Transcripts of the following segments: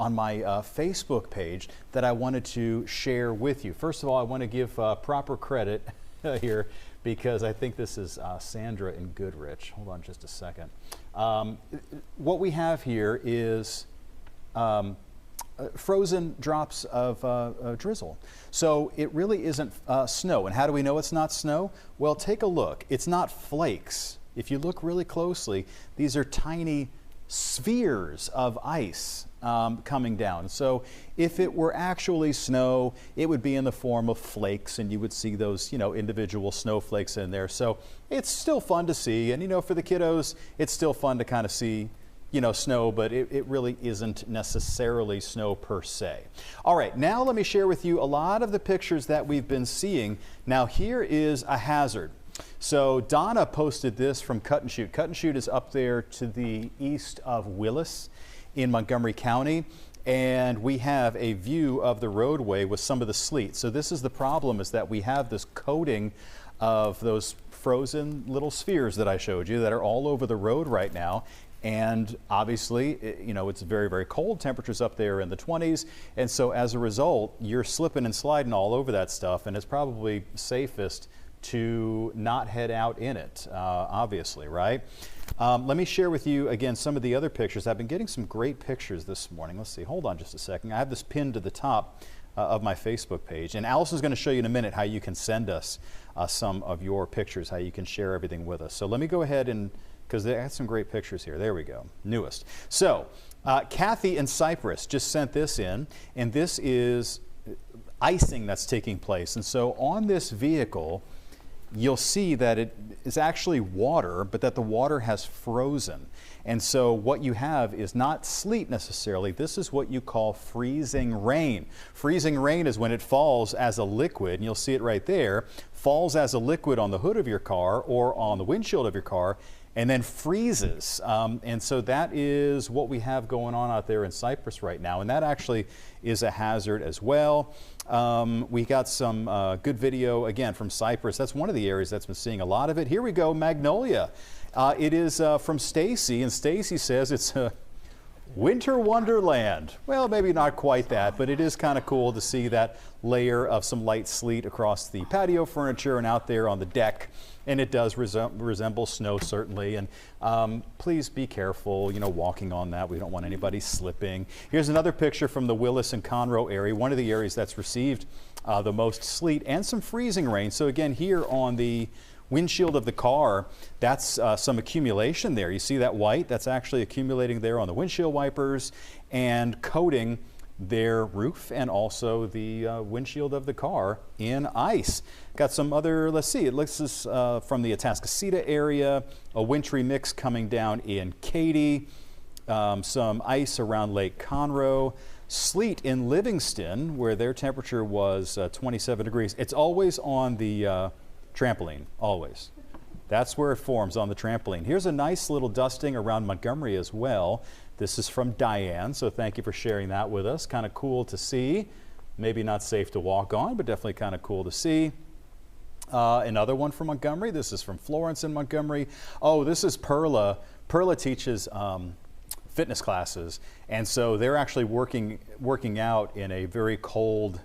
on my Facebook page that I wanted to share with you. First of all, I want to give proper credit here because I think this is Sandra in Goodrich. Hold on just a second. What we have here is frozen drops of drizzle. So it really isn't snow. And how do we know it's not snow? Well, take a look. It's not flakes. If you look really closely, these are tiny spheres of ice coming down. So if it were actually snow, it would be in the form of flakes, and you would see those, individual snowflakes in there. So it's still fun to see, and for the kiddos, it's still fun to kind of see snow, but it really isn't necessarily snow per se. All right, now let me share with you a lot of the pictures that we've been seeing. Now here is a hazard. So Donna posted this from Cut and Shoot. Cut and Shoot is up there to the east of Willis in Montgomery County, and we have a view of the roadway with some of the sleet. So this is the problem, is that we have this coating of those frozen little spheres that I showed you that are all over the road right now. And obviously, it's very, very cold. Temperatures up there in the 20s. And so as a result, you're slipping and sliding all over that stuff. And it's probably safest to not head out in it, obviously, right? Let me share with you, again, some of the other pictures. I've been getting some great pictures this morning. Let's see. Hold on just a second. I have this pinned to the top of my Facebook page. And Allison's going to show you in a minute how you can send us some of your pictures, how you can share everything with us. So let me go ahead and, because they had some great pictures here. There we go, newest. So Kathy in Cypress just sent this in, and this is icing that's taking place. And so on this vehicle, you'll see that it is actually water, but that the water has frozen. And so what you have is not sleet necessarily. This is what you call freezing rain. Freezing rain is when it falls as a liquid, and you'll see it right there, falls as a liquid on the hood of your car or on the windshield of your car, and then freezes. And so that is what we have going on out there in Cypress right now. And that actually is a hazard as well. We got some good video, again, from Cypress. That's one of the areas that's been seeing a lot of it. Here we go, Magnolia. It is from Stacy, and Stacy says it's a winter wonderland. Well, maybe not quite that, but it is kind of cool to see that layer of some light sleet across the patio furniture and out there on the deck. And it does resemble snow, certainly. And please be careful, walking on that. We don't want anybody slipping. Here's another picture from the Willis and Conroe area, one of the areas that's received the most sleet and some freezing rain. So again, here on the windshield of the car, that's some accumulation there. You see that white? That's actually accumulating there on the windshield wipers and coating their roof and also the windshield of the car in ice. Got some other, let's see, it looks from the Atascocita area, a wintry mix coming down in Katy, some ice around Lake Conroe, sleet in Livingston where their temperature was 27 degrees. It's always on the trampoline, always. That's where it forms, on the trampoline. Here's a nice little dusting around Montgomery as well. This is from Diane, so thank you for sharing that with us. Kind of cool to see. Maybe not safe to walk on, but definitely kind of cool to see. Another one from Montgomery. This is from Florence in Montgomery. Oh, this is Perla. Perla teaches fitness classes, and so they're actually working out in a very cold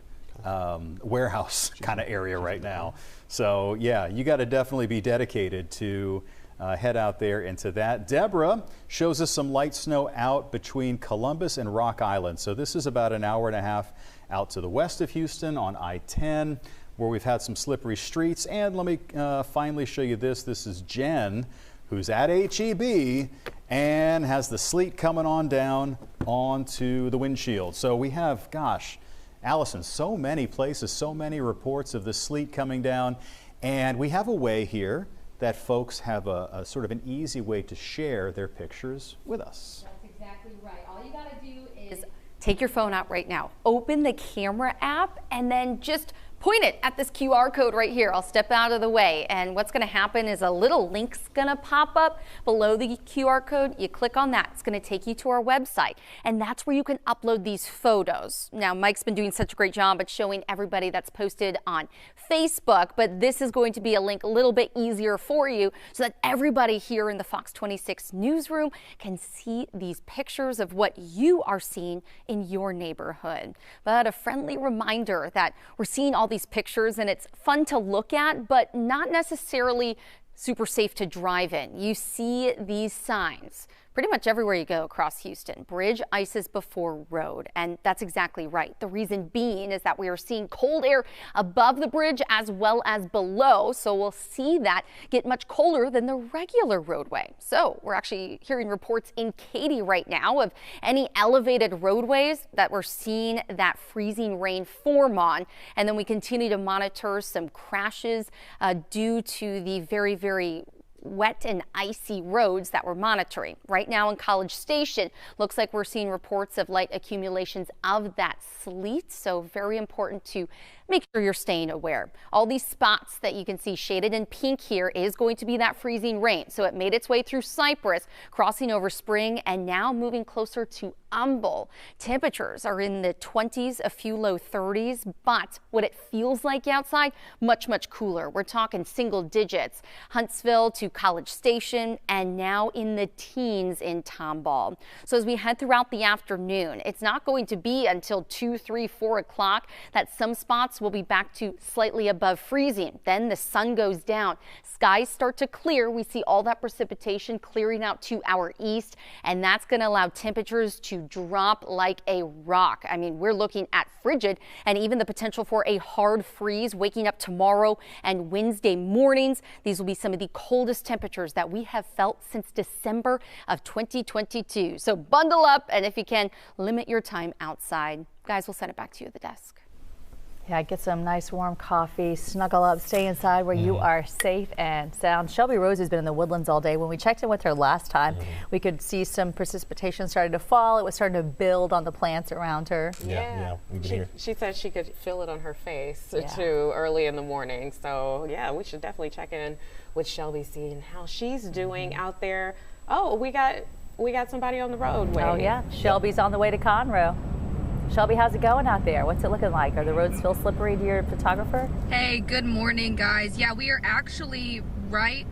warehouse kind of area right now. So yeah, you got to definitely be dedicated to head out there into that. Deborah shows us some light snow out between Columbus and Rock Island. So this is about an hour and a half out to the west of Houston on I-10, where we've had some slippery streets. And let me finally show you this. This is Jen, who's at HEB and has the sleet coming on down onto the windshield. So we have, gosh, Allison, so many places, so many reports of the sleet coming down. And we have a way here that folks have a sort of an easy way to share their pictures with us. That's exactly right. All you got to do is take your phone out right now, open the camera app, and then just point it at this QR code right here. I'll step out of the way, and what's going to happen is a little link's going to pop up below the QR code. You click on that. It's going to take you to our website, and that's where you can upload these photos. Now, Mike's been doing such a great job at showing everybody that's posted on Facebook, but this is going to be a link a little bit easier for you so that everybody here in the Fox 26 newsroom can see these pictures of what you are seeing in your neighborhood. But a friendly reminder that we're seeing all these pictures and it's fun to look at, but not necessarily super safe to drive in. You see these signs pretty much everywhere you go across Houston. Bridge ices before road. And that's exactly right. The reason being is that we are seeing cold air above the bridge as well as below. So we'll see that get much colder than the regular roadway. So we're actually hearing reports in Katy right now of any elevated roadways that we're seeing that freezing rain form on. And then we continue to monitor some crashes due to the very wet and icy roads that we're monitoring. Right now in College Station, looks like we're seeing reports of light accumulations of that sleet, so very important to make sure you're staying aware. All these spots that you can see shaded in pink here is going to be that freezing rain. So it made its way through Cypress, crossing over Spring, and now moving closer to Humble. Temperatures are in the 20s, a few low 30s, but what it feels like outside, much cooler. We're talking single digits. Huntsville to College Station, and now in the teens in Tomball. So as we head throughout the afternoon, it's not going to be until 2, 3, 4 o'clock that some spots will be back to slightly above freezing. Then the sun goes down. Skies start to clear. We see all that precipitation clearing out to our east, and that's going to allow temperatures to drop like a rock. I mean, we're looking at frigid and even the potential for a hard freeze waking up tomorrow and Wednesday mornings. These will be some of the coldest temperatures that we have felt since December of 2022. So bundle up, and if you can, limit your time outside. Guys, we'll send it back to you at the desk. Yeah, get some nice warm coffee, snuggle up, stay inside where you are safe and sound. Shelby Rose has been in the Woodlands all day. When we checked in with her last time, we could see some precipitation starting to fall. It was starting to build on the plants around her. Yeah. She said she could feel it on her face too early in the morning. So yeah, we should definitely check in with Shelby, seeing how she's doing out there. Oh, we got somebody on the roadway. Oh yeah, Shelby's on the way to Conroe. Shelby, how's it going out there? What's it looking like? Are the roads still slippery to your photographer? Hey, good morning, guys. Yeah, we are actually right.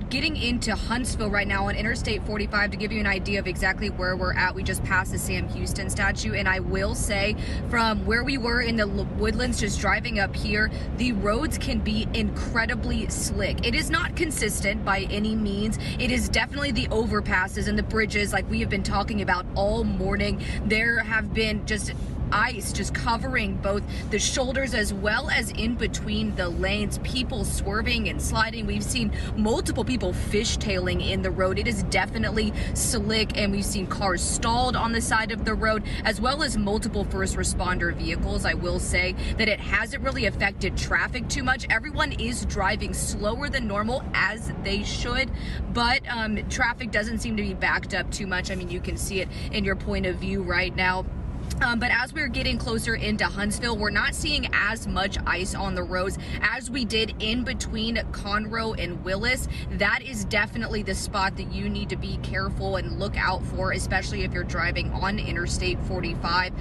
Getting into Huntsville right now on Interstate 45 to give you an idea of exactly where we're at. We just passed the Sam Houston statue, and I will say from where we were in the Woodlands just driving up here, the roads can be incredibly slick. It is not consistent by any means. It is definitely the overpasses and the bridges like we have been talking about all morning. There have been just ice just covering both the shoulders as well as in between the lanes, people swerving and sliding. We've seen multiple people fishtailing in the road. It is definitely slick, and we've seen cars stalled on the side of the road as well as multiple first responder vehicles. I will say that it hasn't really affected traffic too much. Everyone is driving slower than normal, as they should, but traffic doesn't seem to be backed up too much. I mean, you can see it in your point of view right now. But as we're getting closer into Huntsville, we're not seeing as much ice on the roads as we did in between Conroe and Willis. That is definitely the spot that you need to be careful and look out for, especially if you're driving on Interstate 45.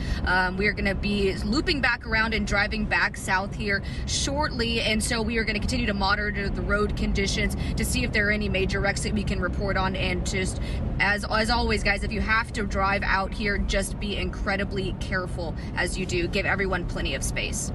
We are going to be looping back around and driving back south here shortly, and so we are going to continue to monitor the road conditions to see if there are any major wrecks that we can report on. And just as always, guys, if you have to drive out here, just be incredibly careful as you do. Give everyone plenty of space.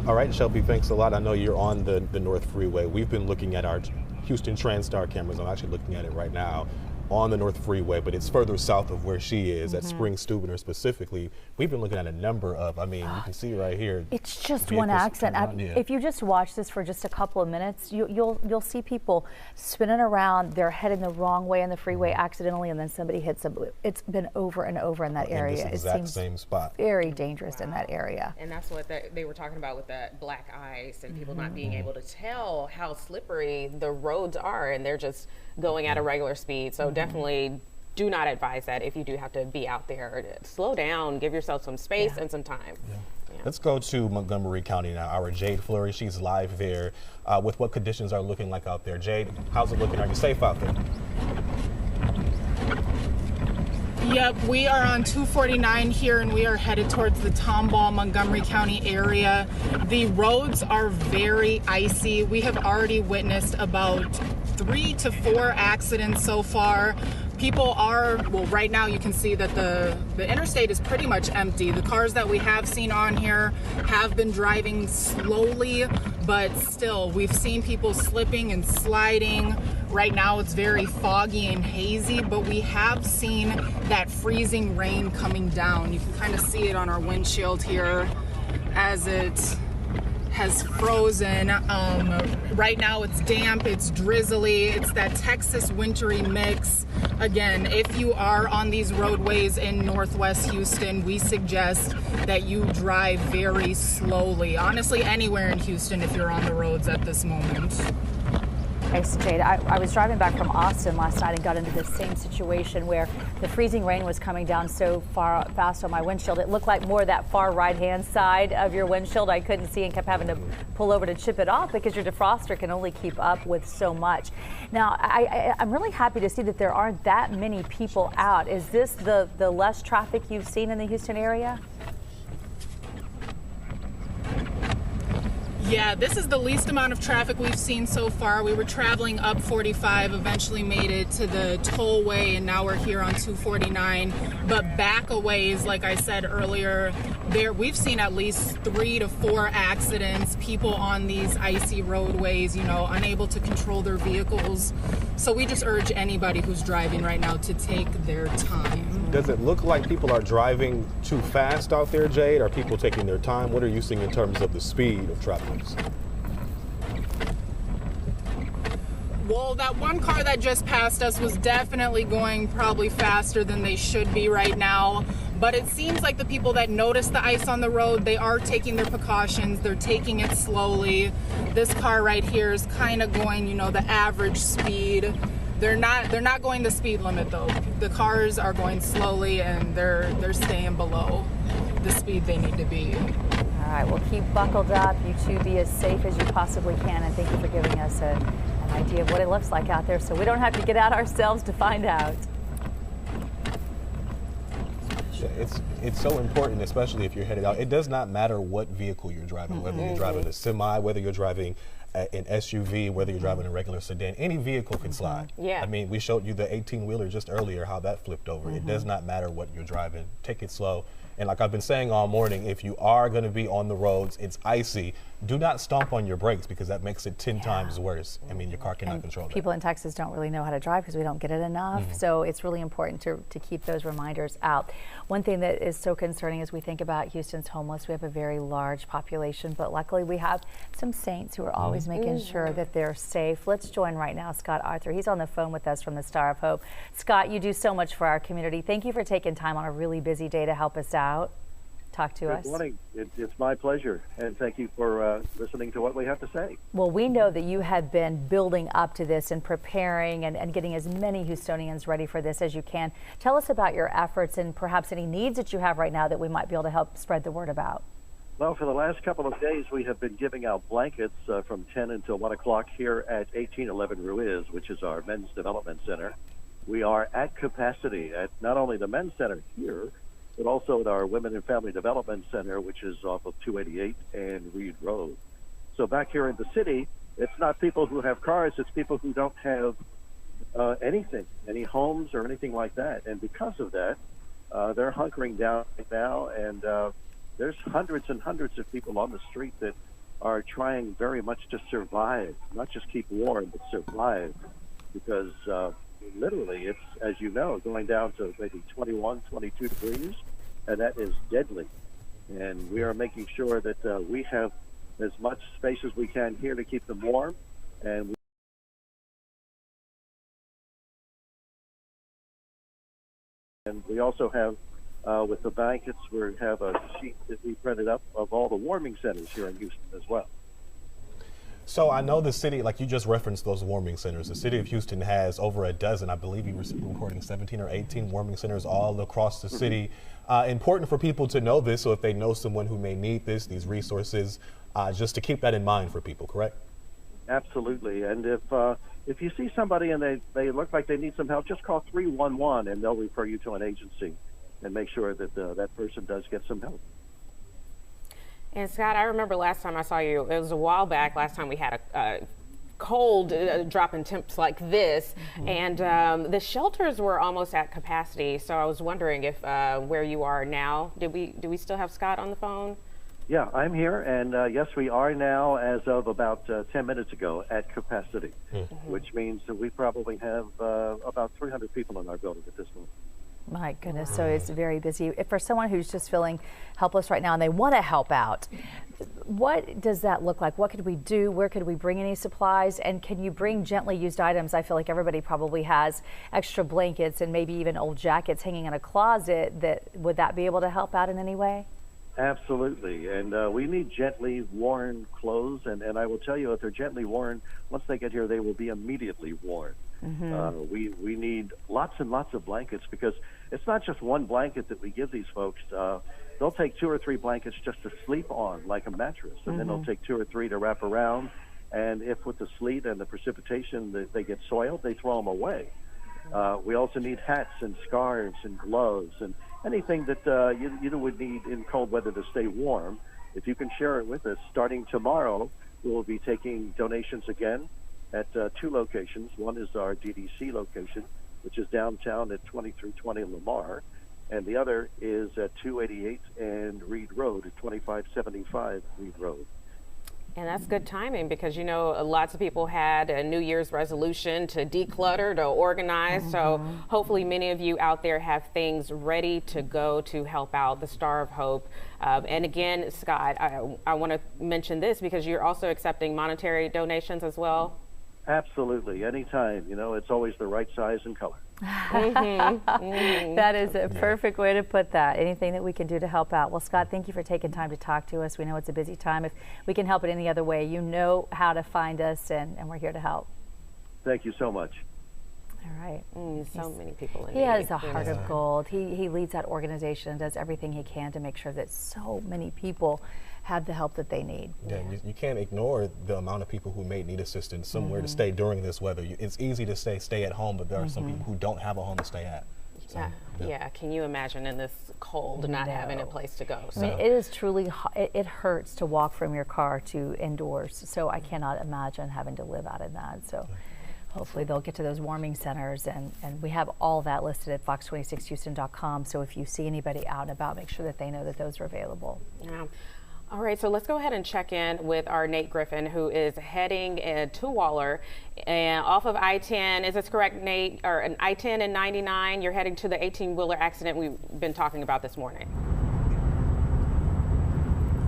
All right, Shelby, thanks a lot. I know you're on the North Freeway. We've been looking at our Houston TransStar cameras. I'm actually looking at it right now on the North Freeway, but it's further south of where she is, at Spring Steubener specifically. We've been looking at a number of, I mean, you can see right here. It's just one accident. If you just watch this for just a couple of minutes, you'll see people spinning around. They're heading the wrong way on the freeway accidentally, and then somebody hits them. It's been over and over in that area. It seems same spot. Very dangerous in that area. And that's what they were talking about with that black ice and people not being able to tell how slippery the roads are, and they're just going at a regular speed. So definitely do not advise that if you do have to be out there. Slow down, give yourself some space and some time. Yeah. Let's go to Montgomery County now. Our Jade Fleury, she's live there with what conditions are looking like out there. Jade, how's it looking? Are you safe out there? Yep, we are on 249 here and we are headed towards the Tomball, Montgomery County area. The roads are very icy. We have already witnessed about 3 to 4 accidents so far. People are, well, right now you can see that the interstate is pretty much empty. The cars that we have seen on here have been driving slowly, but still, we've seen people slipping and sliding. Right now it's very foggy and hazy, but we have seen that freezing rain coming down. You can kind of see it on our windshield here as it has frozen. Right now it's damp, it's drizzly, it's that Texas wintry mix. Again, if you are on these roadways in Northwest Houston, we suggest that you drive very slowly. Honestly, anywhere in Houston if you're on the roads at this moment. Thanks, Jade. I was driving back from Austin last night and got into this same situation where the freezing rain was coming down so fast on my windshield. It looked like more that far right-hand side of your windshield I couldn't see and kept having to pull over to chip it off because your defroster can only keep up with so much. Now, I'm really happy to see that there aren't that many people out. Is this the less traffic you've seen in the Houston area? Yeah, this is the least amount of traffic we've seen so far. We were traveling up 45, eventually made it to the tollway, and now we're here on 249. But back a ways, like I said earlier, we've seen at least 3 to 4 accidents, people on these icy roadways, you know, unable to control their vehicles. So we just urge anybody who's driving right now to take their time. Does it look like people are driving too fast out there, Jade? Are people taking their time? What are you seeing in terms of the speed of traffic? Well, that one car that just passed us was definitely going probably faster than they should be right now. But it seems like the people that notice the ice on the road, they are taking their precautions. They're taking it slowly. This car right here is kind of going, you know, the average speed. They're not going the speed limit though. The cars are going slowly and they're staying below the speed they need to be. All right, well, keep buckled up. You two be as safe as you possibly can, and thank you for giving us an idea of what it looks like out there so we don't have to get out ourselves to find out. It's so important, especially if you're headed out. It does not matter what vehicle you're driving, whether you're driving a semi, whether you're driving an SUV, whether you're driving a regular sedan, any vehicle can slide. Yeah. I mean, we showed you the 18-wheeler just earlier, how that flipped over. It does not matter what you're driving. Take it slow. And like I've been saying all morning, if you are going to be on the roads, it's icy, do not stomp on your brakes because that makes it 10 times worse. I mean, your car cannot control that. People in Texas don't really know how to drive because we don't get it enough. So it's really important to keep those reminders out. One thing that is so concerning as we think about Houston's homeless, we have a very large population, but luckily we have some saints who are always making sure that they're safe. Let's join right now Scott Arthur. He's on the phone with us from the Star of Hope. Scott, you do so much for our community. Thank you for taking time on a really busy day to help us out. Talk to us. Good morning. It's my pleasure, and thank you for listening to what we have to say. Well, we know that you have been building up to this and preparing and getting as many Houstonians ready for this as you can. Tell us about your efforts and perhaps any needs that you have right now that we might be able to help spread the word about. Well, for the last couple of days, we have been giving out blankets from 10 until 1 o'clock here at 1811 Ruiz, which is our men's development center. We are at capacity at not only the men's center here, but also at our Women and Family Development Center, which is off of 288 and Reed Road. So back here in the city, it's not people who have cars, it's people who don't have anything, any homes or anything like that. And because of that, they're hunkering down right now, and there's hundreds and hundreds of people on the street that are trying very much to survive, not just keep warm, but survive, because literally, it's, as you know, going down to maybe 21, 22 degrees, and that is deadly. And we are making sure that we have as much space as we can here to keep them warm. And we also have, with the blankets, we have a sheet that we printed up of all the warming centers here in Houston as well. So I know the city, like you just referenced those warming centers. The city of Houston has over a dozen, I believe you were reporting 17 or 18 warming centers all across the city. Important for people to know this, so if they know someone who may need this, these resources, just to keep that in mind for people, correct? Absolutely. And if you see somebody and they look like they need some help, just call 311 and they'll refer you to an agency and make sure that that person does get some help. And Scott, I remember last time I saw you, it was a while back, last time we had a cold drop in temps like this, and the shelters were almost at capacity. So I was wondering if where you are now, do we still have Scott on the phone? Yeah, I'm here, and yes, we are now, as of about 10 minutes ago, at capacity, which means that we probably have about 300 people in our building at this moment. My goodness, so it's very busy. If for someone who's just feeling helpless right now and they want to help out, what does that look like? What could we do? Where could we bring any supplies? And can you bring gently used items? I feel like everybody probably has extra blankets and maybe even old jackets hanging in a closet. Would that be able to help out in any way? Absolutely, and we need gently worn clothes, and I will tell you, if they're gently worn, once they get here, they will be immediately worn. We need lots and lots of blankets, because it's not just one blanket that we give these folks. They'll take 2 or 3 blankets just to sleep on, like a mattress, and then they'll take 2 or 3 to wrap around, and if with the sleet and the precipitation they get soiled, they throw them away. We also need hats and scarves and gloves and anything that you would need in cold weather to stay warm. If you can share it with us, starting tomorrow, we will be taking donations again at 2 locations. One is our DDC location, which is downtown at 2320 Lamar, and the other is at 288 and Reed Road at 2575 Reed Road. And that's good timing, because, you know, lots of people had a New Year's resolution to declutter, to organize. So hopefully many of you out there have things ready to go to help out the Star of Hope. And again, Scott, I want to mention this because you're also accepting monetary donations as well. Absolutely. Anytime. You know, it's always the right size and color. That is a perfect way to put that. Anything that we can do to help out. Well, Scott, thank you for taking time to talk to us. We know it's a busy time. If we can help it any other way, you know how to find us, and we're here to help. Thank you so much. All right. So many people in He has a heart of gold. He leads that organization and does everything he can to make sure that so many people have the help that they need. Yeah, you can't ignore the amount of people who may need assistance somewhere to stay during this weather. It's easy to say stay at home, but there are some people who don't have a home to stay at. So, yeah, can you imagine in this cold not having a place to go? So. I mean, it is truly, it hurts to walk from your car to indoors, so I cannot imagine having to live out of that. So hopefully they'll get to those warming centers, and we have all that listed at fox26houston.com, so if you see anybody out and about, make sure that they know that those are available. Yeah. All right, so let's go ahead and check in with our Nate Griffin, who is heading to Waller and off of I-10. Is this correct, Nate? Or an I-10 and 99, you're heading to the 18-wheeler accident we've been talking about this morning.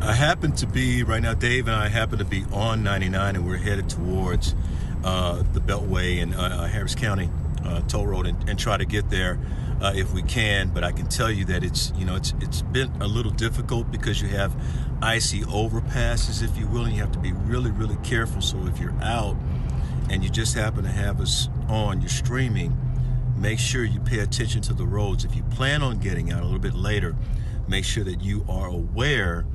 I happen to be, right now, Dave and I happen to be on 99, and we're headed towards the Beltway in Harris County toll road and try to get there if we can. But I can tell you that it's been a little difficult because you have icy overpasses, if you will, and you have to be really, really careful. So if you're out and you just happen to have us on, you're streaming, make sure you pay attention to the roads. If you plan on getting out a little bit later, make sure that you are aware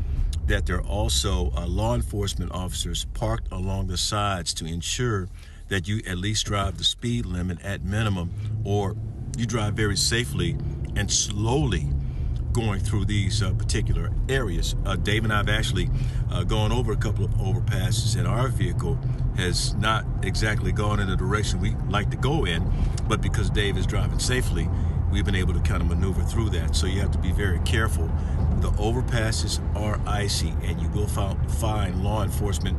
that there are also law enforcement officers parked along the sides to ensure that you at least drive the speed limit at minimum, or you drive very safely and slowly going through these particular areas. Dave and I have actually gone over a couple of overpasses, and our vehicle has not exactly gone in the direction we like to go in, but because Dave is driving safely, we've been able to kind of maneuver through that. So you have to be very careful. The overpasses are icy, and you will find law enforcement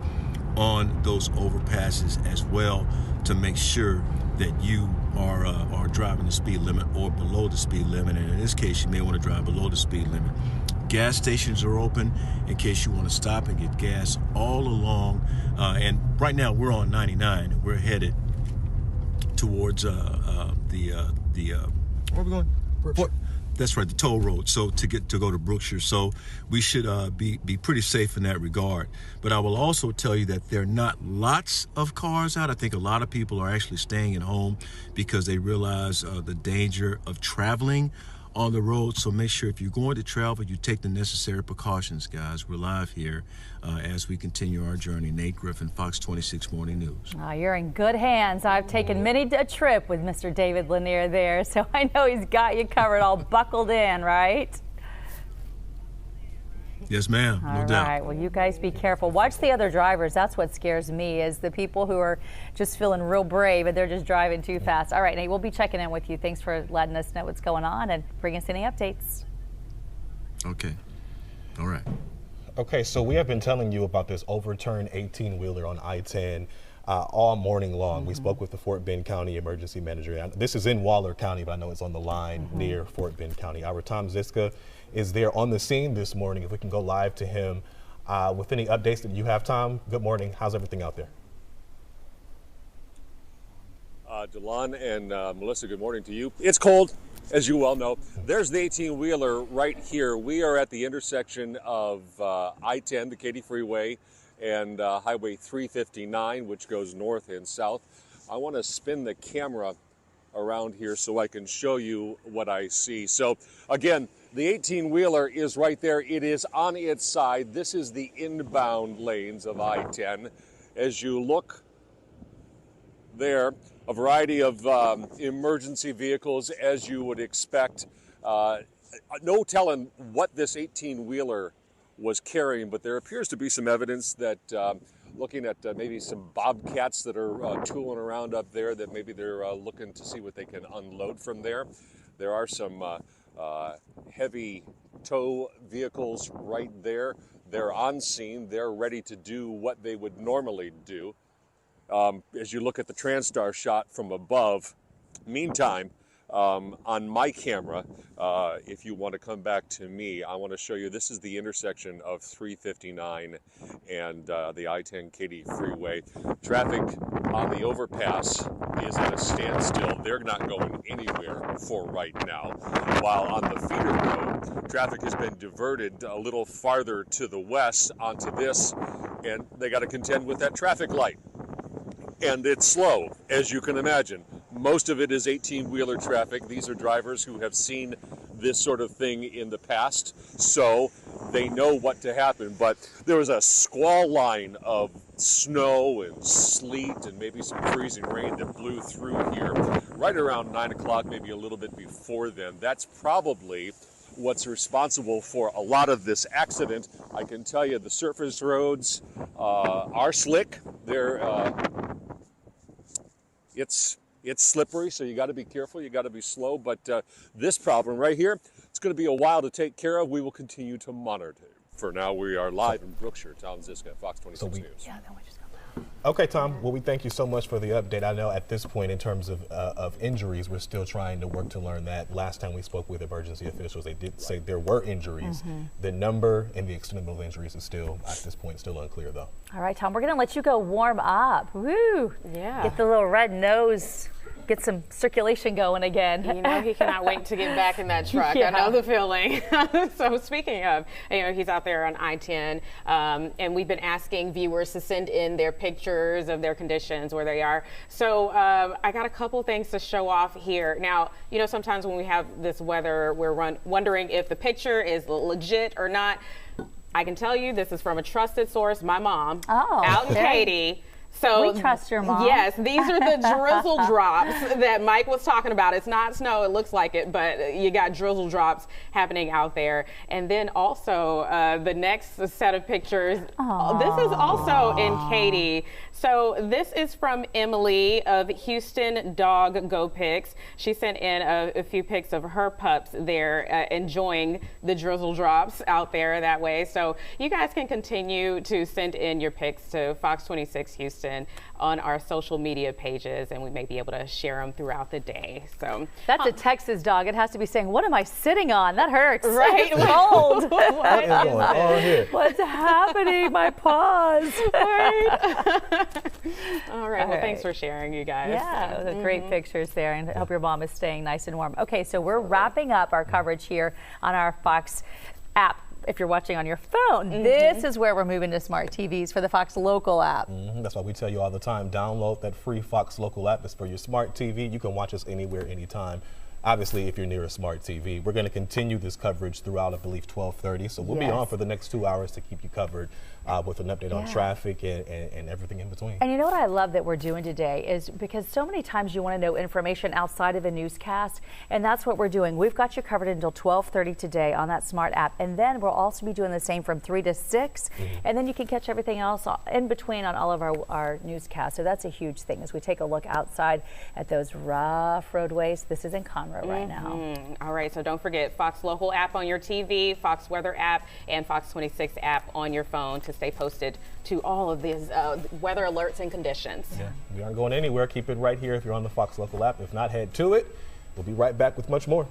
on those overpasses as well to make sure that you are driving the speed limit or below the speed limit. And in this case, you may want to drive below the speed limit. Gas stations are open in case you want to stop and get gas all along. And right now we're on 99. We're headed towards where are we going? That's right, the toll road. So to go to Brookshire, so we should be pretty safe in that regard. But I will also tell you that there are not lots of cars out. I think a lot of people are actually staying at home because they realize the danger of traveling on the road. So make sure if you're going to travel, you take the necessary precautions, guys. We're live here as we continue our journey. Nate Griffin, Fox 26 Morning News. Oh, you're in good hands. I've taken many a trip with Mr. David Lanier there, so I know he's got you covered, all buckled in, right? Yes, ma'am. No doubt. All right. Well, you guys be careful. Watch the other drivers. That's what scares me, is the people who are just feeling real brave and they're just driving too fast. All right, Nate, we'll be checking in with you. Thanks for letting us know what's going on and bringing us any updates. Okay. All right. Okay, so we have been telling you about this overturned 18-wheeler on I-10 all morning long. We spoke with the Fort Bend County Emergency Manager. This is in Waller County, but I know it's on the line near Fort Bend County. Our Tom Ziska is there on the scene this morning. If we can go live to him with any updates that you have, Tom. Good morning. How's everything out there? Delon and Melissa, good morning to you. It's cold, as you well know. There's the 18-wheeler right here. We are at the intersection of I-10, the Katy Freeway, and Highway 359, which goes north and south. I want to spin the camera around here so I can show you what I see. So again, the 18-wheeler is right there. It is on its side. This is the inbound lanes of I-10. As you look there, a variety of emergency vehicles, as you would expect. No telling what this 18-wheeler was carrying, but there appears to be some evidence that looking at maybe some bobcats that are tooling around up there, that maybe they're looking to see what they can unload from there. There are some heavy tow vehicles right there. They're on scene. They're ready to do what they would normally do. As you look at the TranStar shot from above, meantime, on my camera, if you want to come back to me, I want to show you, this is the intersection of 359 and the I-10 Katy Freeway. Traffic on the overpass is at a standstill. They're not going anywhere for right now. While on the feeder road, traffic has been diverted a little farther to the west onto this, and they got to contend with that traffic light. And it's slow, as you can imagine. Most of it is 18-wheeler traffic. These are drivers who have seen this sort of thing in the past, so they know what to happen. But there was a squall line of snow and sleet and maybe some freezing rain that blew through here right around 9 o'clock, maybe a little bit before then. That's probably what's responsible for a lot of this accident. I can tell you the surface roads are slick. It's slippery, so you got to be careful, you got to be slow, but this problem right here, it's going to be a while to take care of. We will continue to monitor. For now, we are live in Brookshire. Tom Ziska, Fox 26 News. Yeah, then we just got Okay, Tom. Well, we thank you so much for the update. I know at this point, in terms of injuries, we're still trying to work to learn that. Last time we spoke with emergency officials, they did say there were injuries. The number and the extent of those injuries is still, at this point, still unclear, though. All right, Tom, we're going to let you go warm up. Woo! Yeah. Get the little red nose, get some circulation going again. You know, he cannot wait to get back in that truck. Yeah. I know the feeling. So speaking of, he's out there on I-10, and we've been asking viewers to send in their pictures of their conditions, where they are. So I got a couple things to show off here. Now, sometimes when we have this weather, we're wondering if the picture is legit or not. I can tell you this is from a trusted source, my mom, out in Katy. So we trust your mom. Yes, these are the drizzle drops that Mike was talking about. It's not snow, it looks like it, but you got drizzle drops happening out there. And then also the next set of pictures, this is also in Katy. So this is from Emily of Houston Dog Go Pics. She sent in a few pics of her pups there enjoying the drizzle drops out there that way. So you guys can continue to send in your pics to Fox 26 Houston Houston on our social media pages, and we may be able to share them throughout the day. So that's a Texas dog. It has to be saying, "What am I sitting on? That hurts." Right? It's cold. What is going on here? What's happening? My paws. All right. Well, thanks for sharing, you guys. Yeah, those are great pictures there, and I hope your mom is staying nice and warm. Okay, so we're wrapping up our coverage here on our Fox app. If you're watching on your phone, this is where we're moving to smart TVs for the Fox Local app. That's why we tell you all the time, download that free Fox Local app. It's for your smart TV. You can watch us anywhere, anytime. Obviously, if you're near a smart TV. We're going to continue this coverage throughout, I believe, 12:30. So we'll be on for the next 2 hours to keep you covered with an update on traffic and everything in between. And you know what I love that we're doing today is because so many times you want to know information outside of a newscast, and that's what we're doing. We've got you covered until 12:30 today on that smart app, and then we'll also be doing the same from 3 to 6, and then you can catch everything else in between on all of our newscasts. So that's a huge thing as we take a look outside at those rough roadways. This is in Conroe right now. All right, so don't forget Fox Local app on your TV, Fox Weather app, and Fox 26 app on your phone to stay posted to all of these weather alerts and conditions. Yeah, we aren't going anywhere. Keep it right here if you're on the Fox Local app. If not, head to it. We'll be right back with much more.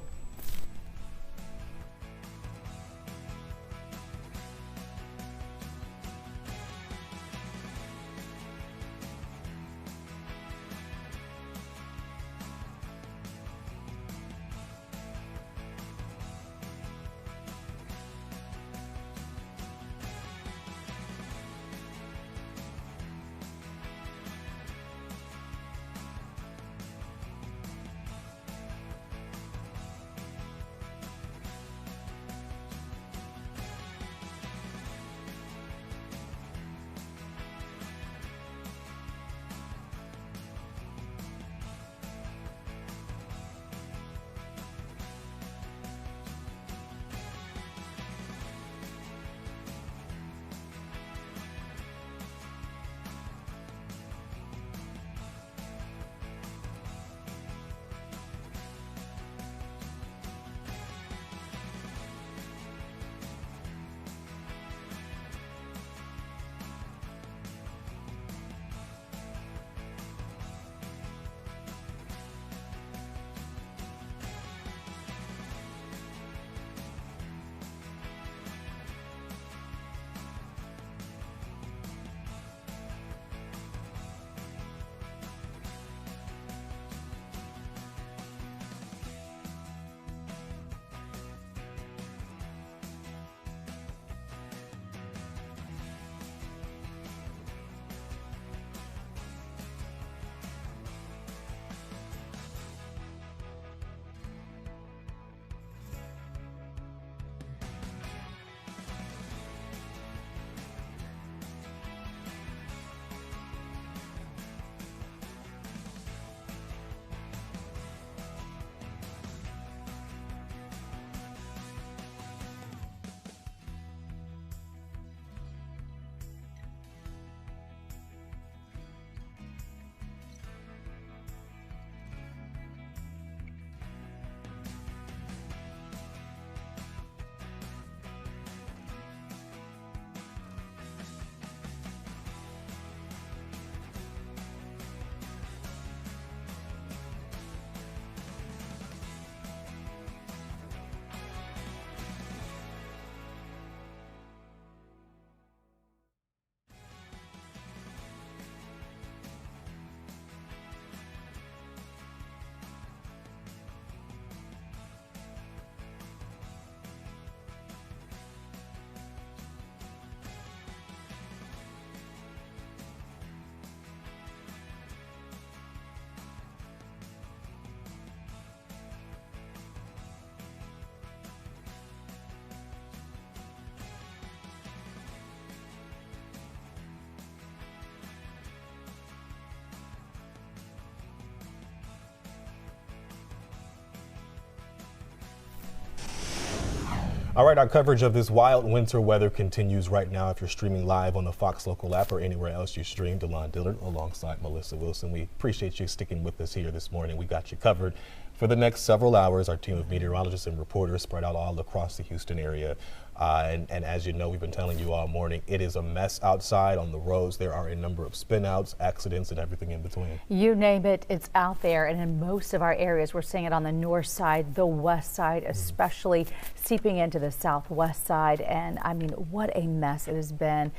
All right, our coverage of this wild winter weather continues right now. If you're streaming live on the Fox Local app or anywhere else you stream, Delon Dillard alongside Melissa Wilson. We appreciate you sticking with us here this morning. We got you covered. For the next several hours, our team of meteorologists and reporters spread out all across the Houston area. And as you know, we've been telling you all morning, it is a mess outside on the roads. There are a number of spin-outs, accidents, and everything in between. You name it, it's out there. And in most of our areas, we're seeing it on the north side, the west side, especially seeping into the southwest side. And I mean, what a mess it has been.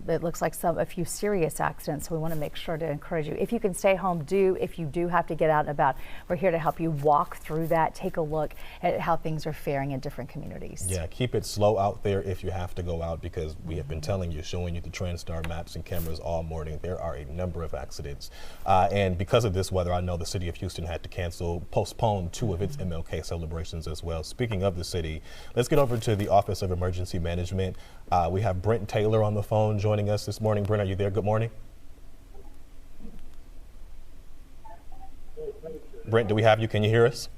It looks like a few serious accidents. So we want to make sure to encourage you. If you can stay home, if you do have to get out and about, we're here to help you walk through that. Take a look at how things are faring in different communities. Yeah, keep it slow out there if you have to go out, because we have been telling you, showing you the TranStar maps and cameras all morning. There are a number of accidents. And because of this weather, I know the city of Houston had to postpone 2 of its MLK celebrations as well. Speaking of the city, let's get over to the Office of Emergency Management. We have Brent Taylor on the phone joining us this morning. Brent, are you there? Good morning. Brent, do we have you? Can you hear us?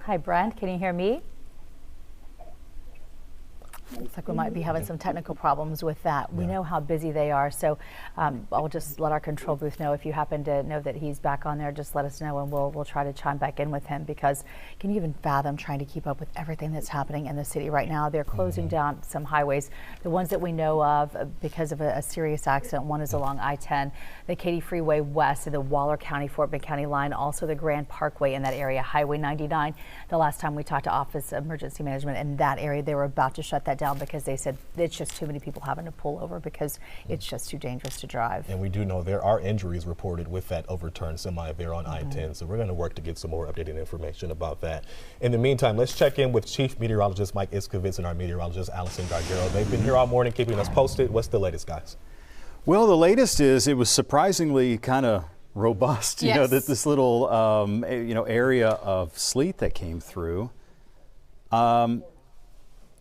Hi, Brent. Can you hear me? Looks like we might be having some technical problems with that. We know how busy they are, so I'll just let our control booth know. If you happen to know that he's back on there, just let us know, and we'll try to chime back in with him, because can you even fathom trying to keep up with everything that's happening in the city right now? They're closing down some highways, the ones that we know of because of a serious accident. One is along I-10, the Katy Freeway West, and the Waller County, Fort Bend County line, also the Grand Parkway in that area, Highway 99. The last time we talked to Office of Emergency Management in that area, they were about to shut that down because they said it's just too many people having to pull over because it's just too dangerous to drive. And we do know there are injuries reported with that overturned semi there on I-10, so we're going to work to get some more updated information about that. In the meantime, let's check in with Chief Meteorologist Mike Iskovitz and our meteorologist Allison Gargaro. They've been here all morning keeping us posted. What's the latest, guys? Well, the latest is it was surprisingly kind of robust. You know, that this little area of sleet that came through.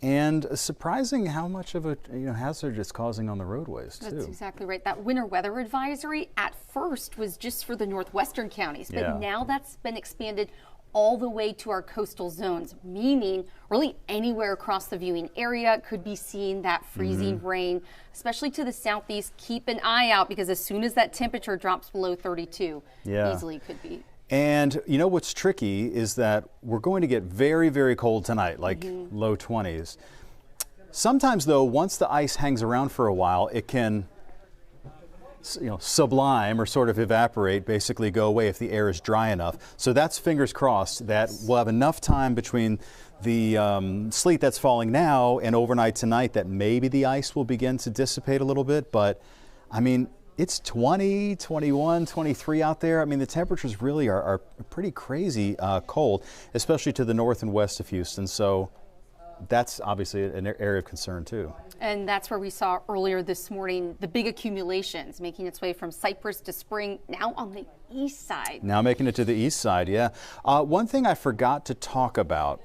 And surprising how much of a hazard it's causing on the roadways, too. That's exactly right. That winter weather advisory at first was just for the northwestern counties, but now that's been expanded all the way to our coastal zones, meaning really anywhere across the viewing area could be seeing that freezing rain, especially to the southeast. Keep an eye out, because as soon as that temperature drops below 32, easily could be. And you know what's tricky is that we're going to get very, very cold tonight, like low 20s. Sometimes, though, once the ice hangs around for a while, it can sublime or sort of evaporate, basically go away if the air is dry enough. So that's fingers crossed that we'll have enough time between the sleet that's falling now and overnight tonight that maybe the ice will begin to dissipate a little bit. But, I mean, it's 20, 21, 23 out there. I mean, the temperatures really are pretty crazy cold, especially to the north and west of Houston. So that's obviously an area of concern, too. And that's where we saw earlier this morning the big accumulations making its way from Cypress to Spring, now on the east side. Now making it to the east side, yeah. One thing I forgot to talk about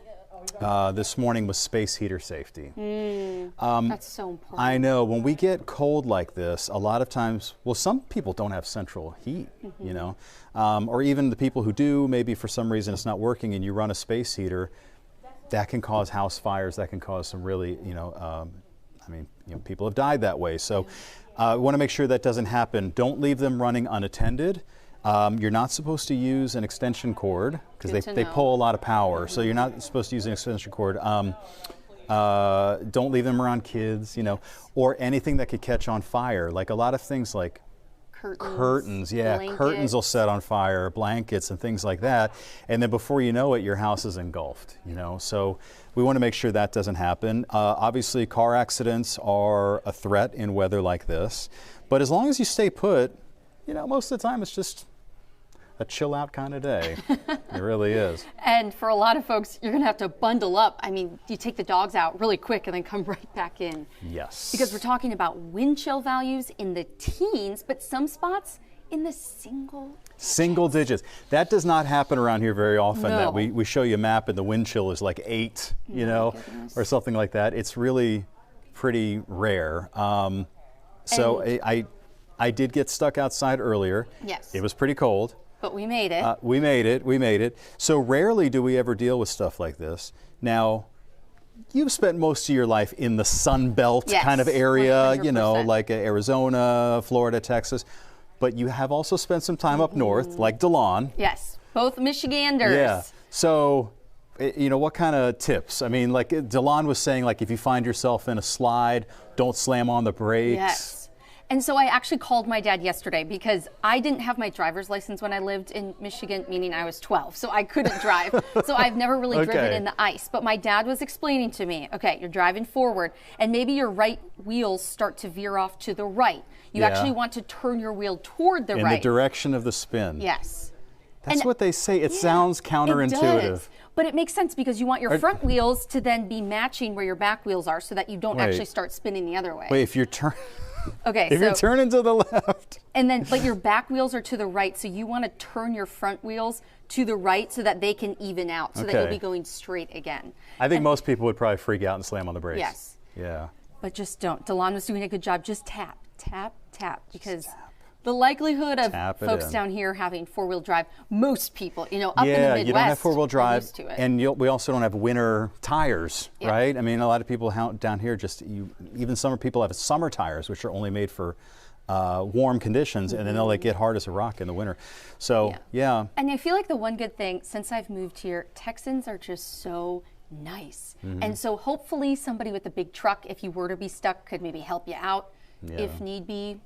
this morning was space heater safety. That's so important. I know. When we get cold like this, a lot of times, well, some people don't have central heat, or even the people who do, maybe for some reason it's not working and you run a space heater, that can cause house fires, that can cause some really, people have died that way. So we want to make sure that doesn't happen. Don't leave them running unattended. You're not supposed to use an extension cord because they pull a lot of power. So you're not supposed to use an extension cord. Don't leave them around kids, or anything that could catch on fire. Like a lot of things like curtains, blankets. Curtains will set on fire, blankets and things like that. And then before you know it, your house is engulfed, So we want to make sure that doesn't happen. Obviously, car accidents are a threat in weather like this. But as long as you stay put, most of the time it's just a chill out kind of day. It really is. And for a lot of folks, you're going to have to bundle up. I mean, you take the dogs out really quick and then come right back in. Yes. Because we're talking about wind chill values in the teens, but some spots in the single digits. That does not happen around here very often. No. That we show you a map and the wind chill is like 8, or something like that. It's really pretty rare. So I did get stuck outside earlier. Yes. It was pretty cold. But we made it. We made it. So rarely do we ever deal with stuff like this. Now, you've spent most of your life in the Sun Belt kind of area, 100%. Like Arizona, Florida, Texas. but you have also spent some time up north, like DeLon. Yes, both Michiganders. Yeah. So, you know, what kind of tips? I mean, like DeLon was saying, like if you find yourself in a slide, don't slam on the brakes. Yes. And so I actually called my dad yesterday because I didn't have my driver's license when I lived in Michigan, meaning I was 12, so I couldn't drive. So I've never really driven in the ice. But my dad was explaining to me, okay, you're driving forward, and maybe your right wheels start to veer off to the right. You actually want to turn your wheel toward the right. In the direction of the spin. Yes. That's what they say. It sounds counterintuitive. It does. But it makes sense because you want your front wheels to then be matching where your back wheels are so that you don't actually start spinning the other way. Wait, if you're you're turning to the left. And then, but your back wheels are to the right, so you want to turn your front wheels to the right so that they can even out, so that you'll be going straight again. I think most people would probably freak out and slam on the brakes. Yes. Yeah. But just don't. DeLon was doing a good job. Just tap, tap, tap, because the likelihood of folks down here having four-wheel drive, most people, you know, up in the Midwest, you don't have four-wheel drive, used to it. and we also don't have winter tires, right? I mean, a lot of people down here even summer people have summer tires, which are only made for warm conditions, and then they'll get hard as a rock in the winter. So, yeah. And I feel like the one good thing, since I've moved here, Texans are just so nice. And so hopefully somebody with a big truck, if you were to be stuck, could maybe help you out if need be.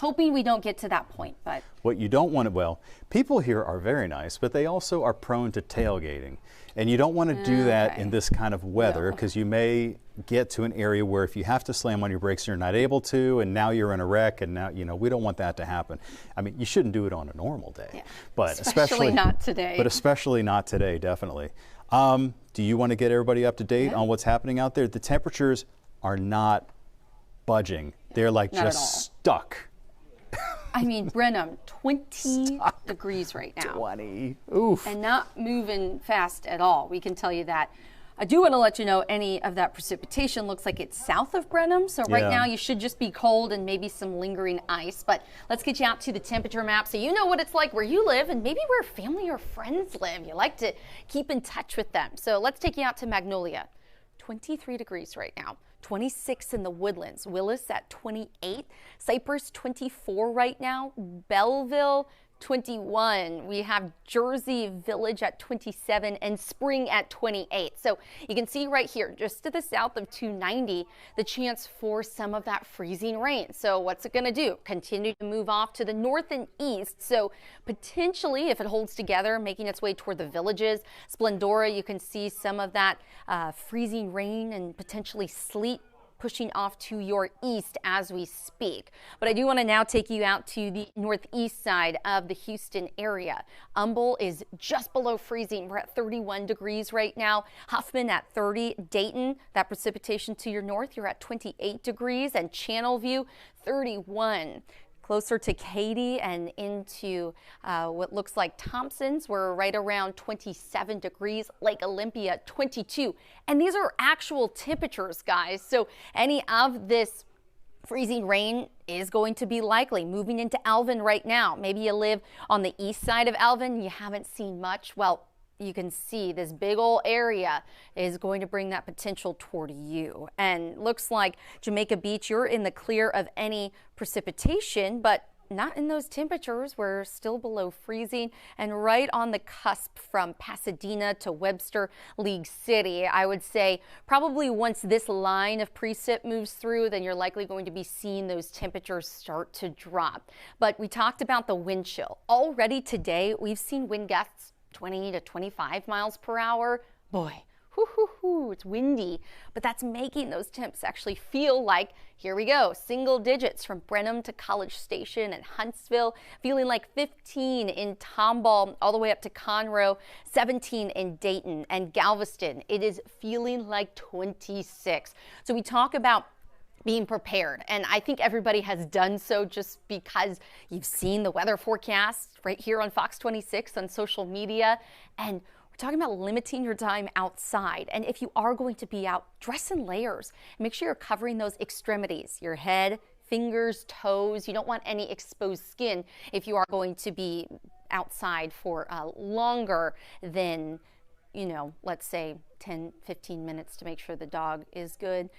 Hoping we don't get to that point, but. What you don't want to, people here are very nice, but they also are prone to tailgating. And you don't want to do that in this kind of weather, because you may get to an area where if you have to slam on your brakes, you're not able to, and now you're in a wreck, and now, you know, we don't want that to happen. I mean, you shouldn't do it on a normal day, but especially not today. But especially not today, definitely. Do you want to get everybody up to date on what's happening out there? The temperatures are not budging. They're like just stuck. I mean, Brenham, 20 degrees right now. 20. Oof. And not moving fast at all. We can tell you that. I do want to let you know any of that precipitation looks like it's south of Brenham. So right now you should just be cold and maybe some lingering ice. But let's get you out to the temperature map so you know what it's like where you live and maybe where family or friends live. You like to keep in touch with them. So let's take you out to Magnolia. 23 degrees right now. 26 in the Woodlands. Willis at 28. Cypress 24 right now. Belleville 21. We have Jersey Village at 27 and Spring at 28. So you can see right here, just to the south of 290, the chance for some of that freezing rain. So what's it going to do? Continue to move off to the north and east. So potentially, if it holds together, making its way toward the Villages. Splendora, you can see some of that freezing rain and potentially sleet pushing off to your east as we speak. But I do want to now take you out to the northeast side of the Houston area. Humble is just below freezing. We're at 31 degrees right now. Huffman at 30. Dayton, that precipitation to your north, you're at 28 degrees. And Channelview, 31. Closer to Katy and into what looks like Thompson's, we're right around 27 degrees. Lake Olympia, 22. And these are actual temperatures, guys. So any of this freezing rain is going to be likely. Moving into Alvin right now. Maybe you live on the east side of Alvin, you haven't seen much. Well, you can see this big old area is going to bring that potential toward you. And looks like Jamaica Beach, you're in the clear of any precipitation, but not in those temperatures. We're still below freezing and right on the cusp from Pasadena to Webster, League City. I would say probably once this line of precip moves through, then you're likely going to be seeing those temperatures start to drop. But we talked about the wind chill. Already today, we've seen wind gusts 20 to 25 miles per hour. Boy, it's windy, but that's making those temps actually feel like, here we go, single digits from Brenham to College Station and Huntsville, feeling like 15 in Tomball all the way up to Conroe, 17 in Dayton and Galveston. It is feeling like 26. So we talk about being prepared, and I think everybody has done so just because you've seen the weather forecast right here on Fox 26 on social media, and we're talking about limiting your time outside. And if you are going to be out, dress in layers. Make sure you're covering those extremities, your head, fingers, toes. You don't want any exposed skin if you are going to be outside for longer than, you know, let's say 10, 15 minutes to make sure the dog is good.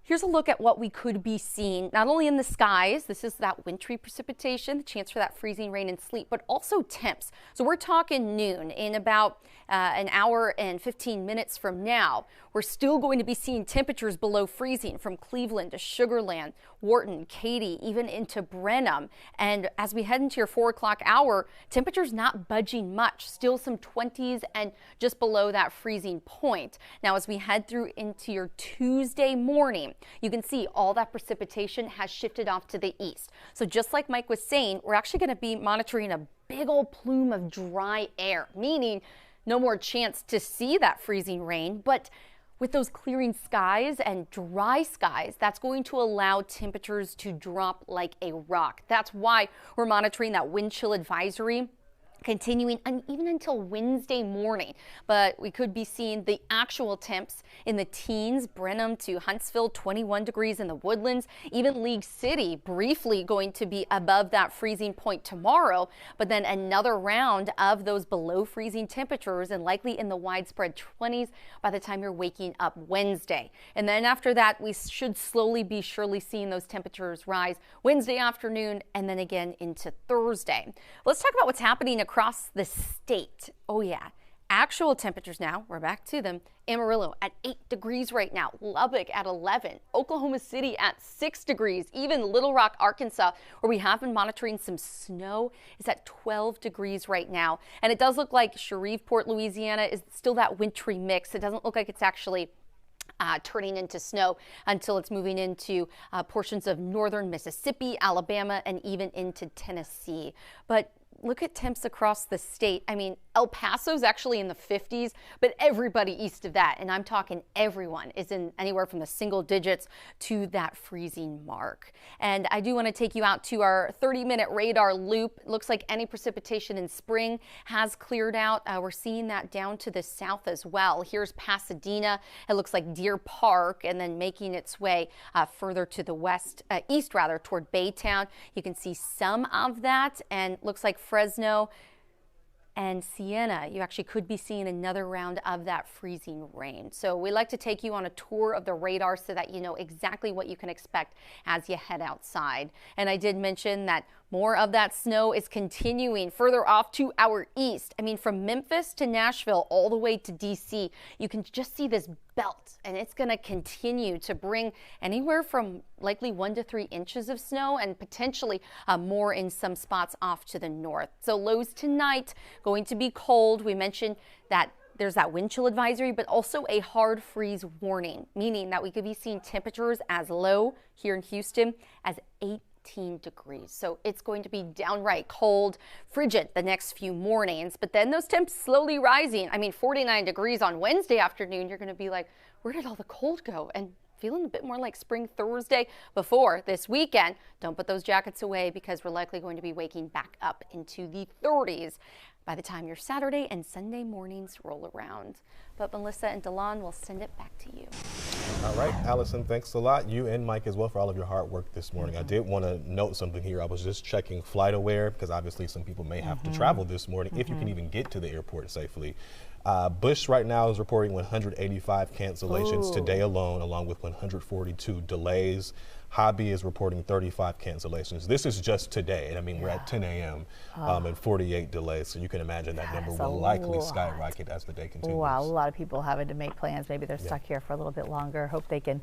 Here's a look at what we could be seeing, not only in the skies, this is that wintry precipitation, the chance for that freezing rain and sleet, but also temps. So we're talking noon. In about an hour and 15 minutes from now, we're still going to be seeing temperatures below freezing from Cleveland to Sugar Land, Wharton, Katy, even into Brenham. And as we head into your 4 o'clock hour, temperatures not budging much, still some 20s and just below that freezing point. Now, as we head through into your Tuesday morning, you can see all that precipitation has shifted off to the east. So just like Mike was saying, we're actually going to be monitoring a big old plume of dry air, meaning no more chance to see that freezing rain. But with those clearing skies and dry skies, that's going to allow temperatures to drop like a rock. That's why we're monitoring that wind chill advisory continuing even until Wednesday morning. But we could be seeing the actual temps in the teens, Brenham to Huntsville, 21 degrees in the Woodlands, even League City briefly going to be above that freezing point tomorrow, but then another round of those below freezing temperatures and likely in the widespread 20s by the time you're waking up Wednesday. And then after that, we should slowly be surely seeing those temperatures rise Wednesday afternoon and then again into Thursday. Let's talk about what's happening across the state. Oh yeah, actual temperatures now, we're back to them. Amarillo at 8 degrees right now, Lubbock at 11, Oklahoma City at 6 degrees, even Little Rock, Arkansas, where we have been monitoring some snow, is at 12 degrees right now. And it does look like Shreveport, Louisiana is still that wintry mix. It doesn't look like it's actually turning into snow until it's moving into portions of northern Mississippi, Alabama, and even into Tennessee. But look at temps across the state. I mean, El Paso's actually in the 50s, but everybody east of that, and I'm talking everyone, is in anywhere from the single digits to that freezing mark. And I do want to take you out to our 30-minute radar loop. It looks like any precipitation in spring has cleared out. We're seeing that down to the south as well. Here's Pasadena. It looks like Deer Park, and then making its way further to the east toward Baytown. You can see some of that, and looks like Fresno and Siena, you actually could be seeing another round of that freezing rain. So we like to take you on a tour of the radar so that you know exactly what you can expect as you head outside. And I did mention that more of that snow is continuing further off to our east. I mean, from Memphis to Nashville all the way to DC, you can just see this belt, and it's going to continue to bring anywhere from likely 1 to 3 inches of snow and potentially more in some spots off to the north. So lows tonight going to be cold. We mentioned that there's that wind chill advisory, but also a hard freeze warning, meaning that we could be seeing temperatures as low here in Houston as 18 degrees. So it's going to be downright cold, frigid the next few mornings, but then those temps slowly rising. I mean, 49 degrees on Wednesday afternoon, you're going to be like, where did all the cold go? And feeling a bit more like spring Thursday before this weekend. Don't put those jackets away because we're likely going to be waking back up into the 30s by the time your Saturday and Sunday mornings roll around. But Melissa and Delon will send it back to you. All right, Allison, thanks a lot. You and Mike as well for all of your hard work this morning. I did want to note something here. I was just checking FlightAware because obviously some people may have to travel this morning if you can even get to the airport safely. Bush right now is reporting 185 cancellations today alone, along with 142 delays. Hobby is reporting 35 cancellations. This is just today, and I mean, we're at 10 a.m. And 48 delays, so you can imagine that number will likely skyrocket as the day continues. Wow, a lot of people having to make plans. Maybe they're stuck here for a little bit longer. Hope they can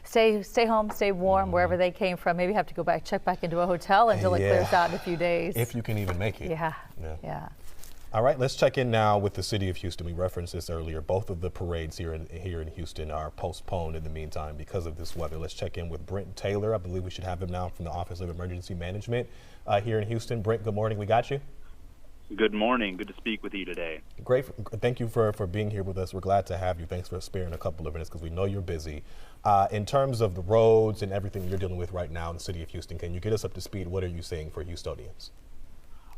stay home, stay warm wherever they came from. Maybe have to go back, check back into a hotel until it clears out in a few days. If you can even make it. Yeah. All right, let's check in now with the city of Houston. We referenced this earlier. Both of the parades here in Houston are postponed in the meantime because of this weather. Let's check in with Brent Taylor. I believe we should have him now from the Office of Emergency Management here in Houston. Brent, good morning. We got you. Good morning. Good to speak with you today. Great. Thank you for being here with us. We're glad to have you. Thanks for sparing a couple of minutes because we know you're busy. In terms of the roads and everything you're dealing with right now in the city of Houston, can you get us up to speed? What are you seeing for Houstonians?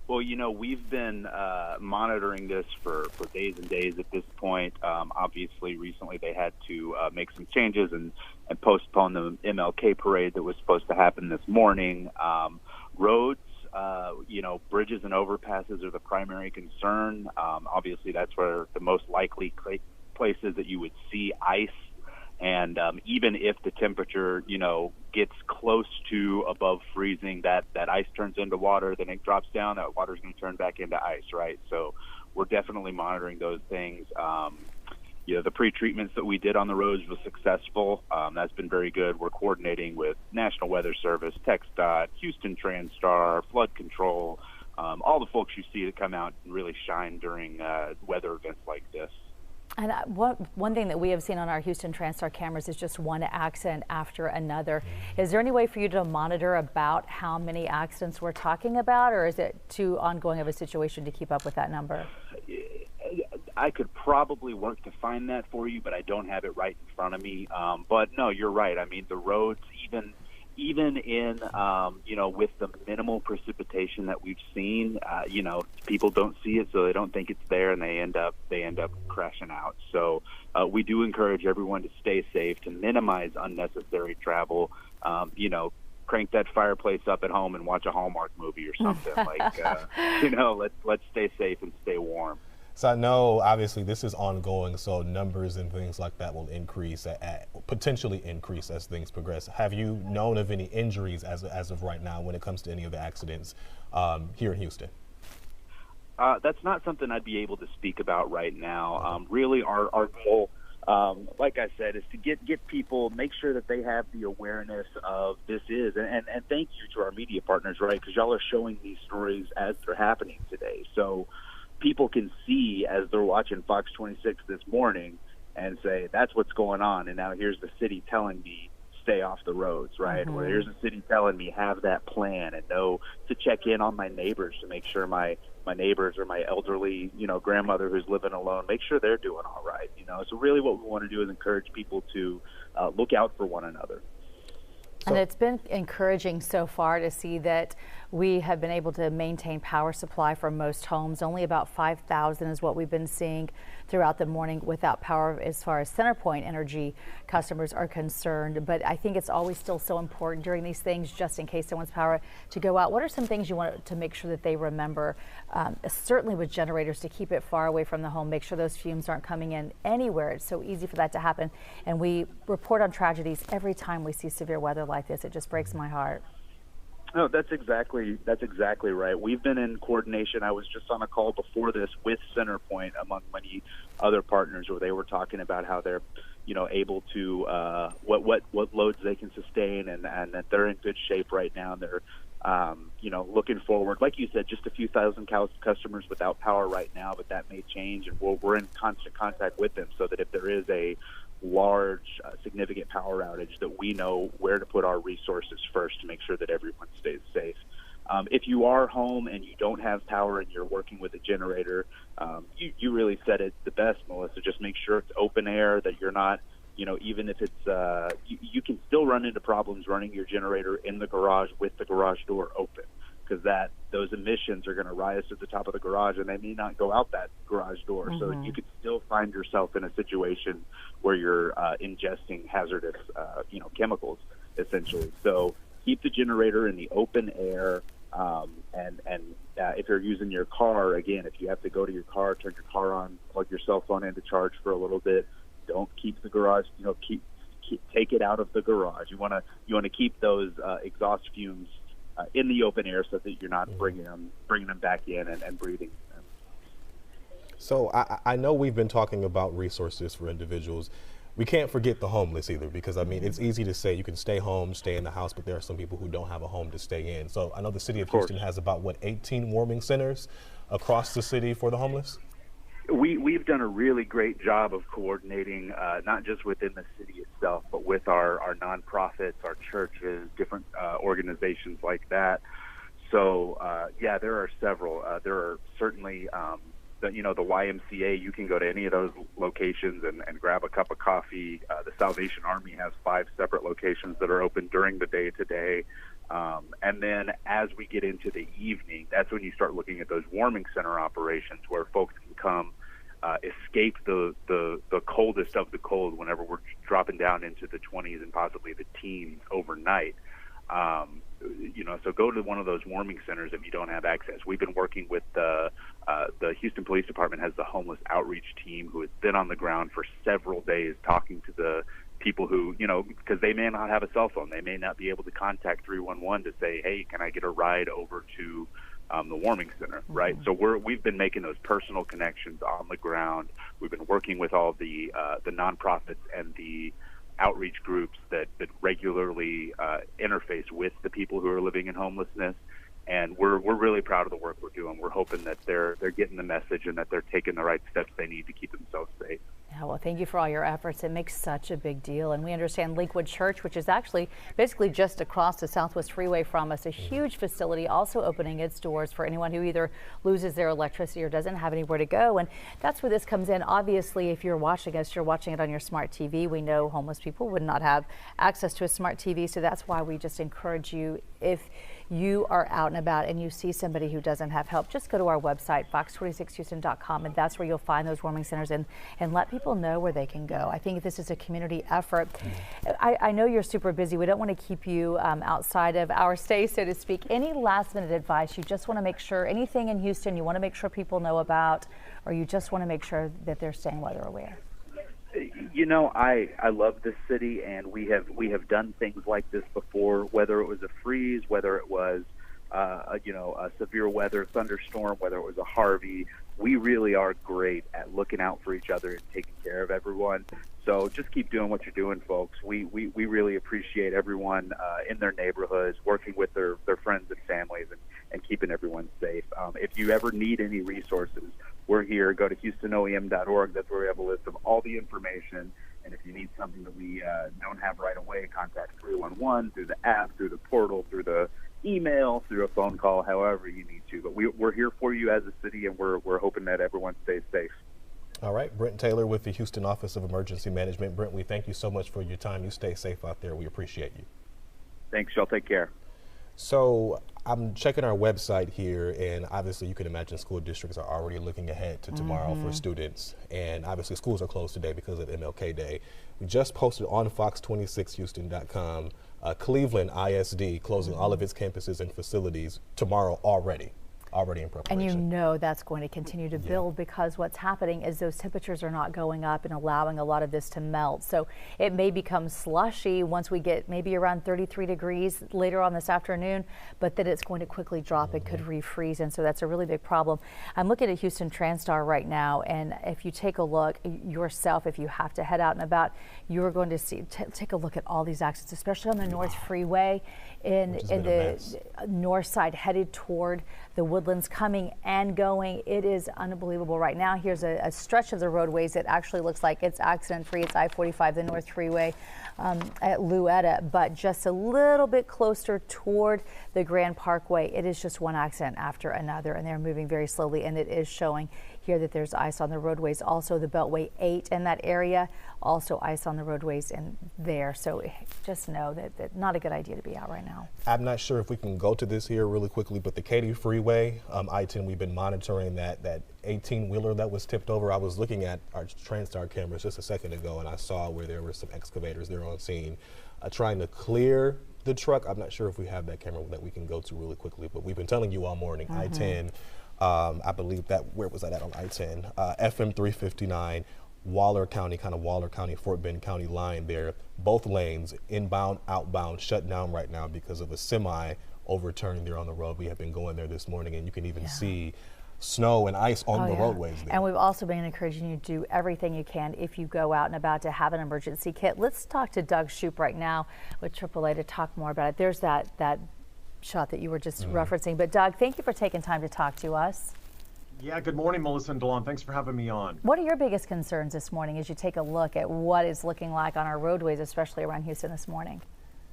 Well, you know, we've been monitoring this for days and days at this point. Obviously, recently they had to make some changes and postpone the MLK parade that was supposed to happen this morning. Roads, bridges and overpasses are the primary concern. Obviously, that's where the most likely places that you would see ice And even if the temperature, gets close to above freezing, that ice turns into water, then it drops down, that water's going to turn back into ice, right? So we're definitely monitoring those things. The pre-treatments that we did on the roads was successful. That's been very good. We're coordinating with National Weather Service, TxDOT, Houston TransStar, flood control, all the folks you see that come out and really shine during weather events like this. And one thing that we have seen on our Houston TransStar cameras is just one accident after another. Is there any way for you to monitor about how many accidents we're talking about, or is it too ongoing of a situation to keep up with that number? I could probably work to find that for you, but I don't have it right in front of me. But no, you're right. I mean, the roads, even in, with the minimal precipitation that we've seen, people don't see it, so they don't think it's there, and they end up crashing out. So we do encourage everyone to stay safe, to minimize unnecessary travel. Crank that fireplace up at home and watch a Hallmark movie or something. Let's stay safe and stay warm. So I know, obviously, this is ongoing, so numbers and things like that will increase, potentially increase as things progress. Have you known of any injuries as of right now when it comes to any of the accidents here in Houston? That's not something I'd be able to speak about right now. Really, our goal, like I said, is to get people, make sure that they have the awareness of this is, and thank you to our media partners, right, because y'all are showing these stories as they're happening today. So people can see as they're watching Fox 26 this morning and say, that's what's going on. And now here's the city telling me, stay off the roads, right? Or here's the city telling me, have that plan, and know to check in on my neighbors to make sure my neighbors or my elderly, grandmother who's living alone, make sure they're doing all right. So really what we want to do is encourage people to look out for one another. And it's been encouraging so far to see that we have been able to maintain power supply for most homes. Only about 5,000 is what we've been seeing throughout the morning without power as far as CenterPoint Energy customers are concerned. But I think it's always still so important during these things, just in case someone's power, to go out. What are some things you want to make sure that they remember, certainly with generators, to keep it far away from the home, make sure those fumes aren't coming in anywhere. It's so easy for that to happen. And we report on tragedies every time we see severe weather like this. It just breaks my heart. No, that's exactly right. We've been in coordination. I was just on a call before this with CenterPoint, among many other partners, where they were talking about how they're, able to what loads they can sustain, and that they're in good shape right now. And they're looking forward, like you said, just a few thousand customers without power right now, but that may change, and we're in constant contact with them so that if there is a large, significant power outage, that we know where to put our resources first to make sure that everyone stays safe. If you are home and you don't have power and you're working with a generator, you really said it the best, Melissa. Just make sure it's open air, that you're not, even if it's, you can still run into problems running your generator in the garage with the garage door open, because those emissions are going to rise to the top of the garage, and they may not go out that garage door. So you could still find yourself in a situation where you're ingesting hazardous, chemicals, essentially. So keep the generator in the open air, and if you're using your car, again, if you have to go to your car, turn your car on, plug your cell phone in to charge for a little bit. Don't keep the garage, take it out of the garage. You want to keep those exhaust fumes in the open air so that you're not bringing them back in and breathing them. So I know we've been talking about resources for individuals. We can't forget the homeless either, because it's easy to say you can stay home, stay in the house, but there are some people who don't have a home to stay in. So I know the city of Houston has about 18 warming centers across the city for the homeless? We've done a really great job of coordinating, not just within the city itself, but with our nonprofits, our churches, different organizations like that. So, there are several. There are certainly, the YMCA. You can go to any of those locations and grab a cup of coffee. The Salvation Army has 5 separate locations that are open during the day today. And then as we get into the evening, that's when you start looking at those warming center operations where folks can come escape the coldest of the cold whenever we're dropping down into the 20s and possibly the teens overnight. So go to one of those warming centers if you don't have access. We've been working with the Houston Police Department has the homeless outreach team who has been on the ground for several days talking to the people who, because they may not have a cell phone, they may not be able to contact 311 to say, hey, can I get a ride over to the warming center, right? So we've been making those personal connections on the ground. We've been working with all the nonprofits and the outreach groups that regularly interface with the people who are living in homelessness. And we're really proud of the work we're doing. We're hoping that they're getting the message and that they're taking the right steps they need to keep themselves safe. Yeah, well, thank you for all your efforts. It makes such a big deal. And we understand Lakewood Church, which is actually basically just across the Southwest Freeway from us, a huge facility also opening its doors for anyone who either loses their electricity or doesn't have anywhere to go. And that's where this comes in. Obviously, if you're watching us, you're watching it on your smart TV. We know homeless people would not have access to a smart TV. So that's why we just encourage you, if you are out and about and you see somebody who doesn't have help, just go to our website, fox26houston.com, and that's where you'll find those warming centers and let people know where they can go. I think this is a community effort. I know you're super busy. We don't want to keep you outside of our stay, so to speak. Any last minute advice you just want to make sure, anything in Houston you want to make sure people know about, or you just want to make sure that they're staying weather aware? I love this city, and we have done things like this before, whether it was a freeze, whether it was a severe weather thunderstorm, whether it was a Harvey. We really are great at looking out for each other and taking care of everyone. So just keep doing what you're doing, folks. We really appreciate everyone in their neighborhoods, working with their friends and families, and keeping everyone safe. If you ever need any resources, we're here. Go to HoustonOEM.org. That's where we have a list of all the information. And if you need something that we don't have right away, contact 311 through the app, through the portal, through the email, through a phone call, however you need to. But we're here for you as a city, and we're hoping that everyone stays safe. All right, Brent Taylor with the Houston Office of Emergency Management. Brent, we thank you so much for your time. You stay safe out there. We appreciate you. Thanks, y'all. Take care. So I'm checking our website here, and obviously you can imagine school districts are already looking ahead to tomorrow for students. And obviously schools are closed today because of MLK Day. We just posted on fox26houston.com, Cleveland ISD closing all of its campuses and facilities tomorrow already in preparation. And you know that's going to continue to build because what's happening is those temperatures are not going up and allowing a lot of this to melt. So it may become slushy once we get maybe around 33 degrees later on this afternoon, but then it's going to quickly drop. It could refreeze, and so that's a really big problem. I'm looking at Houston TransStar right now, and if you take a look yourself, if you have to head out and about, you're going to see, take a look at all these accidents, especially on the North Freeway in the north side headed toward the Woodlands, coming and going. It is unbelievable right now. Here's a stretch of the roadways that actually looks like it's accident free. It's I-45, the North Freeway at Louetta, but just a little bit closer toward the Grand Parkway. It is just one accident after another, and they're moving very slowly, and it is showing here that there's ice on the roadways. Also the Beltway 8 in that area, also ice on the roadways in there. So just know that not a good idea to be out right now. I'm not sure if we can go to this here really quickly, but the Katy Freeway, I-10, we've been monitoring that 18-wheeler that was tipped over. I was looking at our TransStar cameras just a second ago, and I saw where there were some excavators there on scene trying to clear the truck. I'm not sure if we have that camera that we can go to really quickly, but we've been telling you all morning, I-10, I believe that, where was that at on I-10? FM 359, Waller County, Fort Bend County line there. Both lanes, inbound, outbound, shut down right now because of a semi overturning there on the road. We have been going there this morning, and you can even see snow and ice on the roadways there. And we've also been encouraging you to do everything you can if you go out and about to have an emergency kit. Let's talk to Doug Shoup right now with AAA to talk more about it. There's that shot that you were just referencing. But Doug, thank you for taking time to talk to us. Yeah, good morning, Melissa and Delon. Thanks for having me on. What are your biggest concerns this morning as you take a look at what it's looking like on our roadways, especially around Houston this morning?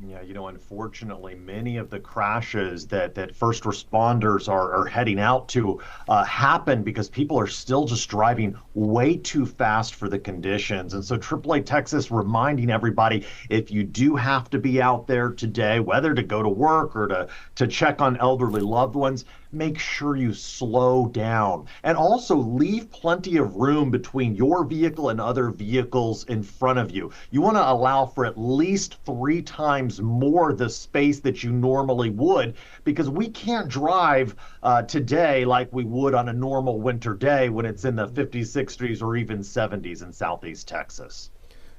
Yeah, unfortunately, many of the crashes that first responders are heading out to happen because people are still just driving way too fast for the conditions. And so AAA Texas reminding everybody, if you do have to be out there today, whether to go to work or to check on elderly loved ones, make sure you slow down and also leave plenty of room between your vehicle and other vehicles in front of you. You want to allow for at least 3 times more the space that you normally would, because we can't drive today like we would on a normal winter day when it's in the 50s, 60s, or even 70s in Southeast Texas.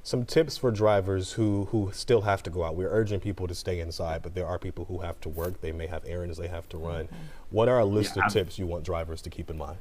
Some tips for drivers who still have to go out. We're urging people to stay inside, but there are people who have to work. They may have errands they have to run. What are a list of tips you want drivers to keep in mind?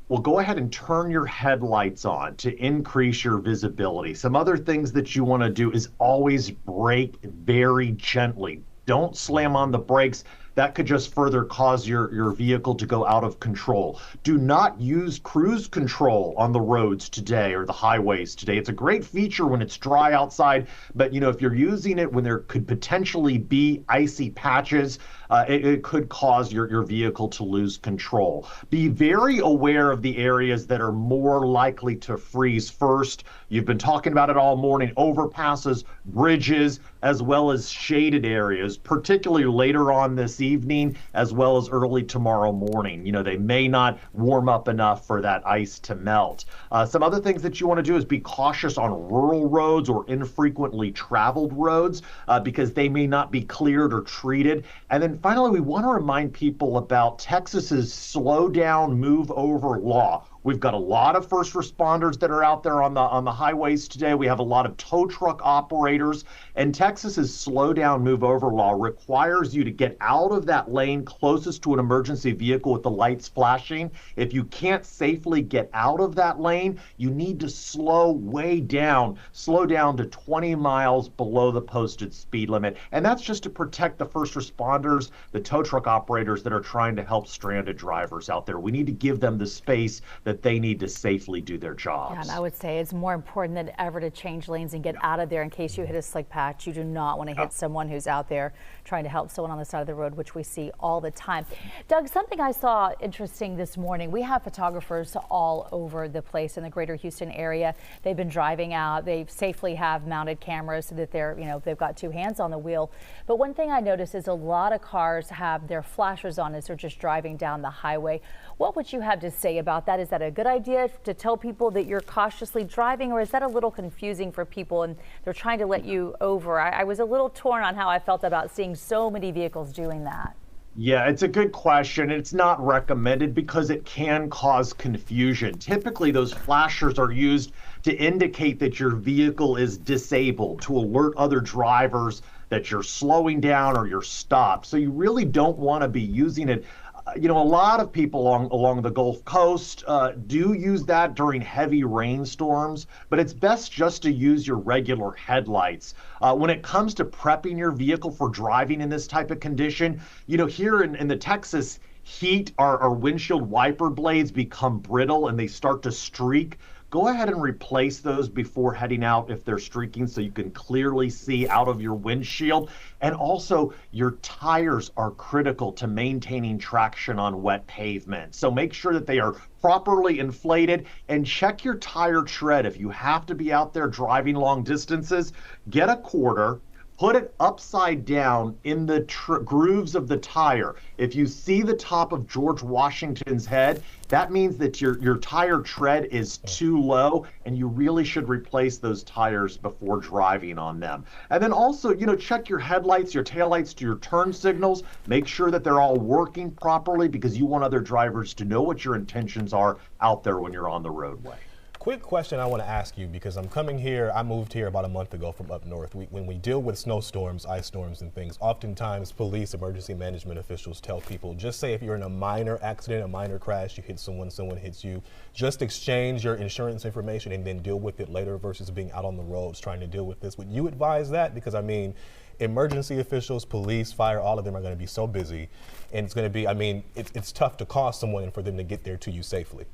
Well, go ahead and turn your headlights on to increase your visibility. Some other things that you want to do is always brake very gently. Don't slam on the brakes. That could just further cause your vehicle to go out of control. Do not use cruise control on the roads today or the highways today. It's a great feature when it's dry outside, but if you're using it when there could potentially be icy patches, it could cause your vehicle to lose control. Be very aware of the areas that are more likely to freeze first. You've been talking about it all morning: overpasses, bridges, as well as shaded areas, particularly later on this evening, as well as early tomorrow morning. They may not warm up enough for that ice to melt. Some other things that you want to do is be cautious on rural roads or infrequently traveled roads because they may not be cleared or treated. And then finally, we want to remind people about Texas's slow down, move over law. We've got a lot of first responders that are out there on the highways today. We have a lot of tow truck operators, and Texas's slow down, move over law requires you to get out of that lane closest to an emergency vehicle with the lights flashing. If you can't safely get out of that lane, you need to slow down to 20 miles below the posted speed limit. And that's just to protect the first responders, the tow truck operators that are trying to help stranded drivers out there. We need to give them the space that they need to safely do their jobs. Yeah, and I would say it's more important than ever to change lanes and get out of there in case you hit a slick patch. You do not want to hit someone who's out there trying to help someone on the side of the road, which we see all the time. Doug, something I saw interesting this morning, we have photographers all over the place in the greater Houston area. They've been driving out. They safely have mounted cameras so that they've got two hands on the wheel. But one thing I noticed is a lot of cars have their flashers on as they're just driving down the highway. What would you have to say about that? Is that a good idea to tell people that you're cautiously driving, or is that a little confusing for people and they're trying to let you over? I was a little torn on how I felt about seeing so many vehicles doing that. Yeah, it's a good question. It's not recommended because it can cause confusion. Typically, those flashers are used to indicate that your vehicle is disabled, to alert other drivers that you're slowing down or you're stopped. So you really don't want to be using it. A lot of people along the Gulf Coast do use that during heavy rainstorms, but it's best just to use your regular headlights. When it comes to prepping your vehicle for driving in this type of condition, here in the Texas heat, our windshield wiper blades become brittle and they start to streak. Go ahead and replace those before heading out if they're streaking so you can clearly see out of your windshield. And also, your tires are critical to maintaining traction on wet pavement. So make sure that they are properly inflated and check your tire tread. If you have to be out there driving long distances, get a quarter, put it upside down in the grooves of the tire. If you see the top of George Washington's head, that means that your tire tread is too low and you really should replace those tires before driving on them. And then also, check your headlights, your taillights, your turn signals. Make sure that they're all working properly because you want other drivers to know what your intentions are out there when you're on the roadway. Quick question I want to ask you, because I moved here about a month ago from up north. When we deal with snowstorms, ice storms and things, oftentimes police, emergency management officials tell people, just say if you're in a minor accident, a minor crash, you hit someone hits you, just exchange your insurance information and then deal with it later versus being out on the roads trying to deal with this. Would you advise that? Because emergency officials, police, fire, all of them are going to be so busy, and it's going to be, it's tough to call someone and for them to get there to you safely.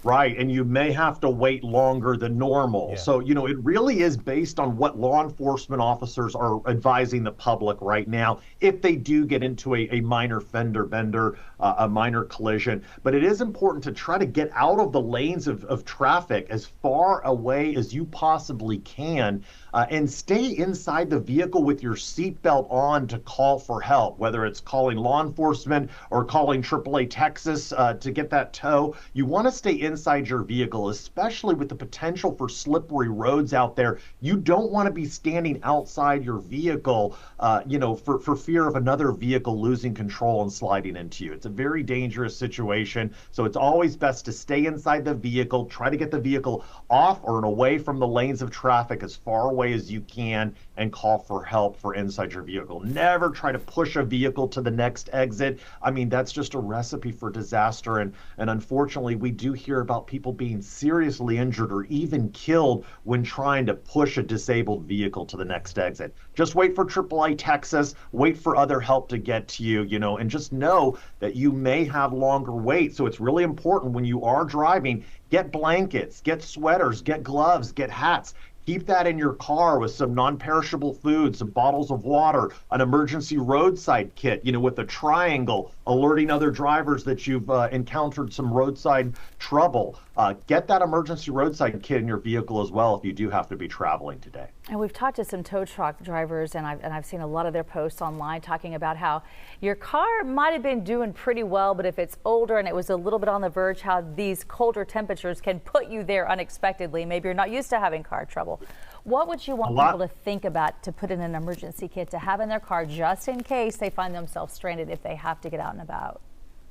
Right, and you may have to wait longer than normal. Yeah. So, it really is based on what law enforcement officers are advising the public right now if they do get into a minor fender bender, a minor collision. But it is important to try to get out of the lanes of traffic as far away as you possibly can and stay inside the vehicle with your seatbelt on to call for help, whether it's calling law enforcement or calling AAA Texas to get that tow. You want to stay inside your vehicle, especially with the potential for slippery roads out there. You don't want to be standing outside your vehicle, for fear of another vehicle losing control and sliding into you. It's a very dangerous situation. So it's always best to stay inside the vehicle, try to get the vehicle off or away from the lanes of traffic as far away as you can, and call for help for inside your vehicle. Never try to push a vehicle to the next exit. I mean, that's just a recipe for disaster. And unfortunately, we do hear about people being seriously injured or even killed when trying to push a disabled vehicle to the next exit. Just wait for AAA Texas, wait for other help to get to you, and just know that you may have longer wait. So it's really important when you are driving, get blankets, get sweaters, get gloves, get hats. Keep that in your car with some non-perishable food, some bottles of water, an emergency roadside kit, with a triangle alerting other drivers that you've encountered some roadside trouble. Get that emergency roadside kit in your vehicle as well if you do have to be traveling today. And we've talked to some tow truck drivers, and I've seen a lot of their posts online talking about how your car might have been doing pretty well, but if it's older and it was a little bit on the verge, how these colder temperatures can put you there unexpectedly. Maybe you're not used to having car trouble. What would you want people to think about to put in an emergency kit to have in their car just in case they find themselves stranded if they have to get out and about?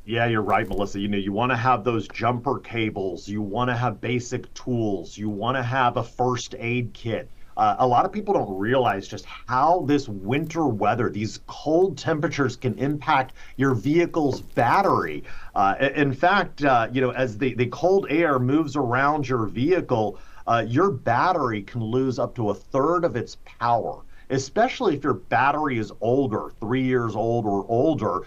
Yeah, you're right, Melissa. You want to have those jumper cables. You want to have basic tools. You want to have a first aid kit. A lot of people don't realize just how this winter weather, these cold temperatures can impact your vehicle's battery. In fact, as the cold air moves around your vehicle, your battery can lose up to a third of its power. Especially if your battery is older, 3 years old or older,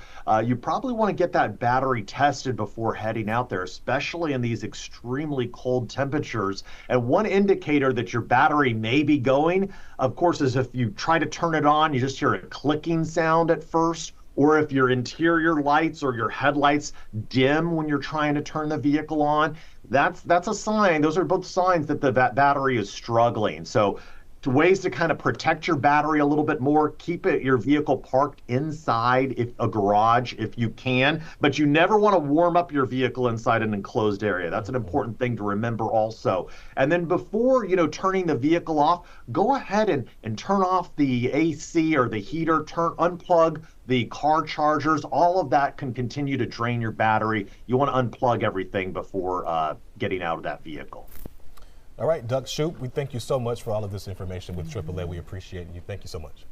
you probably want to get that battery tested before heading out there, especially in these extremely cold temperatures. And one indicator that your battery may be going, of course, is if you try to turn it on, you just hear a clicking sound at first, or if your interior lights or your headlights dim when you're trying to turn the vehicle on. That's a sign. Those are both signs that the battery is struggling. So ways to kind of protect your battery a little bit more, keep your vehicle parked inside a garage if you can, but you never want to warm up your vehicle inside an enclosed area. That's an important thing to remember also. And then before, turning the vehicle off, go ahead and turn off the AC or the heater, unplug the car chargers. All of that can continue to drain your battery. You want to unplug everything before getting out of that vehicle. All right, Duck Shoop, we thank you so much for all of this information with AAA. We appreciate you. Thank you so much.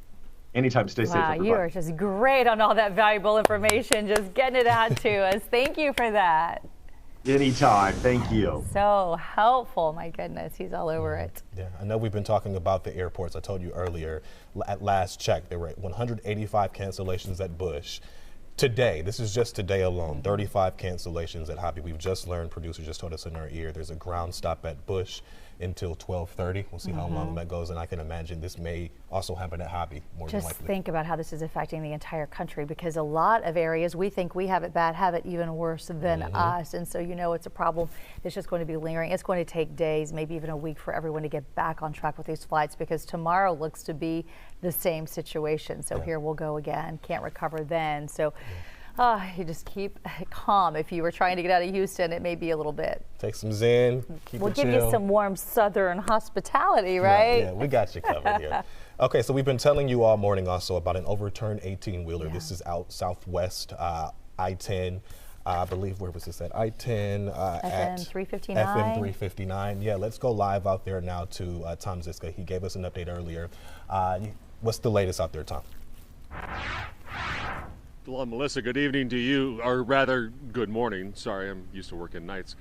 Anytime. Stay safe, everybody. You are just great on all that valuable information, just getting it out to us. Thank you for that. Anytime. Thank you. So helpful. My goodness, he's all over it. Yeah, I know we've been talking about the airports. I told you earlier, at last check, there were 185 cancellations at Bush. Today, this is just today alone, 35 cancellations at Hobby. We've just learned, producer just told us in our ear, there's a ground stop at Bush until 12:30. We'll see how long that goes, and I can imagine this may also happen at Hobby more than likely. Just think about how this is affecting the entire country, because a lot of areas we think we have it bad have it even worse than us, and so it's a problem that's just going to be lingering. It's going to take days, maybe even a week, for everyone to get back on track with these flights, because tomorrow looks to be the same situation. So here we'll go again, can't recover then. So you just keep calm. If you were trying to get out of Houston, it may be a little bit. Take some Zen, keep We'll it give chill. you some warm Southern hospitality, right? Yeah, we got you covered here. Okay, so we've been telling you all morning also about an overturned 18-wheeler. This is out southwest, I-10. I believe, where was this at? I-10 FM 359. FM 359. Yeah, let's go live out there now to Tom Ziska. He gave us an update earlier. What's the latest out there, Tom? Well, Melissa, good evening to you, or rather, good morning. Sorry, I'm used to working nights.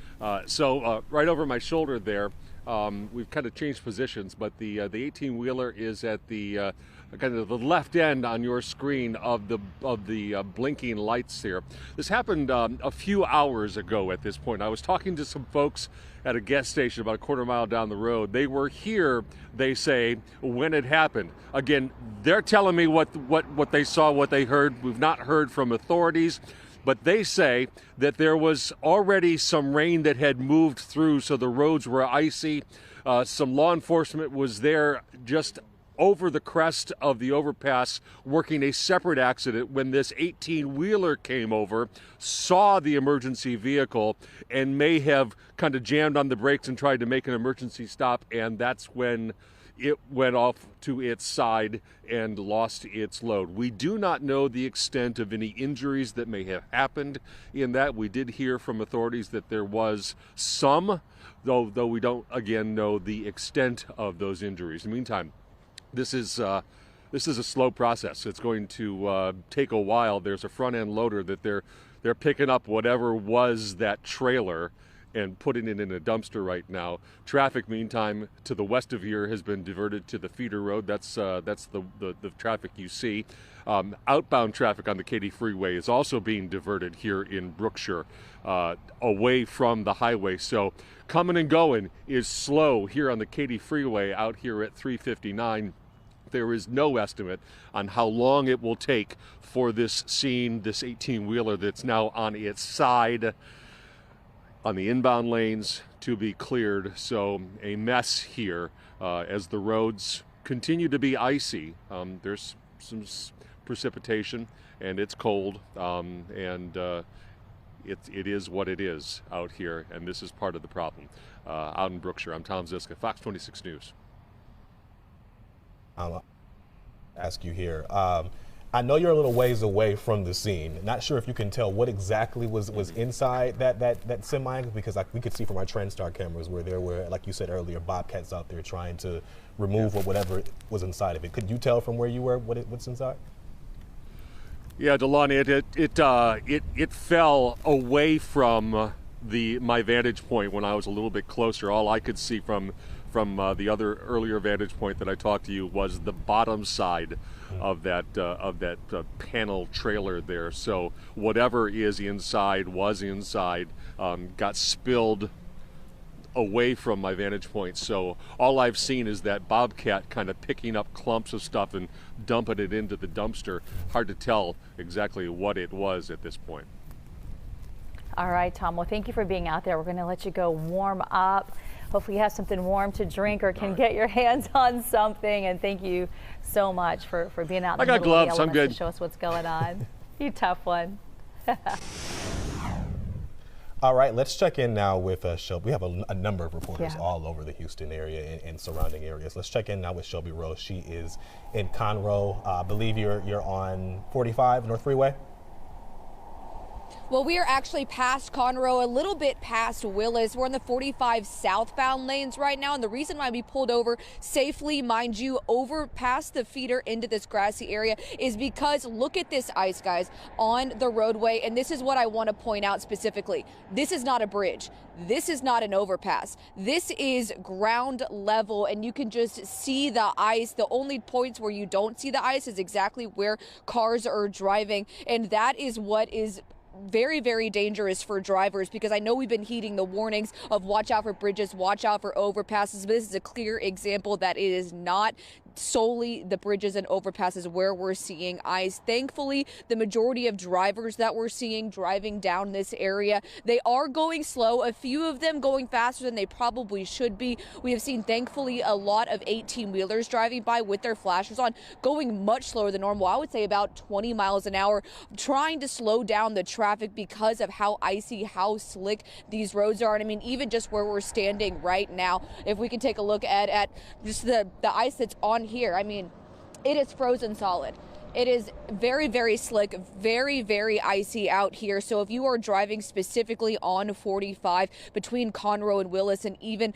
So right over my shoulder there, we've kind of changed positions, but the 18-wheeler is at the kind of the left end on your screen of the blinking lights here. This happened a few hours ago at this point. I was talking to some folks at a gas station about a quarter mile down the road. They were here, they say, when it happened. Again, they're telling me what they saw, what they heard. We've not heard from authorities, but they say that there was already some rain that had moved through, so the roads were icy. Some law enforcement was there just over the crest of the overpass working a separate accident when this 18-wheeler came over, saw the emergency vehicle, and may have kind of jammed on the brakes and tried to make an emergency stop, and that's when it went off to its side and lost its load. We do not know the extent of any injuries that may have happened in that. We did hear from authorities that there was some, though we don't, again, know the extent of those injuries. In the meantime, this is a slow process. It's going to take a while. There's a front-end loader that they're picking up whatever was that trailer and putting it in a dumpster right now. Traffic, meantime, to the west of here has been diverted to the feeder road. That's the traffic you see. Outbound traffic on the Katy Freeway is also being diverted here in Brookshire, away from the highway. So coming and going is slow here on the Katy Freeway out here at 359. There is no estimate on how long it will take for this scene, this 18-wheeler that's now on its side on the inbound lanes, to be cleared. So a mess here as the roads continue to be icy. There's some precipitation and it's cold, and it is what it is out here, and this is part of the problem. Out in Brookshire, I'm Tom Ziska, Fox 26 News. I'll ask you here. I know you're a little ways away from the scene. Not sure if you can tell what exactly was inside that semi, because we could see from our TrendStar cameras where there were, like you said earlier, bobcats out there trying to remove whatever was inside of it. Could you tell from where you were what's inside? Yeah, Delon, it fell away from my vantage point when I was a little bit closer. All I could see from the other earlier vantage point that I talked to you was the bottom side of that panel trailer there. So whatever is inside was inside, got spilled away from my vantage point. So all I've seen is that bobcat kind of picking up clumps of stuff and dumping it into the dumpster. Hard to tell exactly what it was at this point. All right, Tom. Well, thank you for being out there. We're going to let you go warm up. Hopefully you have something warm to drink or can get your hands on something. And thank you so much for being out in the middle of the elements to show us what's going on. You tough one. All right, let's check in now with Shelby. We have a number of reporters all over the Houston area and surrounding areas. Let's check in now with Shelby Rose. She is in Conroe. I believe you're on 45 North Freeway. Well, we are actually past Conroe, a little bit past Willis. We're in the 45 southbound lanes right now, and the reason why we pulled over safely, mind you, over past the feeder into this grassy area is because look at this ice, guys, on the roadway, and this is what I want to point out specifically. This is not a bridge. This is not an overpass. This is ground level, and you can just see the ice. The only points where you don't see the ice is exactly where cars are driving, and that is what is very, very dangerous for drivers, because I know we've been heeding the warnings of watch out for bridges, watch out for overpasses, but this is a clear example that it is not solely the bridges and overpasses where we're seeing ice. Thankfully, the majority of drivers that we're seeing driving down this area, they are going slow, a few of them going faster than they probably should be. We have seen, thankfully, a lot of 18-wheelers driving by with their flashers on, going much slower than normal. I would say about 20 miles an hour, trying to slow down the traffic because of how icy, how slick these roads are. And I mean, even just where we're standing right now, if we can take a look at just the ice that's on here, I mean, it is frozen solid. It is very, very slick, very, very icy out here. So if you are driving specifically on 45 between Conroe and Willis and even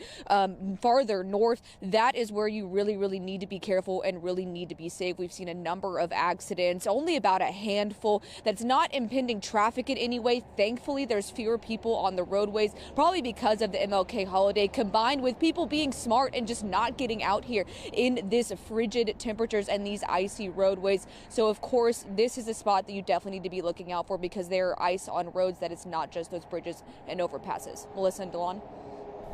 farther north, that is where you really, really need to be careful and really need to be safe. We've seen a number of accidents, only about a handful. That's not impeding traffic in any way. Thankfully, there's fewer people on the roadways, probably because of the MLK holiday, combined with people being smart and just not getting out here in this frigid temperatures and these icy roadways. So, of course, this is a spot that you definitely need to be looking out for, because there are ice on roads that it's not just those bridges and overpasses. Melissa and Delon.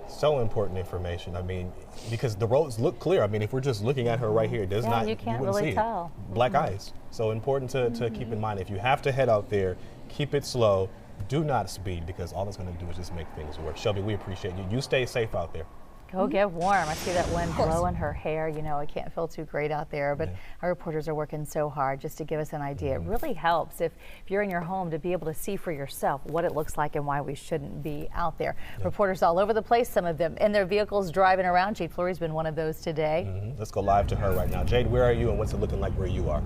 So important information. I mean, because the roads look clear. I mean, if we're just looking at her right here, it does not, you can't wouldn't really see tell. It. Black ice. So important to keep in mind. If you have to head out there, keep it slow. Do not speed, because all it's going to do is just make things worse. Shelby, we appreciate you. You stay safe out there. Go get warm. I see that wind blowing her hair. You know, it can't feel too great out there, but our reporters are working so hard just to give us an idea. It really helps if you're in your home to be able to see for yourself what it looks like and why we shouldn't be out there. Reporters all over the place, some of them in their vehicles driving around. Jade Fleury's been one of those today. Let's go live to her right now. Jade, where are you and what's it looking like where you are?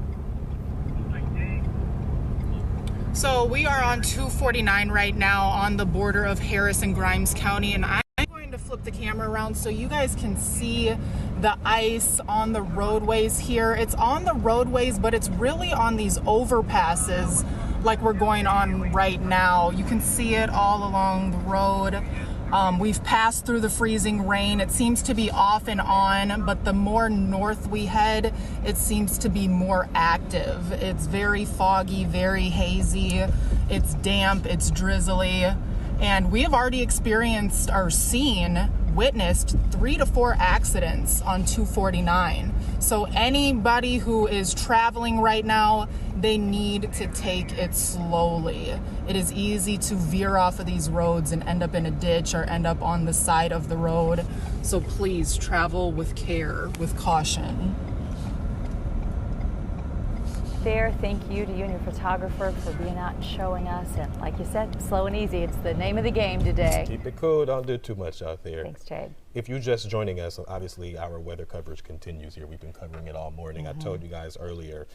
So we are on 249 right now on the border of Harris and Grimes County, and I'm going to flip the camera around so you guys can see the ice on the roadways here. It's on the roadways, but it's really on these overpasses like we're going on right now. You can see it all along the road. We've passed through the freezing rain. It seems to be off and on, but the more north we head, it seems to be more active. It's very foggy, very hazy. It's damp, it's drizzly. And we have already experienced or witnessed 3 to 4 accidents on 249. So anybody who is traveling right now, they need to take it slowly. It is easy to veer off of these roads and end up in a ditch or end up on the side of the road. So please travel with care, with caution. There, thank you to you and your photographer for being out and showing us. And like you said, slow and easy. It's the name of the game today. Keep it cool. Don't do too much out there. Thanks, Jade. If you're just joining us, obviously our weather coverage continues here. We've been covering it all morning. I told you guys earlier,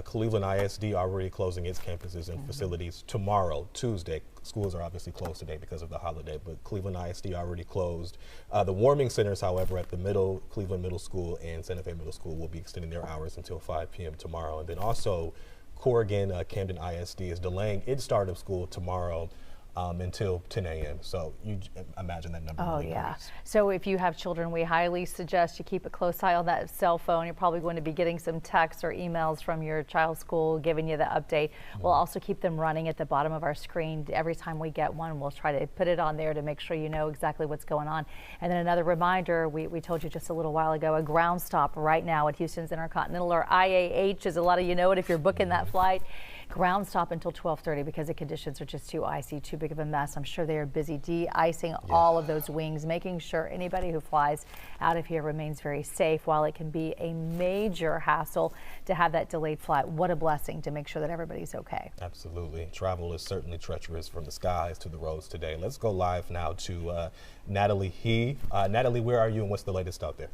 Cleveland ISD already closing its campuses and facilities tomorrow, Tuesday. Schools are obviously closed today because of the holiday, but Cleveland ISD already closed. The warming centers, however, at the Cleveland Middle School and Santa Fe Middle School will be extending their hours until 5 p.m. tomorrow. And then also Corrigan Camden ISD is delaying its start of school tomorrow until 10 a.m. So you imagine that number. Oh, really yeah. increase. So if you have children, we highly suggest you keep a close eye on that cell phone. You're probably going to be getting some texts or emails from your child's school giving you the update. We'll also keep them running at the bottom of our screen. Every time we get one, we'll try to put it on there to make sure you know exactly what's going on. And then another reminder, we told you just a little while ago, a ground stop right now at Houston's Intercontinental, or IAH, as a lot of you know it if you're booking that flight. Ground stop until 12:30 because the conditions are just too icy, too big of a mess. I'm sure they are busy de-icing all of those wings, making sure anybody who flies out of here remains very safe. While it can be a major hassle to have that delayed flight, what a blessing to make sure that everybody's okay. Absolutely. Travel is certainly treacherous from the skies to the roads today. Let's go live now to Natalie He. Natalie, where are you and what's the latest out there?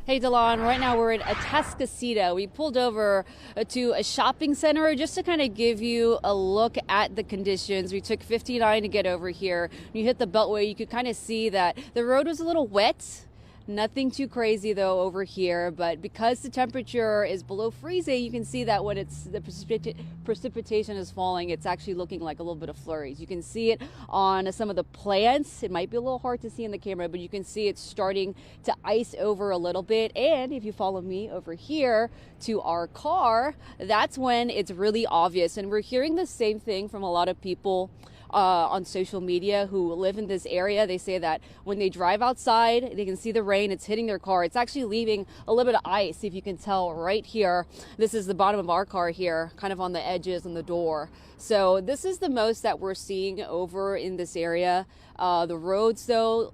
Hey, Delon, right now we're in Atascocita. We pulled over to a shopping center just to kind of give you a look at the conditions. We took 59 to get over here. When you hit the Beltway, you could kind of see that the road was a little wet. Nothing too crazy though over here, but because the temperature is below freezing, you can see that when the precipitation is falling, it's actually looking like a little bit of flurries. You can see it on some of the plants. It might be a little hard to see in the camera, but you can see it's starting to ice over a little bit. And if you follow me over here to our car, that's when it's really obvious. And we're hearing the same thing from a lot of people on social media who live in this area. They say that when they drive outside, they can see the rain, it's hitting their car. It's actually leaving a little bit of ice, if you can tell right here. This is the bottom of our car here, kind of on the edges and the door. So this is the most that we're seeing over in this area. The roads, though,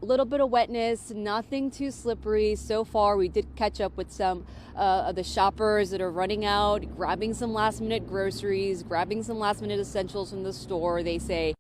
a little bit of wetness, nothing too slippery. So far, we did catch up with some of the shoppers that are running out, grabbing some last minute groceries, grabbing some last minute essentials from the store. They say,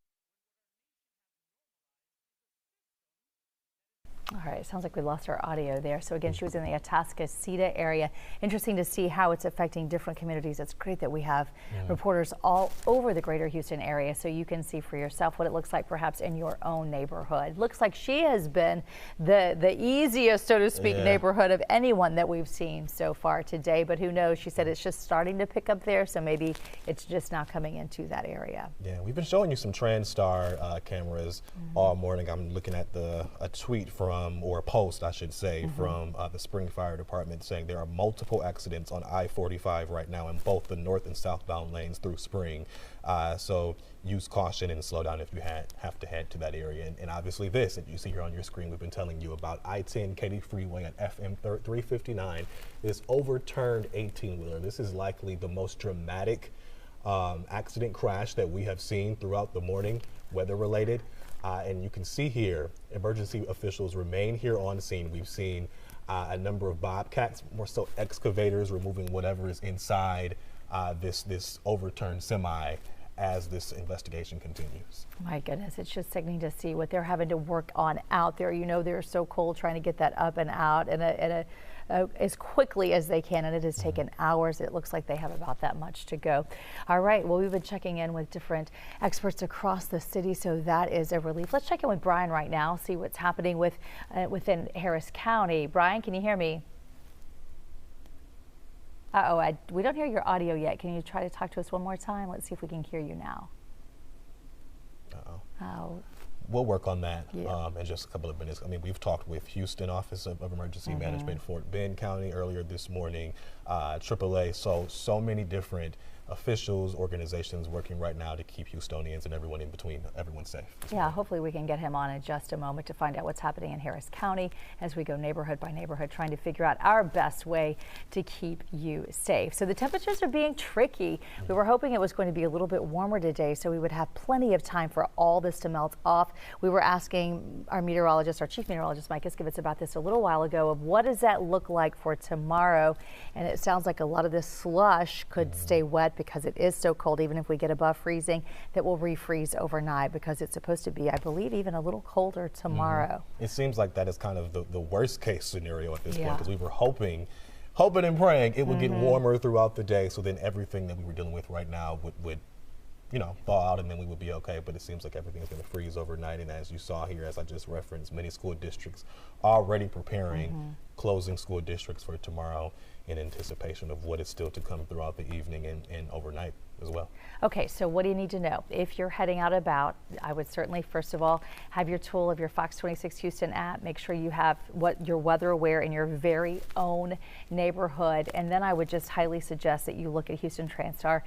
all right, it sounds like we lost our audio there. So again, she was in the Atascocita area. Interesting to see how it's affecting different communities. It's great that we have reporters all over the greater Houston area so you can see for yourself what it looks like perhaps in your own neighborhood. Looks like she has been the easiest, so to speak, neighborhood of anyone that we've seen so far today. But who knows? She said it's just starting to pick up there, so maybe it's just now coming into that area. Yeah, we've been showing you some TranStar cameras all morning. I'm looking at a tweet from or a post, I should say, from the Spring Fire Department saying there are multiple accidents on I-45 right now in both the north and southbound lanes through Spring. So use caution and slow down if you have to head to that area. And obviously this, if you see here on your screen, we've been telling you about I-10 Katy Freeway at FM 359, this overturned 18-wheeler. This is likely the most dramatic accident crash that we have seen throughout the morning, weather related. And you can see here, emergency officials remain here on scene. We've seen a number of bobcats, more so excavators, removing whatever is inside this overturned semi as this investigation continues. My goodness, it's just sickening to see what they're having to work on out there. You know, they're so cold trying to get that up and out as quickly as they can, and it has taken hours. It looks like they have about that much to go. All right, well, we've been checking in with different experts across the city, so that is a relief. Let's check in with Brian right now, see what's happening within Harris County. Brian, can you hear me? We don't hear your audio yet. Can you try to talk to us one more time? Let's see if we can hear you now. Oh. We'll work on that in just a couple of minutes. I mean, we've talked with Houston Office of Emergency Management, Fort Bend County earlier this morning, AAA. So many different officials, organizations working right now to keep Houstonians and everyone in between, everyone safe. Yeah, hopefully we can get him on in just a moment to find out what's happening in Harris County as we go neighborhood by neighborhood, trying to figure out our best way to keep you safe. So the temperatures are being tricky. We were hoping it was going to be a little bit warmer today, so we would have plenty of time for all this to melt off. We were asking our meteorologist, our chief meteorologist, Mike Iskevitz, about this a little while ago of what does that look like for tomorrow? And it sounds like a lot of this slush could stay wet because it is so cold. Even if we get above freezing, that will refreeze overnight because it's supposed to be, I believe, even a little colder tomorrow. It seems like that is kind of the worst case scenario at this point, because we were hoping and praying it would get warmer throughout the day, so then everything that we were dealing with right now would thaw out, and then we would be okay. But it seems like everything is going to freeze overnight. And as you saw here, as I just referenced, many school districts already preparing closing school districts for tomorrow in anticipation of what is still to come throughout the evening and overnight as well. Okay, so what do you need to know? If you're heading out about, I would certainly, first of all, have your tool of your Fox 26 Houston app. Make sure you have your weather aware in your very own neighborhood. And then I would just highly suggest that you look at Houston TransStar.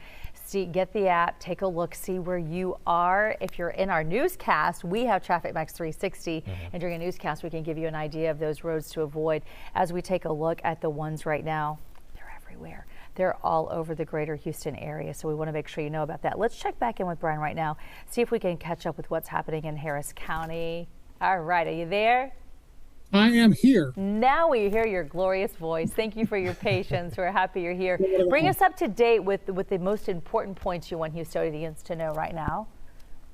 Get the app, take a look, see where you are. If you're in our newscast, we have Traffic Max 360, and during a newscast, we can give you an idea of those roads to avoid. As we take a look at the ones right now, they're everywhere. They're all over the greater Houston area, so we want to make sure you know about that. Let's check back in with Brian right now, see if we can catch up with what's happening in Harris County. All right, are you there? I am here. Now we hear your glorious voice. Thank you for your patience. We're happy you're here. Bring us up to date with the most important points you want Houstonians to know right now.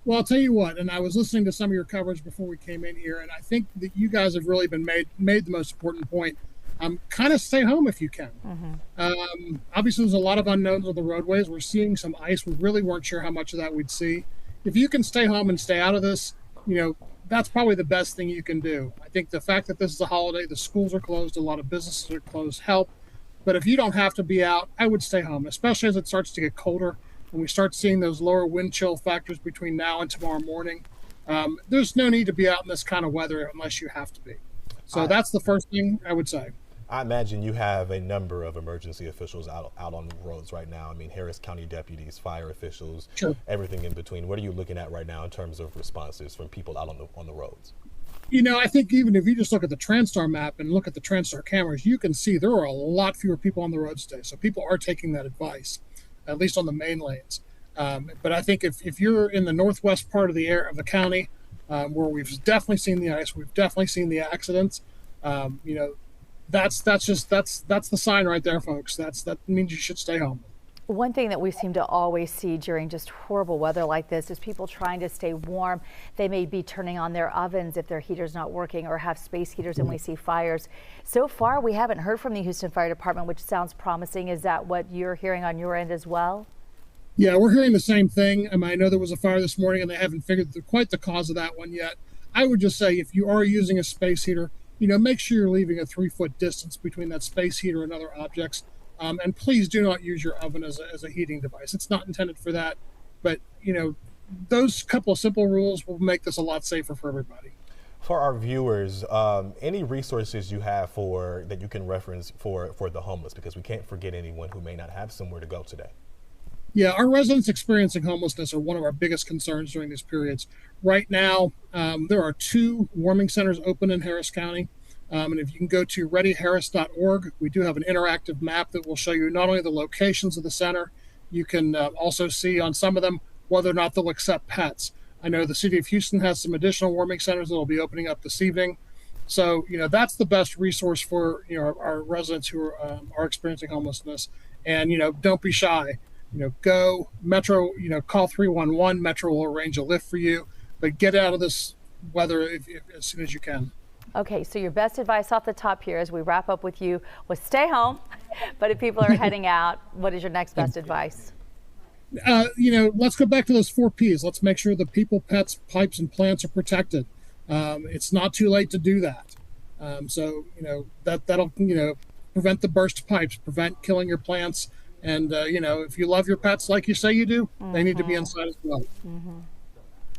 Well, I'll tell you what, and I was listening to some of your coverage before we came in here, and I think that you guys have really been made the most important point. Kind of stay home if you can. Obviously, there's a lot of unknowns on the roadways. We're seeing some ice. We really weren't sure how much of that we'd see. If you can stay home and stay out of this, that's probably the best thing you can do. I think the fact that this is a holiday, the schools are closed, a lot of businesses are closed, help. But if you don't have to be out, I would stay home, especially as it starts to get colder and we start seeing those lower wind chill factors between now and tomorrow morning. There's no need to be out in this kind of weather unless you have to be. So that's the first thing I would say. I imagine you have a number of emergency officials out on the roads right now. I mean, Harris County deputies, fire officials, everything in between. What are you looking at right now in terms of responses from people out on the roads? I think even if you just look at the TransStar map and look at the TransStar cameras, you can see there are a lot fewer people on the roads today. So people are taking that advice, at least on the main lanes. But I think if you're in the northwest part of the county, where we've definitely seen the ice, we've definitely seen the accidents, that's the sign right there, folks. That means you should stay home. One thing that we seem to always see during just horrible weather like this is people trying to stay warm. They may be turning on their ovens if their heater's not working, or have space heaters, and we see fires. So far, we haven't heard from the Houston Fire Department, which sounds promising. Is that what you're hearing on your end as well? Yeah, we're hearing the same thing. I know there was a fire this morning and they haven't figured quite the cause of that one yet. I would just say if you are using a space heater, make sure you're leaving a 3-foot distance between that space heater and other objects. And please do not use your oven as a heating device. It's not intended for that. But, those couple of simple rules will make this a lot safer for everybody. For our viewers, any resources you have that you can reference for the homeless, because we can't forget anyone who may not have somewhere to go today. Yeah, our residents experiencing homelessness are one of our biggest concerns during these periods. Right now, there are 2 warming centers open in Harris County. And if you can go to readyharris.org, we do have an interactive map that will show you not only the locations of the center, you can also see on some of them whether or not they'll accept pets. I know the city of Houston has some additional warming centers that will be opening up this evening. So, that's the best resource for, our residents who are experiencing homelessness. And, don't be shy. Go Metro, call 311. Metro will arrange a lift for you. But get out of this weather as soon as you can. Okay, so your best advice off the top here as we wrap up with you was stay home. But if people are heading out, what is your next best advice? Let's go back to those 4 Ps. Let's make sure the people, pets, pipes, and plants are protected. It's not too late to do that. So that'll prevent the burst pipes, prevent killing your plants, and if you love your pets like you say you do, they need to be inside as well.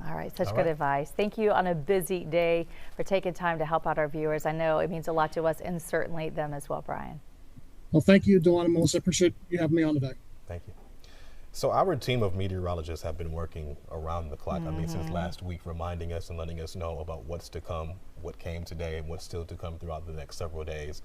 All right, such good advice. Thank you on a busy day for taking time to help out our viewers. I know it means a lot to us and certainly them as well, Brian. Well, thank you, Delon and Melissa. Appreciate you having me on today. Thank you. So our team of meteorologists have been working around the clock. I mean, since last week, reminding us and letting us know about what's to come, what came today, and what's still to come throughout the next several days.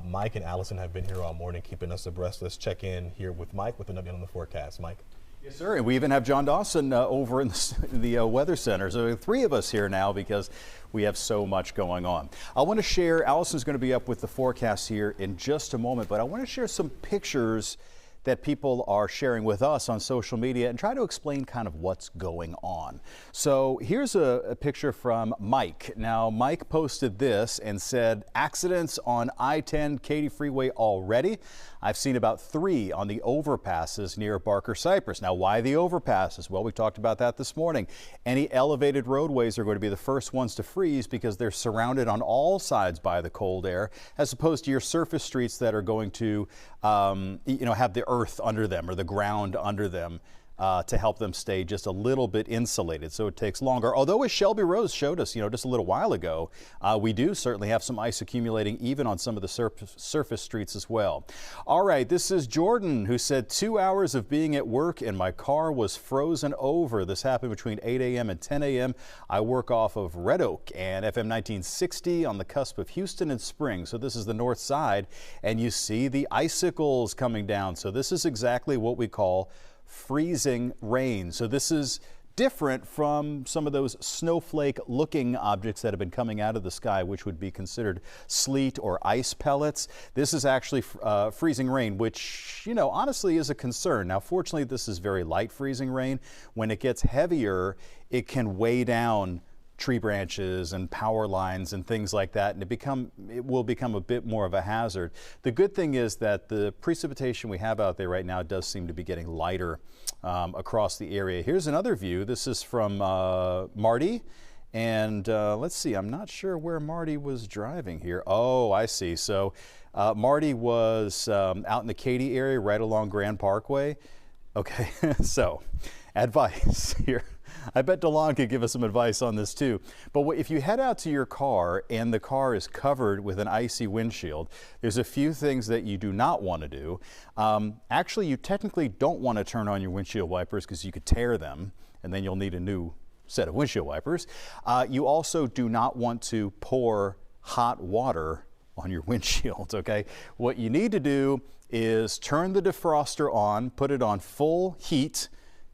Mike and Allison have been here all morning, keeping us abreast. Let's check in here with Mike with an update on the forecast. Mike. Yes, sir. And we even have John Dawson over in the Weather Center. So 3 of us here now because we have so much going on. I want to share, Allison's going to be up with the forecast here in just a moment, but I want to share some pictures that people are sharing with us on social media and try to explain kind of what's going on. So here's a picture from Mike. Now, Mike posted this and said, accidents on I-10 Katy Freeway already. I've seen about 3 on the overpasses near Barker Cypress. Now, why the overpasses? Well, we talked about that this morning. Any elevated roadways are going to be the first ones to freeze because they're surrounded on all sides by the cold air, as opposed to your surface streets that are going to, have the earth under them or the ground under them. To help them stay just a little bit insulated, so it takes longer. Although, as Shelby Rose showed us, just a little while ago, we do certainly have some ice accumulating even on some of the surface streets as well. All right, this is Jordan, who said 2 hours of being at work and my car was frozen over. This happened between 8 a.m. and 10 a.m. I work off of Red Oak and FM 1960 on the cusp of Houston and Spring. So this is the north side, and you see the icicles coming down. So this is exactly what we call freezing rain. So this is different from some of those snowflake looking objects that have been coming out of the sky, which would be considered sleet or ice pellets. This is actually freezing rain, which, honestly is a concern. Now, fortunately, this is very light freezing rain. When it gets heavier, it can weigh down tree branches and power lines and things like that, and it will become a bit more of a hazard. The good thing is that the precipitation we have out there right now does seem to be getting lighter across the area. Here's another view. This is from Marty, and let's see, I'm not sure where Marty was driving here. Oh, I see. So Marty was out in the Katy area right along Grand Parkway. Okay, so advice here. I bet DeLon could give us some advice on this too. But if you head out to your car and the car is covered with an icy windshield, there's a few things that you do not want to do. Actually, you technically don't want to turn on your windshield wipers because you could tear them and then you'll need a new set of windshield wipers. You also do not want to pour hot water on your windshield, okay? What you need to do is turn the defroster on, put it on full heat,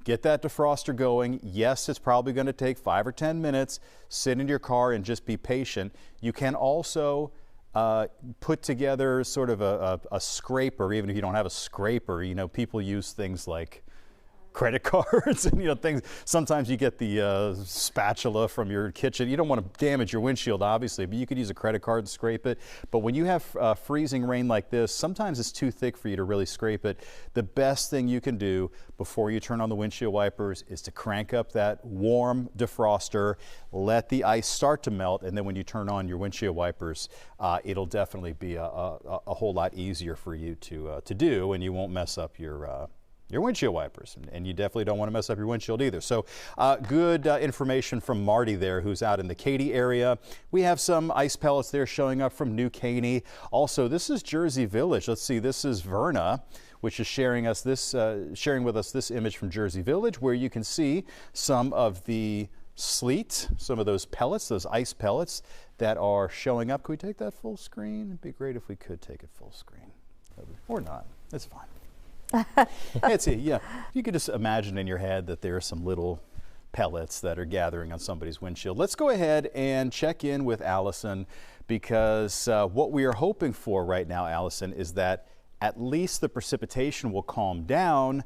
get that defroster going. Yes, it's probably going to take 5 or 10 minutes. Sit in your car and just be patient. You can also put together sort of a scraper, even if you don't have a scraper. People use things like credit cards and things. Sometimes you get the spatula from your kitchen. You don't want to damage your windshield, obviously, but you could use a credit card and scrape it. But when you have freezing rain like this, sometimes it's too thick for you to really scrape it. The best thing you can do before you turn on the windshield wipers is to crank up that warm defroster, let the ice start to melt, and then when you turn on your windshield wipers, it'll definitely be a whole lot easier for you to do, and you won't mess up your windshield wipers, and you definitely don't want to mess up your windshield either. So good information from Marty there, who's out in the Katy area. We have some ice pellets there showing up from New Caney. Also, this is Jersey Village. Let's see, this is Verna, which is sharing with us this image from Jersey Village, where you can see some of the sleet, some of those pellets, those ice pellets that are showing up. Could we take that full screen? It'd be great if we could take it full screen. Or not. It's fine. Yeah. You could just imagine in your head that there are some little pellets that are gathering on somebody's windshield. Let's go ahead and check in with Allison, because what we are hoping for right now, Allison, is that at least the precipitation will calm down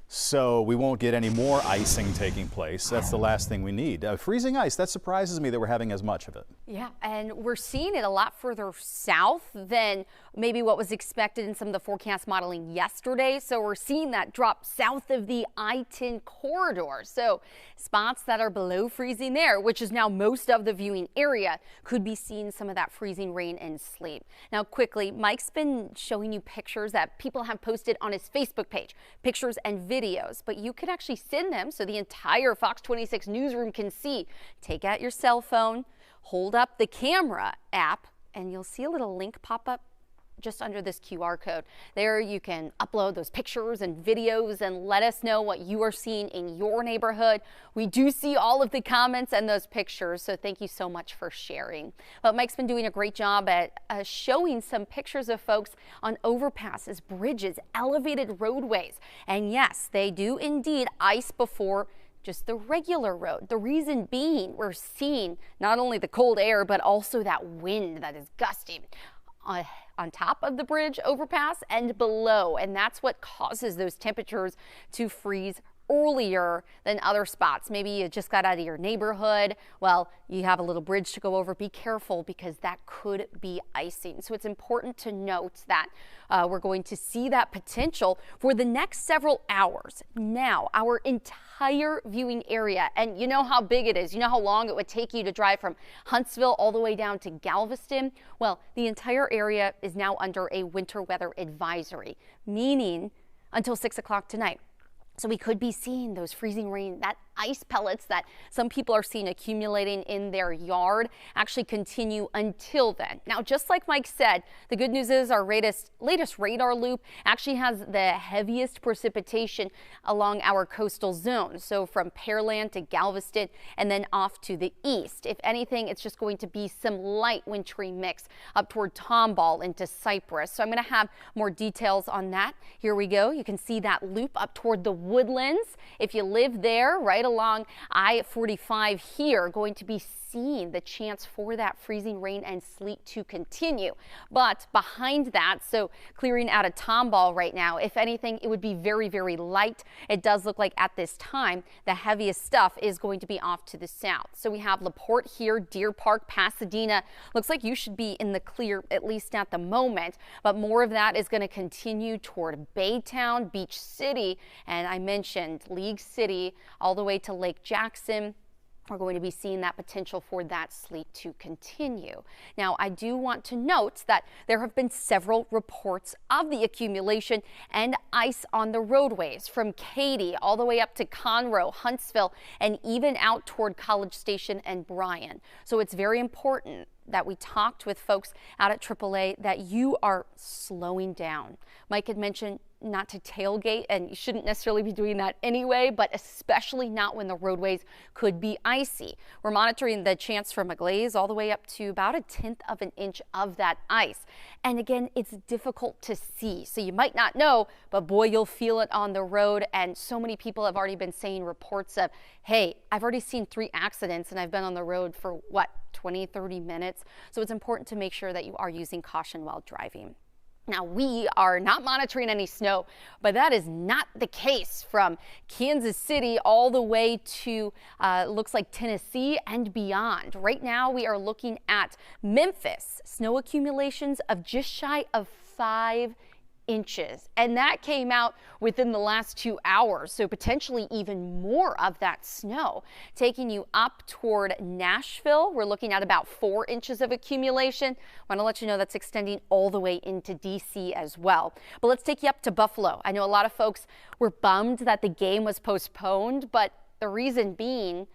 so we won't get any more icing taking place. That's the last thing we need. Freezing ice, that surprises me that we're having as much of it. Yeah, and we're seeing it a lot further south than maybe what was expected in some of the forecast modeling yesterday. So we're seeing that drop south of the I-10 corridor. So spots that are below freezing there, which is now most of the viewing area, could be seeing some of that freezing rain and sleet. Now quickly, Mike's been showing you pictures that people have posted on his Facebook page, pictures and videos, but you can actually send them so the entire Fox 26 newsroom can see. Take out your cell phone, hold up the camera app, and you'll see a little link pop up just under this QR code. There you can upload those pictures and videos and let us know what you are seeing in your neighborhood. We do see all of the comments and those pictures, so thank you so much for sharing. But Mike's been doing a great job at showing some pictures of folks on overpasses, bridges, elevated roadways. And yes, they do indeed ice before just the regular road. The reason being, we're seeing not only the cold air, but also that wind that is gusting on top of the bridge overpass and below. And that's what causes those temperatures to freeze earlier than other spots. Maybe you just got out of your neighborhood. Well, you have a little bridge to go over. Be careful, because that could be icing. So it's important to note that we're going to see that potential for the next several hours. Now, our entire viewing area, and you know how big it is. You know how long it would take you to drive from Huntsville all the way down to Galveston? Well, the entire area is now under a winter weather advisory, meaning until 6 o'clock tonight. So we could be seeing those freezing rain, that ice pellets that some people are seeing accumulating in their yard, actually continue until then. Now, just like Mike said, the good news is our latest radar loop actually has the heaviest precipitation along our coastal zone. So from Pearland to Galveston and then off to the east. If anything, it's just going to be some light wintry mix up toward Tomball into Cypress. So I'm going to have more details on that. Here we go. You can see that loop up toward the Woodlands. If you live there, right along I-45 here, going to be seeing the chance for that freezing rain and sleet to continue. But behind that, so clearing out of Tomball right now, if anything, it would be very, very light. It does look like at this time, the heaviest stuff is going to be off to the south. So we have LaPorte here, Deer Park, Pasadena. Looks like you should be in the clear, at least at the moment, but more of that is going to continue toward Baytown, Beach City, and I mentioned League City all the way to Lake Jackson. We're going to be seeing that potential for that sleet to continue. Now, I do want to note that there have been several reports of the accumulation and ice on the roadways from Katy all the way up to Conroe, Huntsville, and even out toward College Station and Bryan. So it's very important that we talked with folks out at AAA that you are slowing down. Mike had mentioned not to tailgate, and you shouldn't necessarily be doing that anyway, but especially not when the roadways could be icy. We're monitoring the chance for a glaze all the way up to about 1/10 of an inch of that ice. And again, it's difficult to see, so you might not know, but boy, you'll feel it on the road. And so many people have already been saying reports of, hey, I've already seen 3 accidents and I've been on the road for what, 20, 30 minutes. So it's important to make sure that you are using caution while driving. Now, we are not monitoring any snow, but that is not the case from Kansas City all the way to looks like Tennessee and beyond. Right now, we are looking at Memphis, snow accumulations of just shy of 5 inches, and that came out within the last 2 hours, so potentially even more of that snow. Taking you up toward Nashville, we're looking at about 4 inches of accumulation. Want to let you know that's extending all the way into DC as well. But let's take you up to Buffalo. I know a lot of folks were bummed that the game was postponed, but the reason being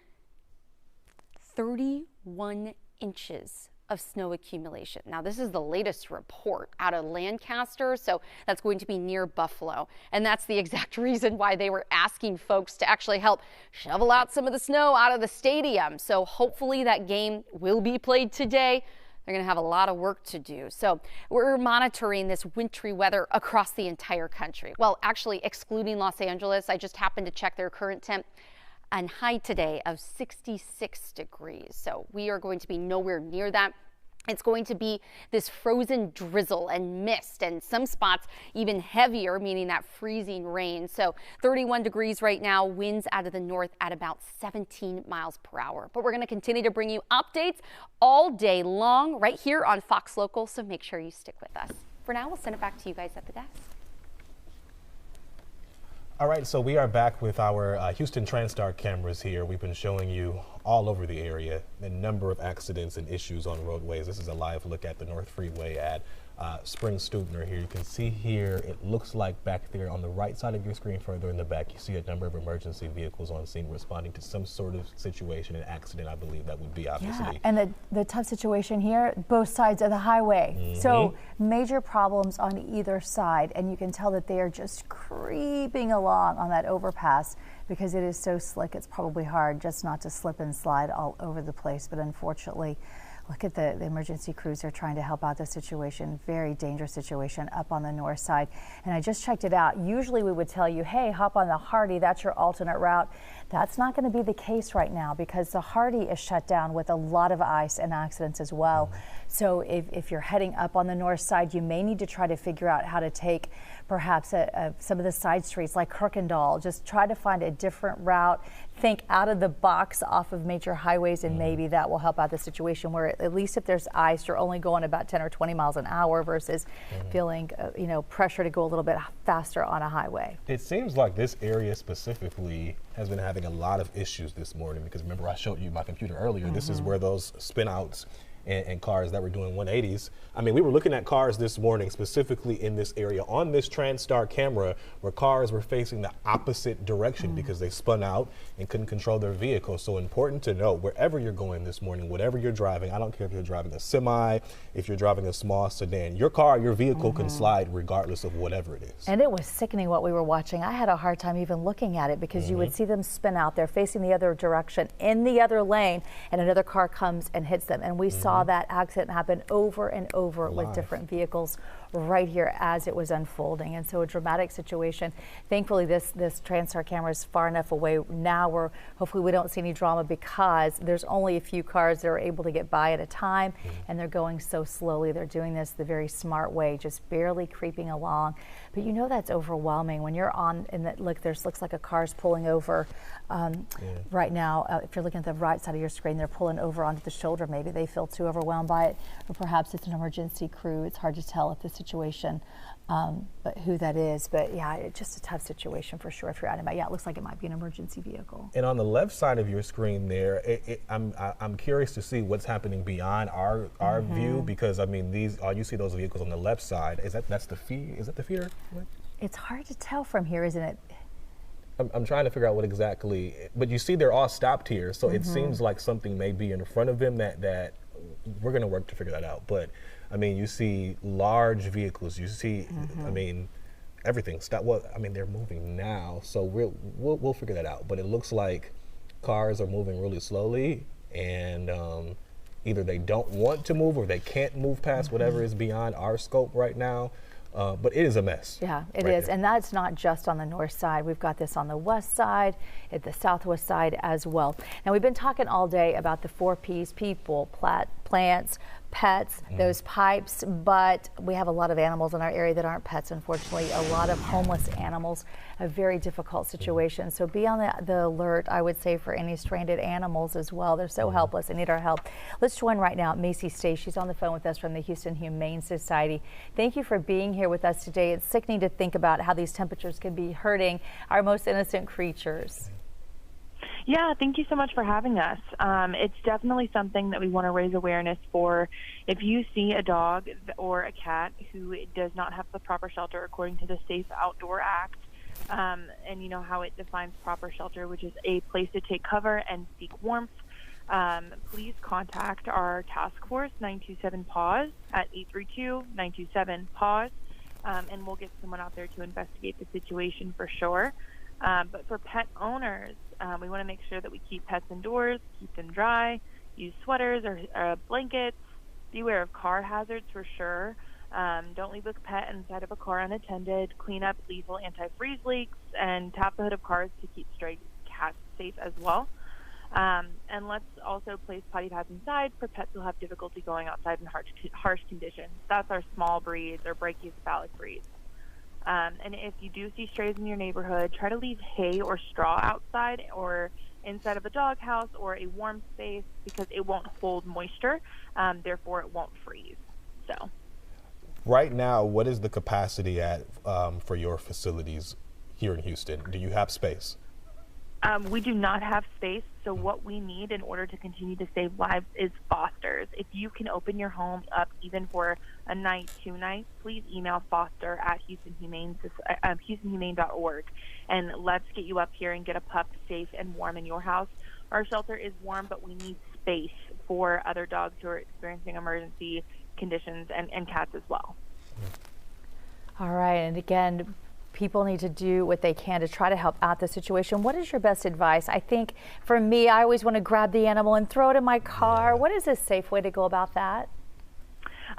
31 inches of snow accumulation. Now, this is the latest report out of Lancaster, so that's going to be near Buffalo. And that's the exact reason why they were asking folks to actually help shovel out some of the snow out of the stadium. So hopefully that game will be played today. They're going to have a lot of work to do. So we're monitoring this wintry weather across the entire country. Well, actually excluding Los Angeles. I just happened to check their current temp. and high today of 66 degrees. So we are going to be nowhere near that. It's going to be this frozen drizzle and mist, and some spots even heavier, meaning that freezing rain. So 31 degrees right now, winds out of the north at about 17 miles per hour. But we're going to continue to bring you updates all day long right here on Fox Local, so make sure you stick with us. For now, we'll send it back to you guys at the desk. All right, so we are back with our Houston TransStar cameras here. We've been showing you all over the area the number of accidents and issues on roadways. This is a live look at the North Freeway at Spring Stutner here. You can see here, it looks like back there on the right side of your screen, further in the back, you see a number of emergency vehicles on scene responding to some sort of situation, an accident, I believe that would be obviously. Yeah, and the tough situation here, both sides of the highway. So major problems on either side, and you can tell that they are just creeping along on that overpass because it is so slick. It's probably hard just not to slip and slide all over the place, but unfortunately, look at the emergency crews are trying to help out the situation. Very dangerous situation up on the north side. And I just checked it out. Usually we would tell you, hey, hop on the Hardy, that's your alternate route. That's not going to be the case right now because the Hardy is shut down with a lot of ice and accidents as well. So if you're heading up on the north side, you may need to try to figure out how to take perhaps some of the side streets like Kirkendall. Just try to find a different route. Think out of the box off of major highways, and maybe that will help out the situation where at least if there's ice, you're only going about 10 or 20 miles an hour versus feeling pressure to go a little bit faster on a highway. It seems like this area specifically has been having a lot of issues this morning because remember I showed you my computer earlier. This is where those spin outs and cars that were doing 180s. I mean, we were looking at cars this morning, specifically in this area on this TransStar camera, where cars were facing the opposite direction because they spun out and couldn't control their vehicle. So important to know, wherever you're going this morning, whatever you're driving, I don't care if you're driving a semi, if you're driving a small sedan, your car, your vehicle can slide regardless of whatever it is. And it was sickening what we were watching. I had a hard time even looking at it because you would see them spin out. They're facing the other direction in the other lane, and another car comes and hits them. And we saw that accident happen over and over with different vehicles right here as it was unfolding. And so a dramatic situation. Thankfully, this TransStar camera is far enough away now where hopefully we don't see any drama because there's only a few cars that are able to get by at a time, and they're going so slowly. They're doing this the very smart way, just barely creeping along. But you know that's overwhelming when you're on, and looks like a car's pulling over right now. If you're looking at the right side of your screen, they're pulling over onto the shoulder. Maybe they feel too overwhelmed by it, or perhaps it's an emergency crew. It's hard to tell if the situation, but who that is. But yeah, it's just a tough situation for sure if you're out and about. Yeah, it looks like it might be an emergency vehicle. And on the left side of your screen there, I'm curious to see what's happening beyond our view, because I mean you see those vehicles on the left side. Is that the feeder? It's hard to tell from here, isn't it? I'm trying to figure out what exactly, but you see they're all stopped here, so it seems like something may be in front of them that we're going to work to figure that out. But I mean, you see large vehicles, you see, I mean, everything stop. Well, I mean, they're moving now, so we'll figure that out. But it looks like cars are moving really slowly, and either they don't want to move or they can't move past whatever is beyond our scope right now. But it is a mess. Yeah, it is. There. And that's not just on the north side. We've got this on the west side, at the southwest side as well. Now, we've been talking all day about the 4 Ps, people, plants, pets, those pipes, but we have a lot of animals in our area that aren't pets, unfortunately. A lot of homeless animals, a very difficult situation. So be on the alert, I would say, for any stranded animals as well. They're so helpless and need our help. Let's join right now Macy Stace. She's on the phone with us from the Houston Humane Society. Thank you for being here with us today. It's sickening to think about how these temperatures can be hurting our most innocent creatures. Yeah, thank you so much for having us. It's definitely something that we want to raise awareness for. If you see a dog or a cat who does not have the proper shelter according to the Safe Outdoor Act, and you know how it defines proper shelter, which is a place to take cover and seek warmth, please contact our task force, 927-PAWS, at 832-927-PAWS, and we'll get someone out there to investigate the situation for sure. But for pet owners, we want to make sure that we keep pets indoors, keep them dry, use sweaters or blankets, beware of car hazards for sure. Don't leave a pet inside of a car unattended, clean up lethal antifreeze leaks, and tap the hood of cars to keep stray cats safe as well. And let's also place potty pads inside for pets who have difficulty going outside in harsh conditions. That's our small breeds or brachycephalic breeds. And if you do see strays in your neighborhood, try to leave hay or straw outside or inside of a dog house or a warm space, because it won't hold moisture, therefore it won't freeze. So, right now, what is the capacity at for your facilities here in Houston? Do you have space? We do not have space, so what we need in order to continue to save lives is fosters. If you can open your home up even for a night, 2 nights, please email foster at HoustonHumane.org, and let's get you up here and get a pup safe and warm in your house. Our shelter is warm, but we need space for other dogs who are experiencing emergency conditions and cats as well. All right, and again, people need to do what they can to try to help out the situation. What is your best advice? I think for me, I always want to grab the animal and throw it in my car. What is a safe way to go about that?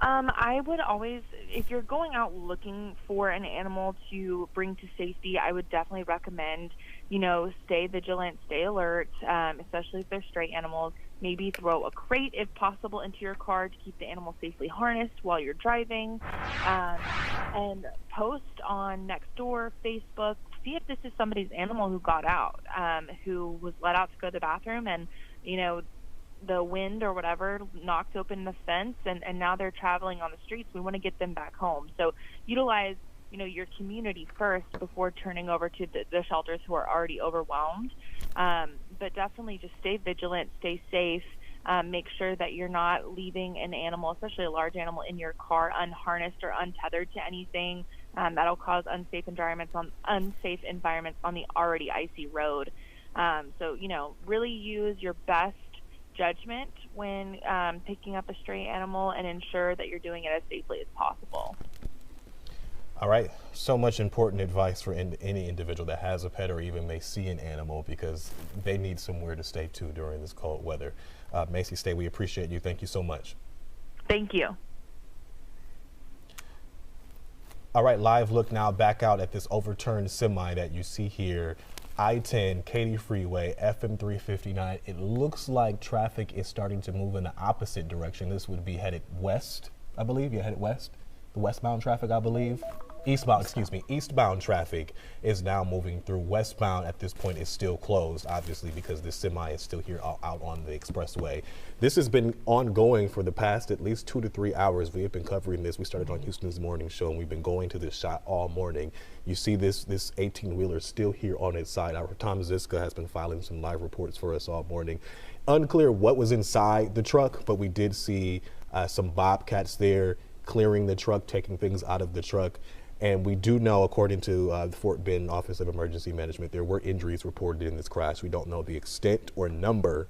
I would always, if you're going out looking for an animal to bring to safety, I would definitely recommend, stay vigilant, stay alert, especially if they're stray animals. Maybe throw a crate, if possible, into your car to keep the animal safely harnessed while you're driving. And post on Nextdoor, Facebook, see if this is somebody's animal who got out, who was let out to go to the bathroom and, the wind or whatever knocked open the fence and now they're traveling on the streets. We want to get them back home. So utilize, your community first before turning over to the shelters who are already overwhelmed. But definitely just stay vigilant, stay safe. Make sure that you're not leaving an animal, especially a large animal, in your car unharnessed or untethered to anything. That'll cause unsafe environments on the already icy road. So, really use your best judgment when picking up a stray animal and ensure that you're doing it as safely as possible. All right, so much important advice for any individual that has a pet or even may see an animal, because they need somewhere to stay too during this cold weather. Macy Stay, we appreciate you. Thank you so much. Thank you. All right, live look now back out at this overturned semi that you see here. I-10, Katy Freeway, FM 359. It looks like traffic is starting to move in the opposite direction. This would be headed west, I believe. You're headed west. The westbound traffic, I believe. Eastbound traffic is now moving through. Westbound at this point is still closed, obviously, because this semi is still here out on the expressway. This has been ongoing for the past at least 2 to 3 hours. We have been covering this. We started on Houston's Morning Show, and we've been going to this shot all morning. You see this 18-wheeler still here on its side. Our Tom Ziska has been filing some live reports for us all morning. Unclear what was inside the truck, but we did see some bobcats there clearing the truck, taking things out of the truck. And we do know, according to the Fort Bend Office of Emergency Management, there were injuries reported in this crash. We don't know the extent or number,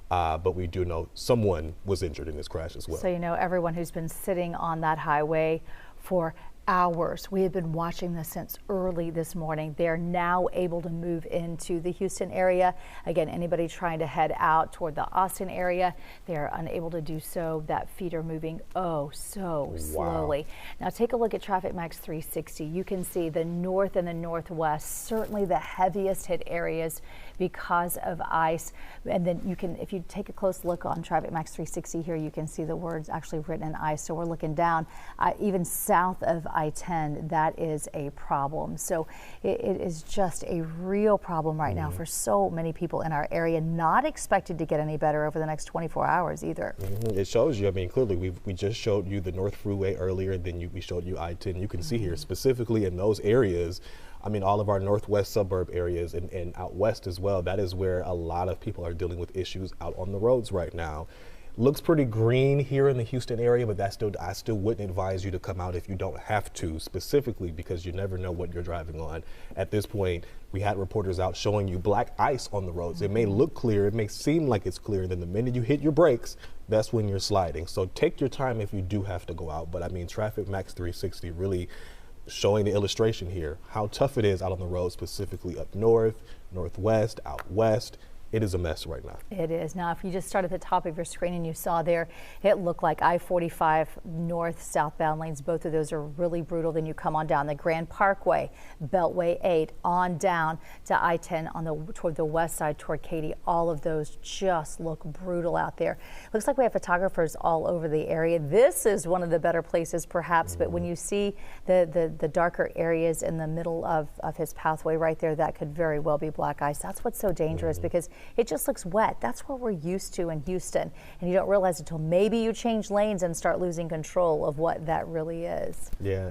but we do know someone was injured in this crash as well. So everyone who's been sitting on that highway for hours. We have been watching this since early this morning. They're now able to move into the Houston area. Again, anybody trying to head out toward the Austin area, they are unable to do so. That feet are moving so slowly. Now take a look at Traffic Max 360. You can see the north and the northwest, certainly the heaviest hit areas because of ice. And then if you take a close look on Traffic Max 360 here, you can see the words actually written in ice. So we're looking down even south of I-10, that is a problem. So it is just a real problem right now for so many people in our area, not expected to get any better over the next 24 hours either. It shows you, clearly we just showed you the North Freeway earlier, and then we showed you I-10. You can see here specifically in those areas, all of our northwest suburb areas and out west as well, that is where a lot of people are dealing with issues out on the roads right now. Looks pretty green here in the Houston area, but I still wouldn't advise you to come out if you don't have to, specifically because you never know what you're driving on. At this point, we had reporters out showing you black ice on the roads. It may look clear, it may seem like it's clear, and then the minute you hit your brakes, that's when you're sliding. So take your time if you do have to go out. But Traffic Max 360 really showing the illustration here, how tough it is out on the road, specifically up north, northwest, out west. it is a mess right now. It is. Now, if you just start at the top of your screen and you saw there, it looked like I-45 north southbound lanes. Both of those are really brutal. Then you come on down the Grand Parkway, Beltway 8, on down to I-10 toward the west side toward Katy. All of those just look brutal out there. Looks like we have photographers all over the area. This is one of the better places perhaps, but when you see the darker areas in the middle of his pathway right there, that could very well be black ice. That's what's so dangerous because it just looks wet. That's what we're used to in Houston, and you don't realize until maybe you change lanes and start losing control of what that really is. Yeah,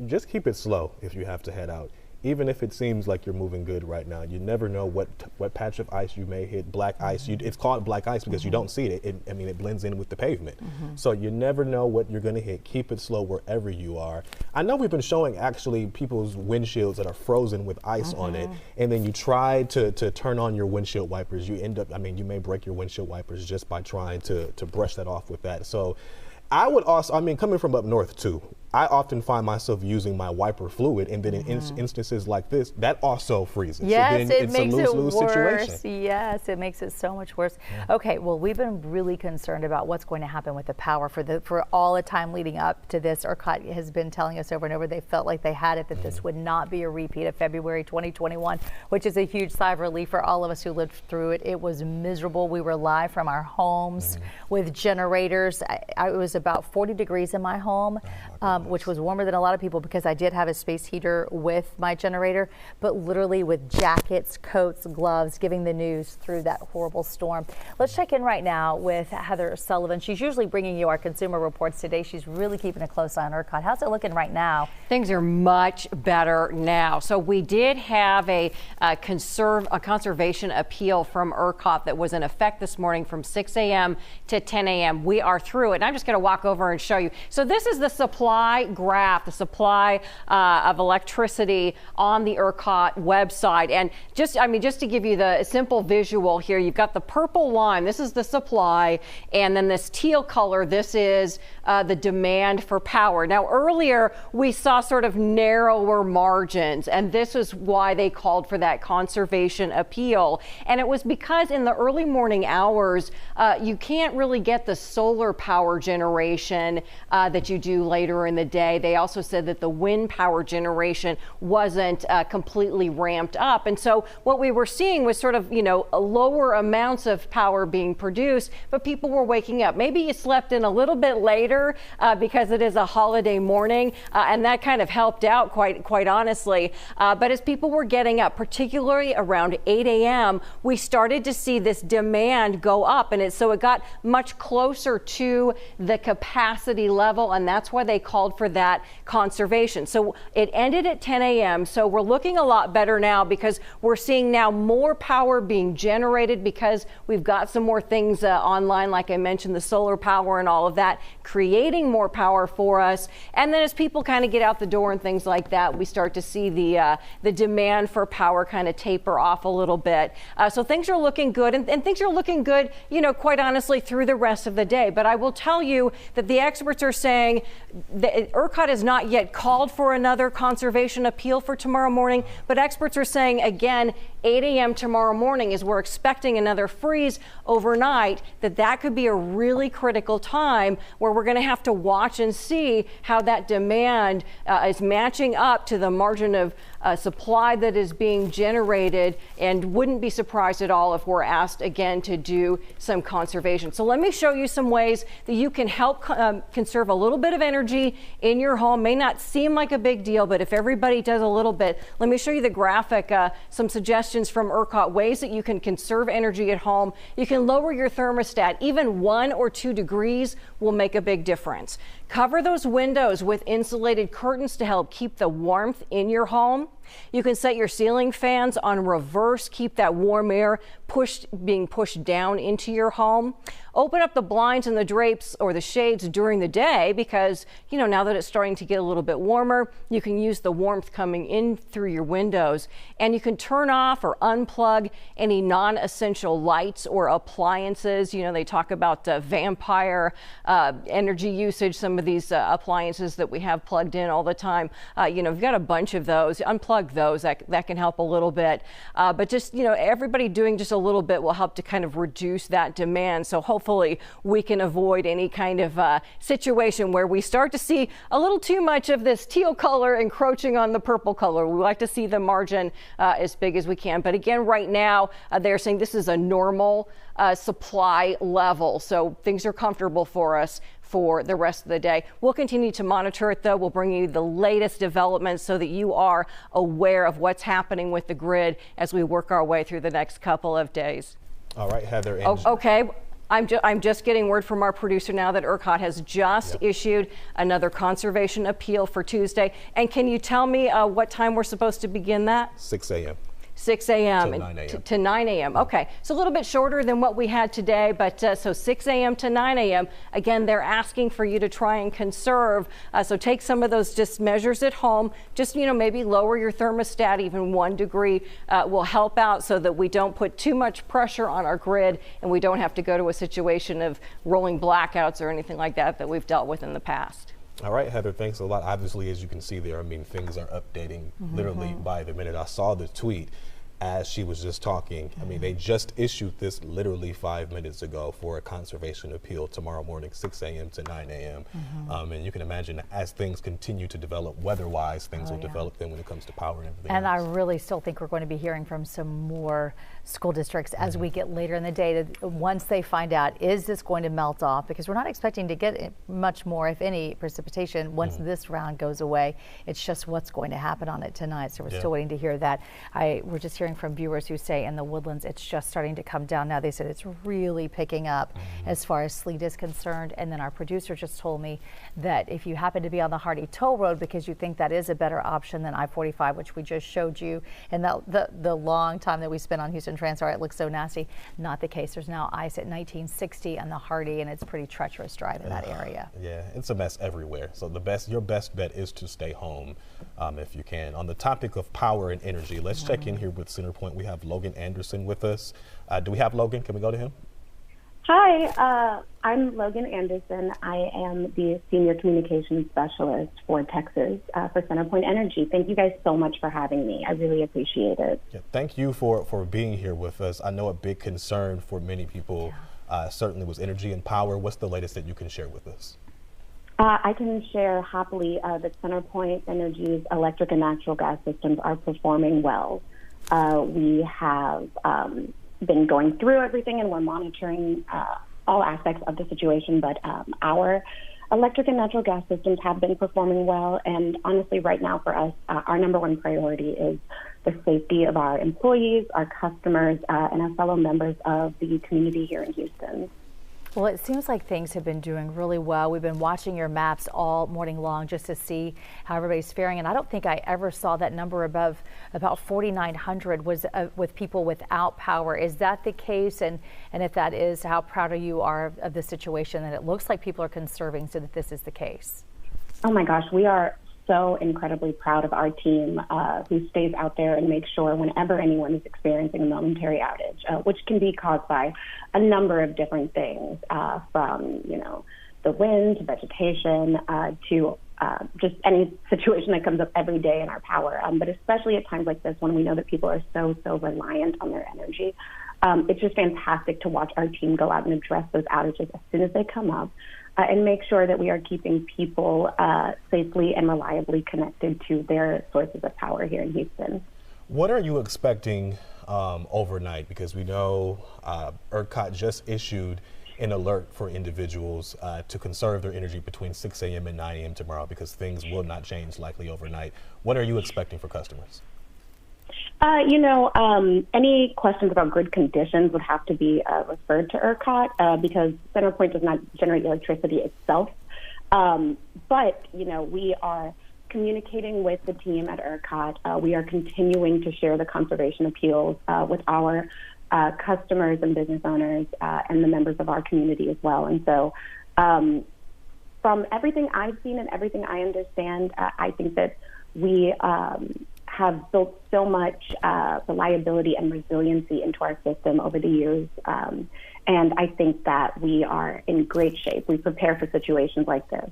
just keep it slow if you have to head out. Even if it seems like you're moving good right now, you never know what patch of ice you may hit. Black ice, it's called black ice because you don't see it. It blends in with the pavement. So you never know what you're going to hit. Keep it slow wherever you are. I know we've been showing actually people's windshields that are frozen with ice on it, and then you try to turn on your windshield wipers. You end up, you may break your windshield wipers just by trying to brush that off with that. So I would also, coming from up north too, I often find myself using my wiper fluid, and then in instances like this, that also freezes. Yes, so then it makes it lose-lose worse. situation. Yes, it makes it so much worse. Okay, well, we've been really concerned about what's going to happen with the power for all the time leading up to this. ERCOT has been telling us over and over they felt like they had it, that this would not be a repeat of February 2021, which is a huge sigh of relief for all of us who lived through it. It was miserable. We were live from our homes with generators. It was about 40 degrees in my home, which was warmer than a lot of people because I did have a space heater with my generator, but literally with jackets, coats, gloves, giving the news through that horrible storm. Let's check in right now with Heather Sullivan. She's usually bringing you our consumer reports today. She's really keeping a close eye on ERCOT. How's it looking right now? Things are much better now. So we did have a conservation appeal from ERCOT that was in effect this morning from 6 a.m. to 10 a.m. We are through it. And I'm just going to walk over and show you. So this is the supply graph, the supply of electricity on the ERCOT website. And just to give you the simple visual here, you've got the purple line. This is the supply. And then this teal color, this is the demand for power. Now, earlier we saw sort of narrower margins, and this is why they called for that conservation appeal. And it was because in the early morning hours, you can't really get the solar power generation that you do later in the day. They also said that the wind power generation wasn't completely ramped up. And so what we were seeing was sort of, lower amounts of power being produced, but people were waking up. Maybe you slept in a little bit later because it is a holiday morning, and that kind of helped out quite honestly. But as people were getting up, particularly around 8 a.m., we started to see this demand go up, and so it got much closer to the capacity level, and that's why they called for that conservation. So it ended at 10 a.m. So we're looking a lot better now because we're seeing now more power being generated because we've got some more things online, like I mentioned, the solar power and all of that, creating more power for us. And then as people kind of get out the door and things like that, we start to see the demand for power kind of taper off a little bit. So things are looking good, and things are looking good, quite honestly, through the rest of the day. But I will tell you that the experts are saying that ERCOT has not yet called for another conservation appeal for tomorrow morning, but experts are saying, again, 8 a.m. tomorrow morning, as we're expecting another freeze overnight, that could be a really critical time where we're going to have to watch and see how that demand is matching up to the margin of supply that is being generated, and wouldn't be surprised at all if we're asked again to do some conservation. So let me show you some ways that you can help conserve a little bit of energy in your home. May not seem like a big deal, but if everybody does a little bit, let me show you the graphic, some suggestions from ERCOT, ways that you can conserve energy at home. You can lower your thermostat. Even 1 or 2 degrees will make a big difference. Cover those windows with insulated curtains to help keep the warmth in your home. You can set your ceiling fans on reverse, keep that warm air being pushed down into your home. Open up the blinds and the drapes or the shades during the day because, now that it's starting to get a little bit warmer, you can use the warmth coming in through your windows. And you can turn off or unplug any non-essential lights or appliances. They talk about vampire energy usage, some of of these appliances that we have plugged in all the time. You've got a bunch of those. Unplug those. That can help a little bit. But just, everybody doing just a little bit will help to kind of reduce that demand. So hopefully we can avoid any kind of situation where we start to see a little too much of this teal color encroaching on the purple color. We like to see the margin as big as we can. But again, right now, they're saying this is a normal supply level. So things are comfortable for us for the rest of the day. We'll continue to monitor it, though. We'll bring you the latest developments so that you are aware of what's happening with the grid as we work our way through the next couple of days. All right, Heather. Okay. I'm just getting word from our producer now that ERCOT has just issued another conservation appeal for Tuesday. And can you tell me what time we're supposed to begin that? 6 a.m. 6 a.m. to 9 a.m. Okay, so a little bit shorter than what we had today, but so 6 a.m. to 9 a.m. Again, they're asking for you to try and conserve. So take some of those just measures at home. Just, maybe lower your thermostat even 1 degree will help out so that we don't put too much pressure on our grid and we don't have to go to a situation of rolling blackouts or anything like that we've dealt with in the past. All right, Heather, thanks a lot. Obviously, as you can see there, things are updating literally by the minute. I saw the tweet as she was just talking. They just issued this literally 5 minutes ago for a conservation appeal tomorrow morning, 6 a.m. to 9 a.m. And you can imagine as things continue to develop weather-wise, things will develop then when it comes to power and everything And else. I really still think we're going to be hearing from some more school districts as we get later in the day, once they find out, is this going to melt off? Because we're not expecting to get much more, if any, precipitation once this round goes away. It's just what's going to happen on it tonight. So we're still waiting to hear that. We're just hearing from viewers who say in the Woodlands, it's just starting to come down now. They said it's really picking up as far as sleet is concerned. And then our producer just told me that if you happen to be on the Hardy Toll Road because you think that is a better option than I-45, which we just showed you, and the long time that we spent on Houston Transtar, it looks so nasty. Not the case. There's now ice at 1960 on the Hardy, and it's pretty treacherous drive in that area. Yeah, it's a mess everywhere. So your best bet is to stay home if you can. On the topic of power and energy, let's check in here with CenterPoint. We have Logan Anderson with us. Do we have Logan? Can we go to him? Hi, I'm Logan Anderson. I am the Senior Communications Specialist for Texas for CenterPoint Energy. Thank you guys so much for having me. I really appreciate it. Yeah, thank you for being here with us. I know a big concern for many people certainly was energy and power. What's the latest that you can share with us? I can share happily that CenterPoint Energy's electric and natural gas systems are performing well. We have been going through everything and we're monitoring all aspects of the situation, but our electric and natural gas systems have been performing well. And honestly, right now for us, our number one priority is the safety of our employees, our customers, and our fellow members of the community here in Houston. Well, it seems like things have been doing really well. We've been watching your maps all morning long just to see how everybody's faring. And I don't think I ever saw that number above about 4,900 was with people without power. Is that the case? And if that is, how proud you are of the situation that it looks like people are conserving so that this is the case? Oh my gosh, we are so incredibly proud of our team who stays out there and makes sure whenever anyone is experiencing a momentary outage, which can be caused by a number of different things, from the wind to vegetation to just any situation that comes up every day in our power. But especially at times like this when we know that people are so reliant on their energy, it's just fantastic to watch our team go out and address those outages as soon as they come up. And make sure that we are keeping people safely and reliably connected to their sources of power here in Houston. What are you expecting overnight? Because we know ERCOT just issued an alert for individuals to conserve their energy between 6 a.m. and 9 a.m. tomorrow because things will not change likely overnight. What are you expecting for customers? Any questions about grid conditions would have to be referred to ERCOT because CenterPoint does not generate electricity itself. But we are communicating with the team at ERCOT. We are continuing to share the conservation appeals with our customers and business owners and the members of our community as well. And so from everything I've seen and everything I understand, I think that we have built so much reliability and resiliency into our system over the years. And I think that we are in great shape. We prepare for situations like this.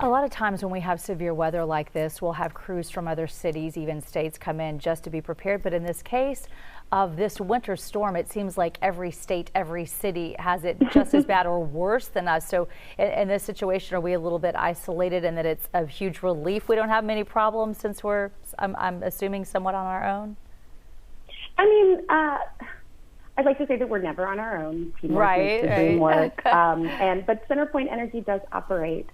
A lot of times when we have severe weather like this, we'll have crews from other cities, even states, come in just to be prepared. But in this case of this winter storm, it seems like every state, every city has it just as bad or worse than us. So in this situation, are we a little bit isolated and that it's a huge relief we don't have many problems since we're, I'm assuming, somewhat on our own? I mean, I'd like to say that we're never on our own. Teamwork makes the dream work. But CenterPoint Energy does operate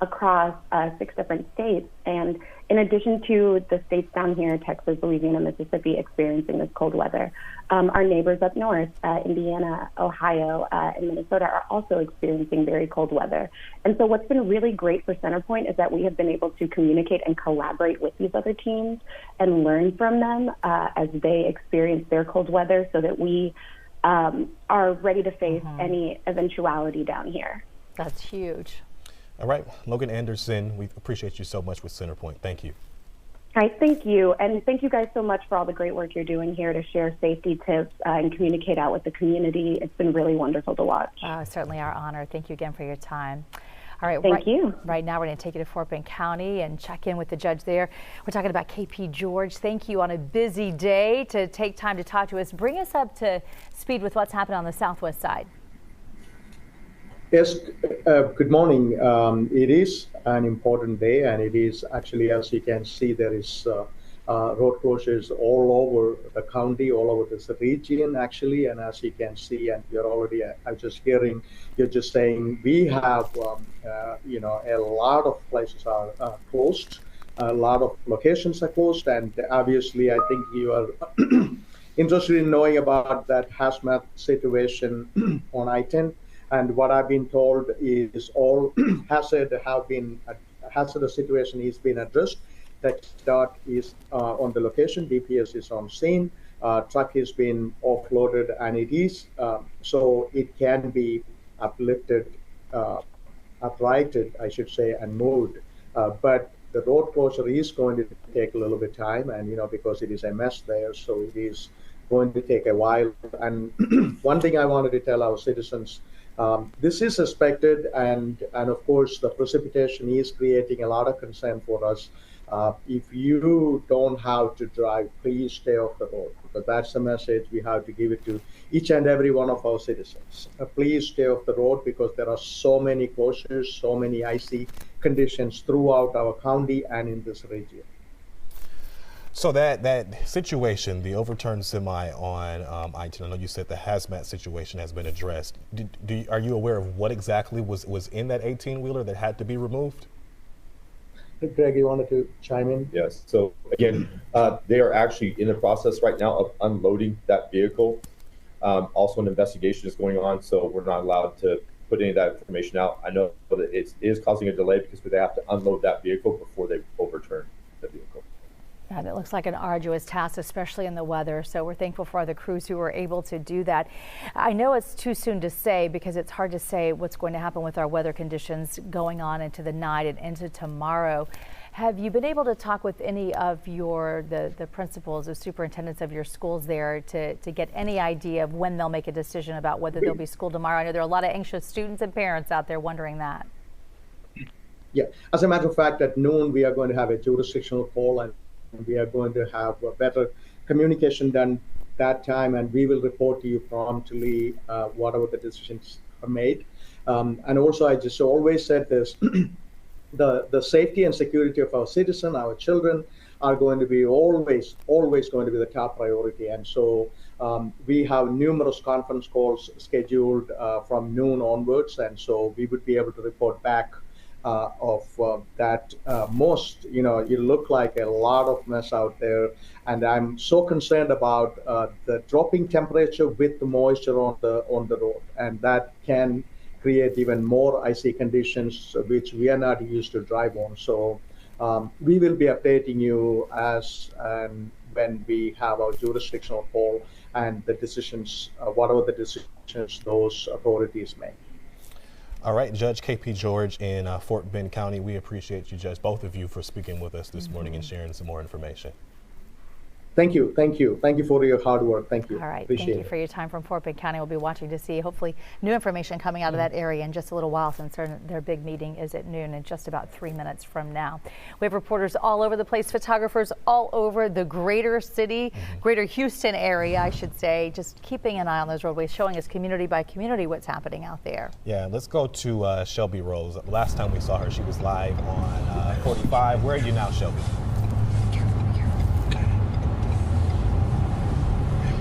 across 6 different states. And in addition to the states down here, Texas, Louisiana, Mississippi, experiencing this cold weather, our neighbors up north, Indiana, Ohio, and Minnesota are also experiencing very cold weather. And so what's been really great for CenterPoint is that we have been able to communicate and collaborate with these other teams and learn from them as they experience their cold weather so that we are ready to face any eventuality down here. That's huge. All right, Logan Anderson, we appreciate you so much with CenterPoint. Thank you. All right, thank you. And thank you guys so much for all the great work you're doing here to share safety tips and communicate out with the community. It's been really wonderful to watch. Certainly our honor. Thank you again for your time. All right, Thank you. Right now, we're going to take you to Fort Bend County and check in with the judge there. We're talking about KP George. Thank you on a busy day to take time to talk to us. Bring us up to speed with what's happening on the southwest side. Yes, good morning. It is an important day, and it is actually, as you can see, there is road closures all over the county, all over this region, actually. And as you can see, and you're already, I'm just hearing, you're just saying we have, you know, a lot of places are closed, a lot of locations are closed, and obviously, I think you are interested in knowing about that hazmat situation on I-10. And what I've been told is all hazardous situation is being addressed. TxDOT is on the location, DPS is on scene, truck is being offloaded, and it is so it can be uplifted, uprighted, I should say, and moved. But the road closure is going to take a little bit of time, and because it is a mess there, so it is going to take a while. And one thing I wanted to tell our citizens. This is expected, and of course the precipitation is creating a lot of concern for us. If you don't have to drive, please stay off the road, because that's the message we have to give it to each and every one of our citizens. Please stay off the road, because there are so many closures, so many icy conditions throughout our county and in this region. So that situation, the overturned semi on I-10, I know you said the hazmat situation has been addressed. Are you aware of what exactly was in that 18-wheeler that had to be removed? Greg, you wanted to chime in? Yes. So again, they are actually in the process right now of unloading that vehicle. Also, an investigation is going on, so we're not allowed to put any of that information out. I know that it is causing a delay because they have to unload that vehicle before they overturn the vehicle. And it looks like an arduous task, especially in the weather. So we're thankful for the crews who were able to do that. I know it's too soon to say, because it's hard to say what's going to happen with our weather conditions going on into the night and into tomorrow. Have you been able to talk with any of the principals, the superintendents of your schools there to get any idea of when they'll make a decision about whether there'll be school tomorrow? I know there are a lot of anxious students and parents out there wondering that. Yeah, as a matter of fact, at noon we are going to have a jurisdictional call, and we are going to have a better communication done that time, and we will report to you promptly whatever the decisions are made. And also, I just always said this, the safety and security of our citizens, our children, are going to be always going to be the top priority. And so we have numerous conference calls scheduled from noon onwards, and so we would be able to report back of that. Most, you look like a lot of mess out there, and I'm so concerned about the dropping temperature with the moisture on the road, and that can create even more icy conditions, which we are not used to drive on. So we will be updating you as and when we have our jurisdictional call and the decisions, whatever the decisions those authorities make. All right, Judge KP George in Fort Bend County, we appreciate you, Judge, both of you, for speaking with us this morning and sharing some more information. Thank you for your hard work. Thank you. All right, Appreciate thank you for your time from Fort Bend County. We'll be watching to see hopefully new information coming out of that area in just a little while, since their big meeting is at noon in just about 3 minutes from now. We have reporters all over the place, photographers all over the greater city, greater Houston area, I should say, just keeping an eye on those roadways, showing us community by community what's happening out there. Yeah, let's go to Shelby Rose. Last time we saw her, she was live on 45. Where are you now, Shelby?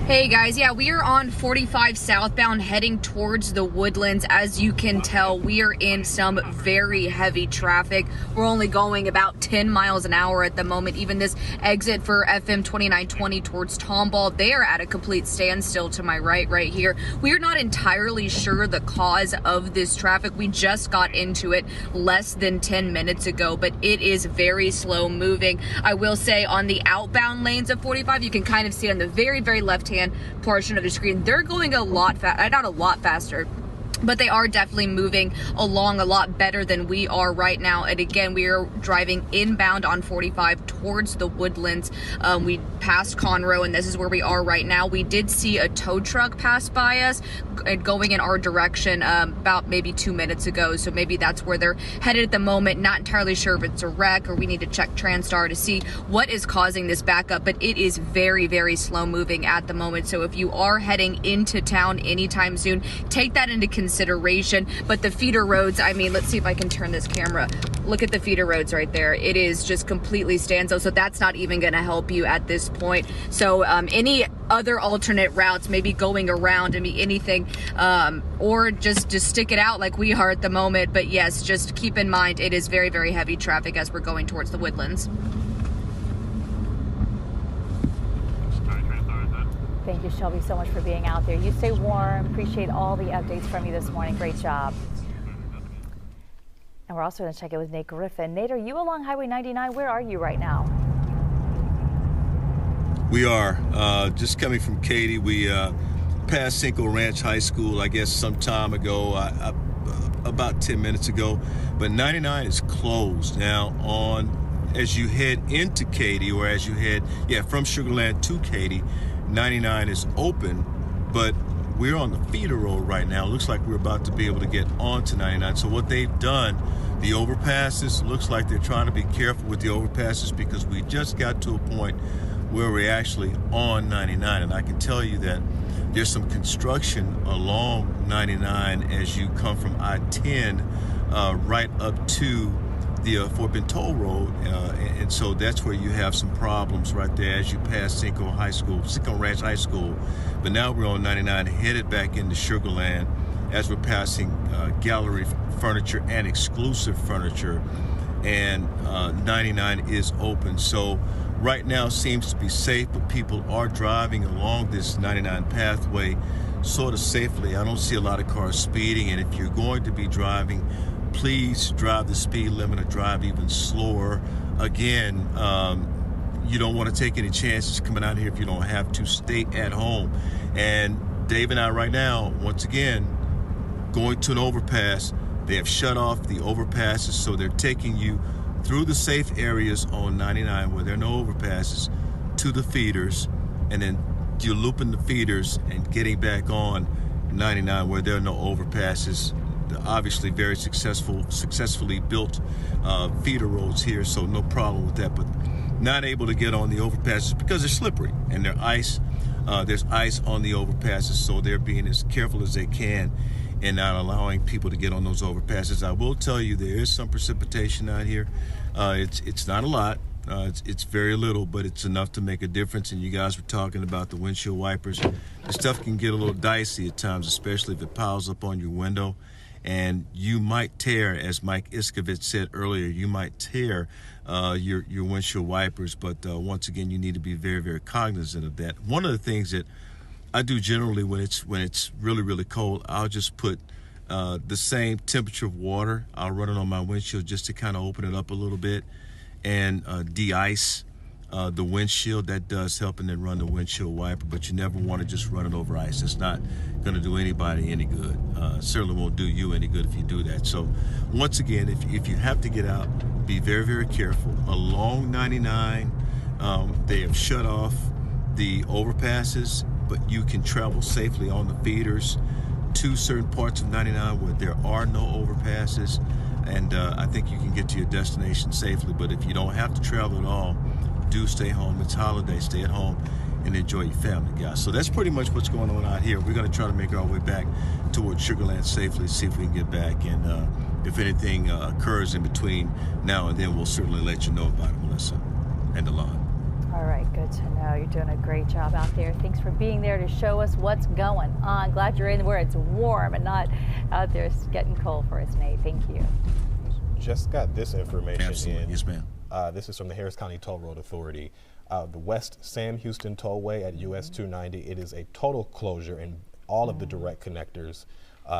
Hey guys, yeah, we are on 45 southbound heading towards the Woodlands. As you can tell, we are in some very heavy traffic. We're only going about 10 miles an hour at the moment. Even this exit for FM 2920 towards Tomball, they are at a complete standstill to my right here. We are not entirely sure the cause of this traffic. We just got into it less than 10 minutes ago, but it is very slow moving. I will say on the outbound lanes of 45, you can kind of see on the very left-hand portion of the screen, they're going a lot not a lot faster, but they are definitely moving along a lot better than we are right now. And again, we are driving inbound on 45 towards the Woodlands. We passed Conroe, and this is where we are right now. We did see a tow truck pass by us going in our direction about maybe 2 minutes ago, so maybe that's where they're headed at the moment. Not entirely sure if it's a wreck or we need to check TransStar to see what is causing this backup, but it is very slow moving at the moment. So if you are heading into town anytime soon, take that into consideration. But the feeder roads, I mean, let's see if I can turn this camera. Look at the feeder roads right there. It is just completely standstill, so that's not even going to help you at this point. So any other alternate routes, maybe going around and be anything, or just stick it out like we are at the moment. But yes, just keep in mind it is very heavy traffic as we're going towards the Woodlands. Thank you, Shelby, so much for being out there. You stay warm. Appreciate all the updates from you this morning. Great job. And we're also going to check in with Nate Griffin. Nate, are you along Highway 99? Where are you right now? We are just coming from Katy. We passed Cinco Ranch High School, I guess, some time ago, about 10 minutes ago. But 99 is closed now as you head into Katy, or as you head, from Sugar Land to Katy. 99 is open, but we're on the feeder road right now. Looks like we're about to be able to get onto 99. So what they've done, the overpasses, looks like they're trying to be careful with the overpasses, because we just got to a point where we're actually on 99. And I can tell you that there's some construction along 99 as you come from I-10 right up to the Fort Bend Toll Road, and so that's where you have some problems right there as you pass Cinco Ranch High School. But now we're on 99, headed back into Sugar Land as we're passing Gallery Furniture and Exclusive Furniture, and 99 is open. So right now seems to be safe, but people are driving along this 99 pathway sort of safely. I don't see a lot of cars speeding, and if you're going to be driving, please drive the speed limit or drive even slower. Again, you don't want to take any chances coming out here if you don't have to. Stay at home. And Dave and I right now, once again, going to an overpass. They have shut off the overpasses, so they're taking you through the safe areas on 99 where there are no overpasses to the feeders, and then you're looping the feeders and getting back on 99 where there are no overpasses. Obviously very successfully built feeder roads here, so no problem with that, but not able to get on the overpasses because they're slippery and they're ice. There's ice on the overpasses, so they're being as careful as they can and not allowing people to get on those overpasses. I will tell you there is some precipitation out here. It's not a lot. It's very little, but it's enough to make a difference. And you guys were talking about the windshield wipers. The stuff can get a little dicey at times, especially if it piles up on your window. And you might tear, as Mike Iskovich said earlier, you might tear your windshield wipers. But once again, you need to be very cognizant of that. One of the things that I do generally when it's really cold, I'll just put the same temperature of water. I'll run it on my windshield just to kind of open it up a little bit and de-ice the windshield. That does help, and then run the windshield wiper. But you never want to just run it over ice. It's not going to do anybody any good. Certainly won't do you any good if you do that. So once again, if you have to get out, be very careful. Along 99, they have shut off the overpasses, but you can travel safely on the feeders to certain parts of 99 where there are no overpasses, and I think you can get to your destination safely. But if you don't have to travel at all, do stay home. It's holiday, stay at home and enjoy your family, guys. So that's pretty much what's going on out here. We're going to try to make our way back towards Sugar Land safely, see if we can get back, and if anything occurs in between now and then, we'll certainly let you know about it, Melissa and Delon. All right, good to know. You're doing a great job out there. Thanks for being there to show us what's going on. Glad you're in where it's warm and not out there getting cold for us, Nate. Thank you. Just got this information. Absolutely. in. Yes, ma'am. This is from the Harris County Toll Road Authority. The West Sam Houston Tollway at US 290. It is a total closure in all of the direct connectors.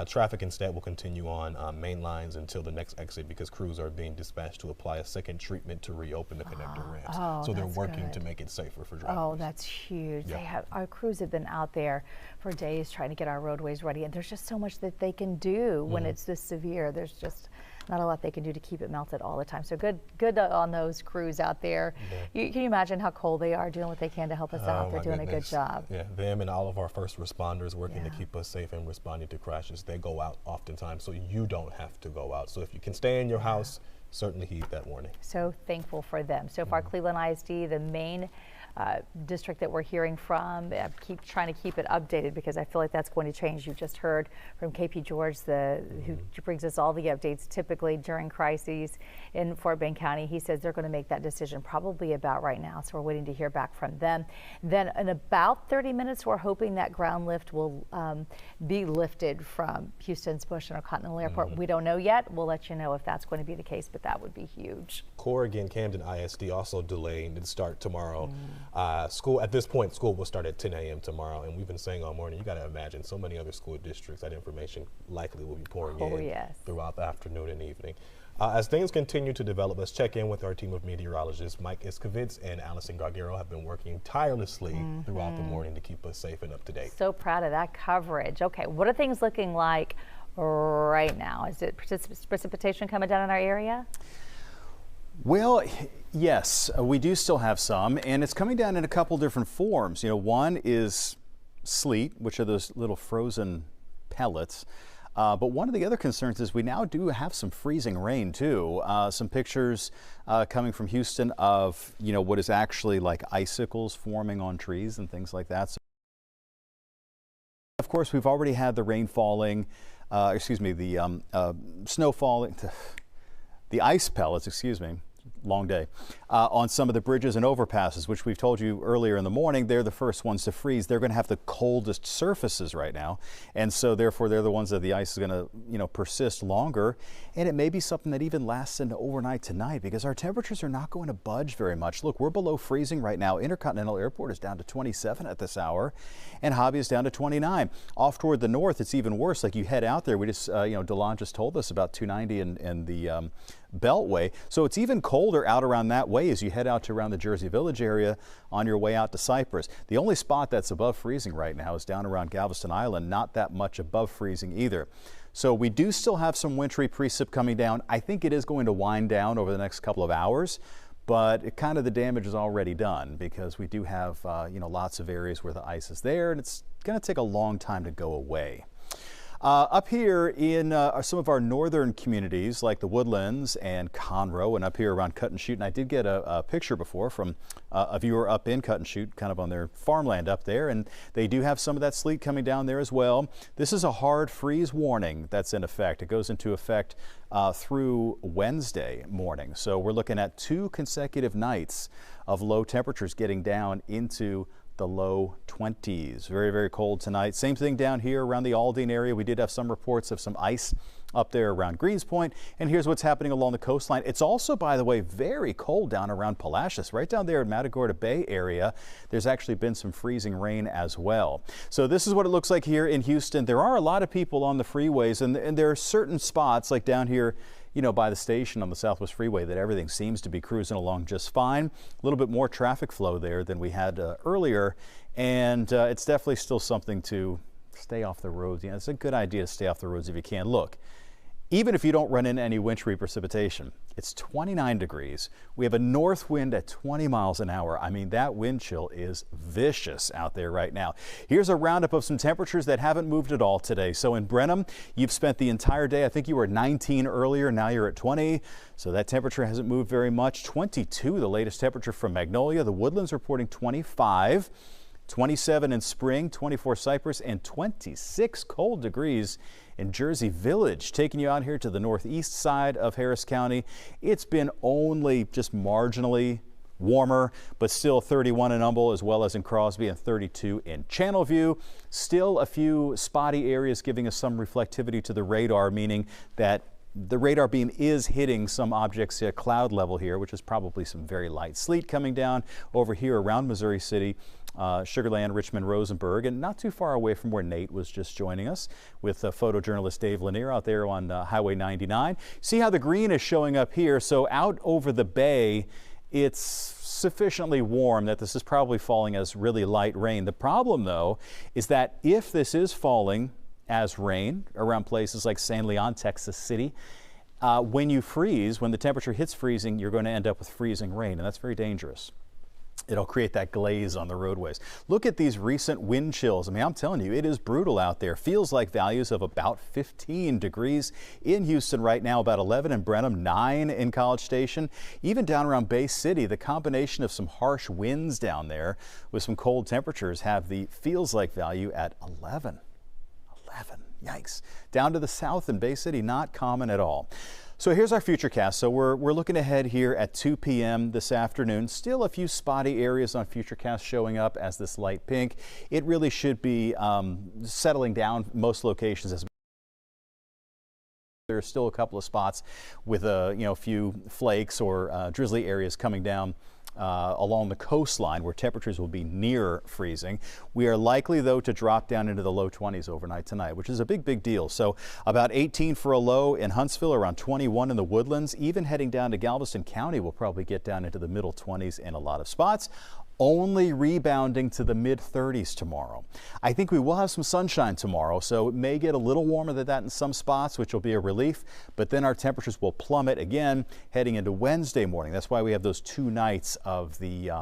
Traffic instead will continue on main lines until the next exit because crews are being dispatched to apply a second treatment to reopen the connector ramps. So they're working to make it safer for drivers. Oh, that's huge. Yeah. Our crews have been out there for days trying to get our roadways ready, and there's just so much that they can do when it's this severe. There's just not a lot they can do to keep it melted all the time. So good on those crews out there. Can you imagine how cold they are, doing what they can to help us out? They're doing a good job. Yeah, them and all of our first responders working to keep us safe and responding to crashes. They go out oftentimes, so you don't have to go out. So if you can stay in your house, certainly heed that warning. So thankful for them. So far, Cleveland ISD, the main district that we're hearing from, keep trying to keep it updated because I feel like that's going to change. You just heard from KP George, who brings us all the updates typically during crises in Fort Bend County. He says they're going to make that decision probably about right now, so we're waiting to hear back from them. Then in about 30 minutes, we're hoping that ground lift will be lifted from Houston's Bush Intercontinental Airport. We don't know yet. We'll let you know if that's going to be the case, but that would be huge. Corrigan Camden ISD also delaying the start tomorrow. School at this point, school will start at 10 a.m. tomorrow, and we've been saying all morning, you got to imagine so many other school districts, that information likely will be pouring in throughout the afternoon and evening. As things continue to develop, let's check in with our team of meteorologists. Mike Iskovitz and Allison Gargero have been working tirelessly throughout the morning to keep us safe and up to date. So proud of that coverage. Okay, what are things looking like right now? Is it precipitation coming down in our area? Well, yes, we do still have some, and it's coming down in a couple different forms. You know, one is sleet, which are those little frozen pellets. But one of the other concerns is we now do have some freezing rain too. Some pictures coming from Houston of, you know, what is actually like icicles forming on trees and things like that. So of course, we've already had the rain falling, the snow falling, the ice pellets, excuse me. Long day, on some of the bridges and overpasses, which we've told you earlier in the morning, they're the first ones to freeze. They're going to have the coldest surfaces right now, and so therefore they're the ones that the ice is going to, you know, persist longer, and it may be something that even lasts into overnight tonight because our temperatures are not going to budge very much. Look, we're below freezing right now. Intercontinental Airport is down to 27 at this hour, and Hobby is down to 29. Off toward the north, it's even worse. Like you head out there, we just, Delon just told us about 290 and the Beltway. So it's even colder out around that way as you head out to around the Jersey Village area on your way out to Cypress. The only spot that's above freezing right now is down around Galveston Island, not that much above freezing either. So we do still have some wintry precip coming down. I think it is going to wind down over the next couple of hours, but the damage is already done because we do have lots of areas where the ice is there, and it's going to take a long time to go away. Up here in some of our northern communities like the Woodlands and Conroe and up here around Cut and Shoot, and I did get a picture before from a viewer up in Cut and Shoot, kind of on their farmland up there, and they do have some of that sleet coming down there as well. This is a hard freeze warning that's in effect. It goes into effect through Wednesday morning. So we're looking at 2 consecutive nights of low temperatures getting down into the low 20s. Very, very cold tonight. Same thing down here around the Aldine area. We did have some reports of some ice up there around Greens Point. And here's what's happening along the coastline. It's also, by the way, very cold down around Palacios. Right down there in Matagorda Bay area, there's actually been some freezing rain as well. So this is what it looks like here in Houston. There are a lot of people on the freeways, and there are certain spots like down here, by the station on the Southwest Freeway that everything seems to be cruising along just fine. A little bit more traffic flow there than we had earlier, and it's definitely still something to stay off the roads. It's a good idea to stay off the roads if you can. Look, even if you don't run into any wintry precipitation, It's 29 degrees. We have a north wind at 20 miles an hour. I mean, that wind chill is vicious out there right now. Here's a roundup of some temperatures that haven't moved at all today. So in Brenham, you've spent the entire day. I think you were 19 earlier. Now you're at 20. So that temperature hasn't moved very much. 22, the latest temperature from Magnolia. The Woodlands reporting 25. 27 in Spring, 24 Cypress, and 26 cold degrees in Jersey Village. Taking you out here to the northeast side of Harris County. It's been only just marginally warmer, but still 31 in Humble as well as in Crosby and 32 in Channelview. Still a few spotty areas giving us some reflectivity to the radar, meaning that the radar beam is hitting some objects at cloud level here, which is probably some very light sleet coming down over here around Missouri City. Sugar Land, Richmond, Rosenberg, and not too far away from where Nate was just joining us with photojournalist Dave Lanier out there on Highway 99. See how the green is showing up here. So out over the bay, it's sufficiently warm that this is probably falling as really light rain. The problem, though, is that if this is falling as rain around places like San Leon, Texas City, when you freeze, when the temperature hits freezing, you're going to end up with freezing rain, and that's very dangerous. It'll create that glaze on the roadways. Look at these recent wind chills. I mean, I'm telling you, it is brutal out there. Feels like values of about 15 degrees in Houston right now, about 11 in Brenham, 9 in College Station. Even down around Bay City, the combination of some harsh winds down there with some cold temperatures have the feels like value at 11. 11, yikes. Down to the south in Bay City, not common at all. So here's our Futurecast. So we're looking ahead here at 2 p.m. this afternoon. Still a few spotty areas on Futurecast showing up as this light pink. It really should be settling down most locations as there are still a couple of spots with a few flakes or drizzly areas coming down along the coastline where temperatures will be near freezing. We are likely, though, to drop down into the low 20s overnight tonight, which is a big deal. So about 18 for a low in Huntsville, around 21 in the Woodlands. Even heading down to Galveston County, we'll probably get down into the middle 20s in a lot of spots. Only rebounding to the mid-30s tomorrow. I think we will have some sunshine tomorrow, so it may get a little warmer than that in some spots, which will be a relief, but then our temperatures will plummet again heading into Wednesday morning. That's why we have those 2 nights of the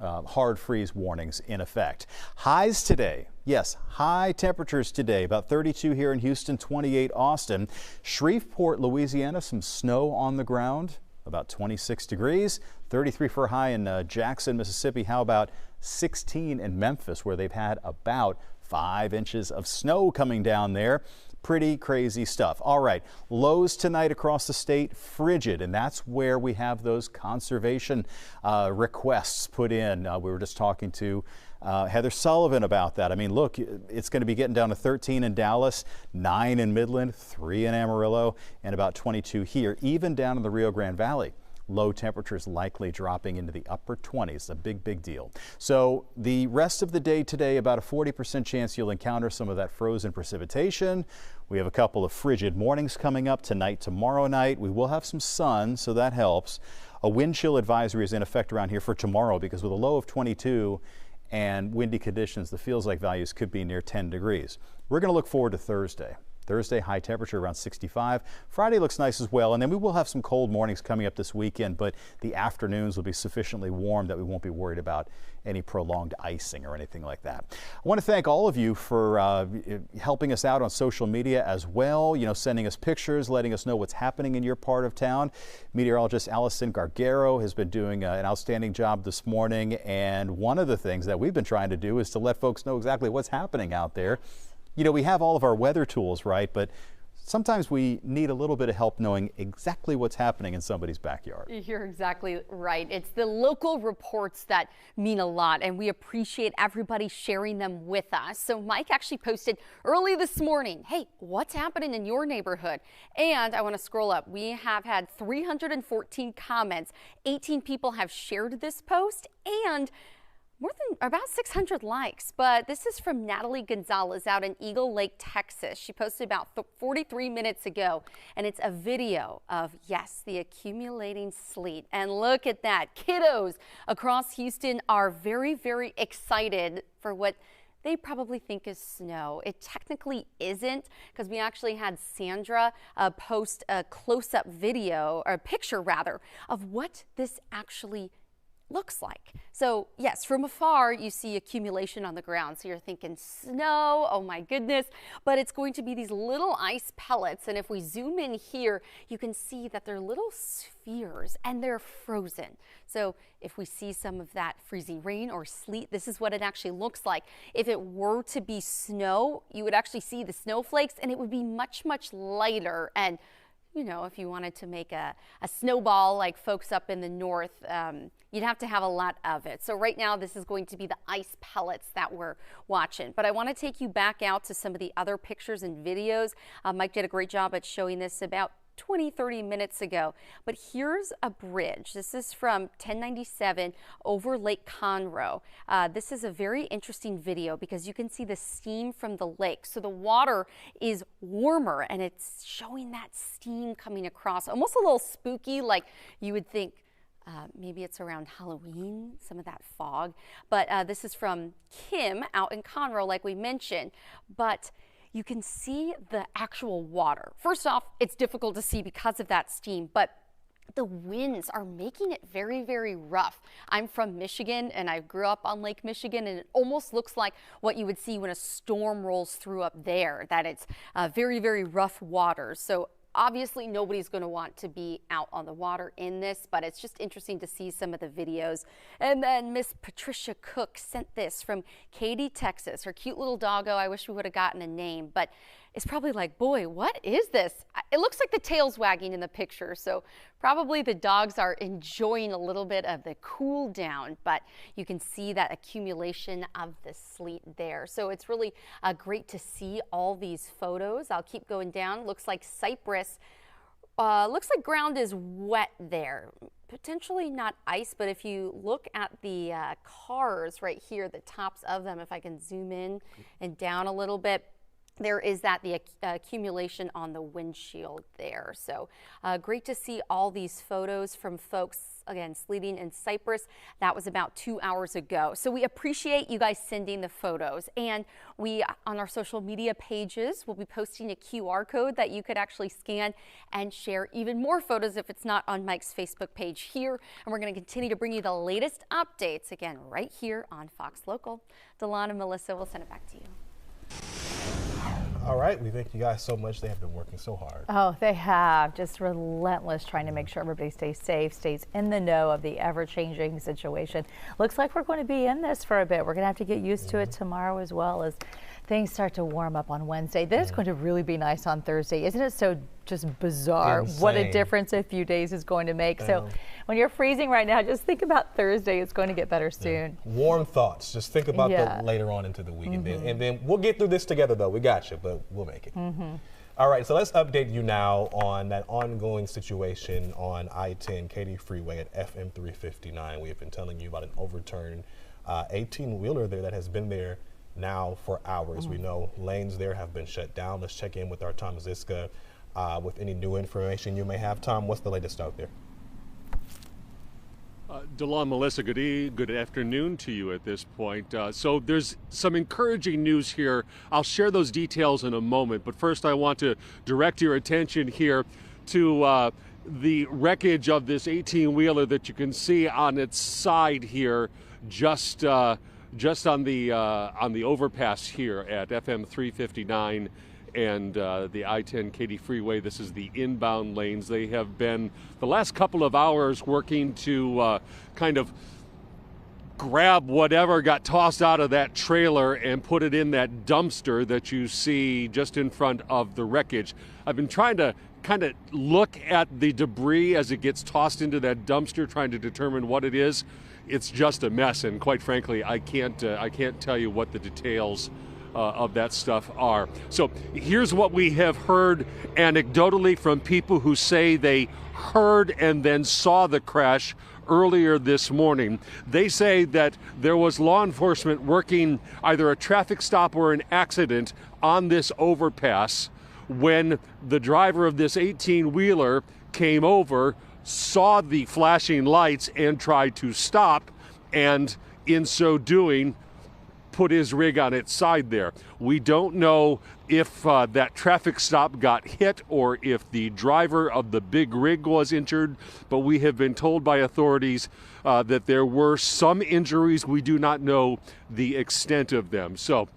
hard freeze warnings in effect. Highs today. Yes, high temperatures today, about 32 here in Houston, 28 Austin. Shreveport, Louisiana, some snow on the ground. About 26 degrees, 33 for a high in Jackson, Mississippi. How about 16 in Memphis, where they've had about 5 inches of snow coming down there. Pretty crazy stuff. All right, lows tonight across the state, frigid, and that's where we have those conservation requests put in. We were just talking to Heather Sullivan about that. I mean, look, it's going to be getting down to 13 in Dallas, 9 in Midland, 3 in Amarillo, and about 22 here, even down in the Rio Grande Valley. Low temperatures likely dropping into the upper 20s, a big deal. So the rest of the day today, about a 40% chance you'll encounter some of that frozen precipitation. We have a couple of frigid mornings coming up tonight, tomorrow night. We will have some sun, so that helps. A wind chill advisory is in effect around here for tomorrow because with a low of 22 and windy conditions, the feels like values could be near 10 degrees. We're going to look forward to Thursday. Thursday, high temperature around 65. Friday looks nice as well, and then we will have some cold mornings coming up this weekend, but the afternoons will be sufficiently warm that we won't be worried about any prolonged icing or anything like that. I want to thank all of you for helping us out on social media as well, sending us pictures, letting us know what's happening in your part of town. Meteorologist Allison Gargaro has been doing an outstanding job this morning, and one of the things that we've been trying to do is to let folks know exactly what's happening out there. We have all of our weather tools, right? But sometimes we need a little bit of help knowing exactly what's happening in somebody's backyard. You're exactly right. It's the local reports that mean a lot, and we appreciate everybody sharing them with us. So Mike actually posted early this morning, hey, what's happening in your neighborhood? And I want to scroll up. We have had 314 comments. 18 people have shared this post, and more than about 600 likes, but this is from Natalie Gonzalez out in Eagle Lake, Texas. She posted about 43 minutes ago, and it's a video of, yes, the accumulating sleet. And look at that. Kiddos across Houston are very excited for what they probably think is snow. It technically isn't, because we actually had Sandra post a close-up video, or a picture rather, of what this actually looks like. So yes, from afar you see accumulation on the ground, so you're thinking snow, oh my goodness, but it's going to be these little ice pellets, and if we zoom in here you can see that they're little spheres and they're frozen. So if we see some of that freezing rain or sleet, this is what it actually looks like. If it were to be snow, you would actually see the snowflakes, and it would be much lighter. And you know, if you wanted to make a snowball like folks up in the north, you'd have to have a lot of it. So right now, this is going to be the ice pellets that we're watching. But I want to take you back out to some of the other pictures and videos. Mike did a great job at showing this about 20-30 minutes ago. But here's a bridge. This is from 1097 over Lake Conroe. This is a very interesting video because you can see the steam from the lake. So the water is warmer and it's showing that steam coming across, almost a little spooky, like you would think maybe it's around Halloween, some of that fog. But this is from Kim out in Conroe, like we mentioned. But you can see the actual water. First off, it's difficult to see because of that steam, but the winds are making it very rough. I'm from Michigan and I grew up on Lake Michigan, and it almost looks like what you would see when a storm rolls through up there, that it's very rough waters. So obviously nobody's going to want to be out on the water in this, but it's just interesting to see some of the videos. And then Miss Patricia Cook sent this from Katy, Texas. Her cute little doggo, I wish we would have gotten a name, but it's probably like, boy, what is this? It looks like the tail's wagging in the picture, so probably the dogs are enjoying a little bit of the cool down, but you can see that accumulation of the sleet there. So it's really great to see all these photos. I'll keep going down. Looks like Cypress. Looks like ground is wet there. Potentially not ice, but if you look at the cars right here, the tops of them, if I can zoom in and down a little bit, there is the accumulation on the windshield there. So great to see all these photos from folks, again, sleeting in Cypress. That was about 2 hours ago. So we appreciate you guys sending the photos. And we, on our social media pages, will be posting a QR code that you could actually scan and share even more photos if it's not on Mike's Facebook page here. And we're going to continue to bring you the latest updates, again, right here on Fox Local. Delon and Melissa, we'll send it back to you. All right, we thank you guys so much. They have been working so hard. Oh, they have. Just relentless trying to make sure everybody stays safe, stays in the know of the ever-changing situation. Looks like we're going to be in this for a bit. We're going to have to get used to it tomorrow as well as things start to warm up on Wednesday. Then it's going to really be nice on Thursday. Isn't it so just bizarre what a difference a few days is going to make? So when you're freezing right now, just think about Thursday. It's going to get better soon. Warm thoughts. Just think about that later on into the week. And then we'll get through this together, though. We got you, but we'll make it. All right, so let's update you now on that ongoing situation on I-10 Katy Freeway at FM 359. We have been telling you about an overturned 18-wheeler there that has been there now for hours. We know lanes there have been shut down. Let's check in with our Tom Ziska with any new information you may have. Tom, what's the latest out there? Delon, Melissa, good afternoon to you at this point. So there's some encouraging news here. I'll share those details in a moment, but first I want to direct your attention here to the wreckage of this 18-wheeler that you can see on its side here, just on the overpass here at FM 359 and the I-10 Katy Freeway. This is the inbound lanes. They have been the last couple of hours working to kind of grab whatever got tossed out of that trailer and put it in that dumpster that you see just in front of the wreckage. I've been trying to kind of look at the debris as it gets tossed into that dumpster, trying to determine what it is. It's just a mess, and quite frankly, I can't tell you what the details of that stuff are. So here's what we have heard anecdotally from people who say they heard and then saw the crash earlier this morning. They say that there was law enforcement working either a traffic stop or an accident on this overpass when the driver of this 18-wheeler came over, saw the flashing lights and tried to stop, and in so doing put his rig on its side there. We don't know if that traffic stop got hit or if the driver of the big rig was injured, but we have been told by authorities that there were some injuries. We do not know the extent of them. So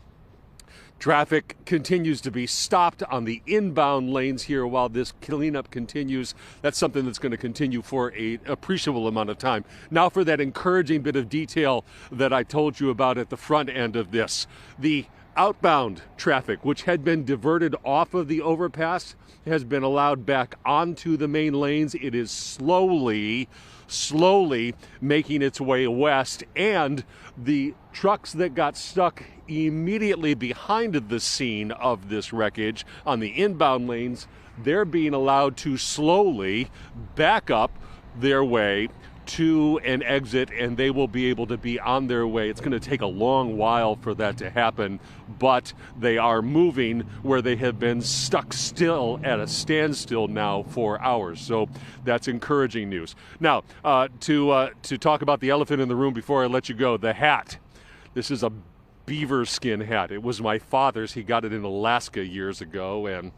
traffic continues to be stopped on the inbound lanes here while this cleanup continues. That's something that's going to continue for an appreciable amount of time. Now for that encouraging bit of detail that I told you about at the front end of this. The outbound traffic, which had been diverted off of the overpass, has been allowed back onto the main lanes. It is slowly making its way west, and the trucks that got stuck immediately behind the scene of this wreckage on the inbound lanes, they're being allowed to slowly back up their way to an exit, and they will be able to be on their way. It's going to take a long while for that to happen, but they are moving where they have been stuck still at a standstill now for hours. So that's encouraging news. Now, to talk about the elephant in the room before I let you go, the hat. This is a beaver skin hat. It was my father's. He got it in Alaska years ago, and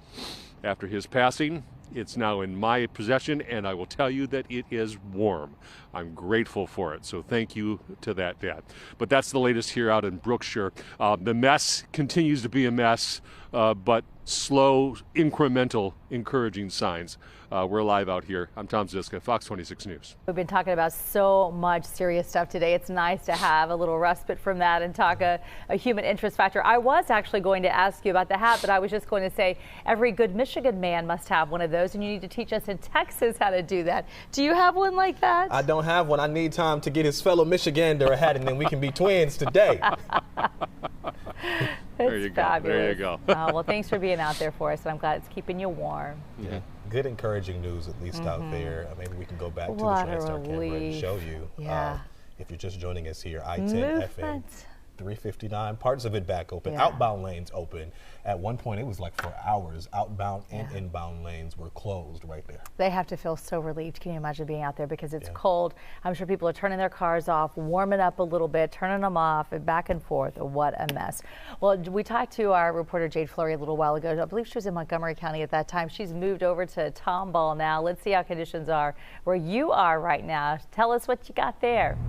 after his passing, it's now in my possession, and I will tell you that it is warm. I'm grateful for it, so thank you to that, Dad. But that's the latest here out in Brookshire. The mess continues to be a mess, but slow, incremental, encouraging signs. We're live out here. I'm Tom Ziska, Fox 26 News. We've been talking about so much serious stuff today. It's nice to have a little respite from that and talk a human interest factor. I was actually going to ask you about the hat, but I was just going to say every good Michigan man must have one of those, and you need to teach us in Texas how to do that. Do you have one like that? I don't have one. I need Tom to get his fellow Michigander a hat, and then we can be twins today. There you go. There you go. Well, thanks for being out there for us, and I'm glad it's keeping you warm. Yeah. Good encouraging news, at least out there. Maybe we can go back to the TransStar camera and show you. Yeah. If you're just joining us here, I-10 FM 359, parts of it back open, outbound lanes open. At one point, it was like for hours, outbound and inbound lanes were closed right there. They have to feel so relieved. Can you imagine being out there because it's cold? I'm sure people are turning their cars off, warming up a little bit, turning them off, and back and forth. What a mess. Well, we talked to our reporter Jade Fleury a little while ago. I believe she was in Montgomery County at that time. She's moved over to Tomball now. Let's see how conditions are where you are right now. Tell us what you got there.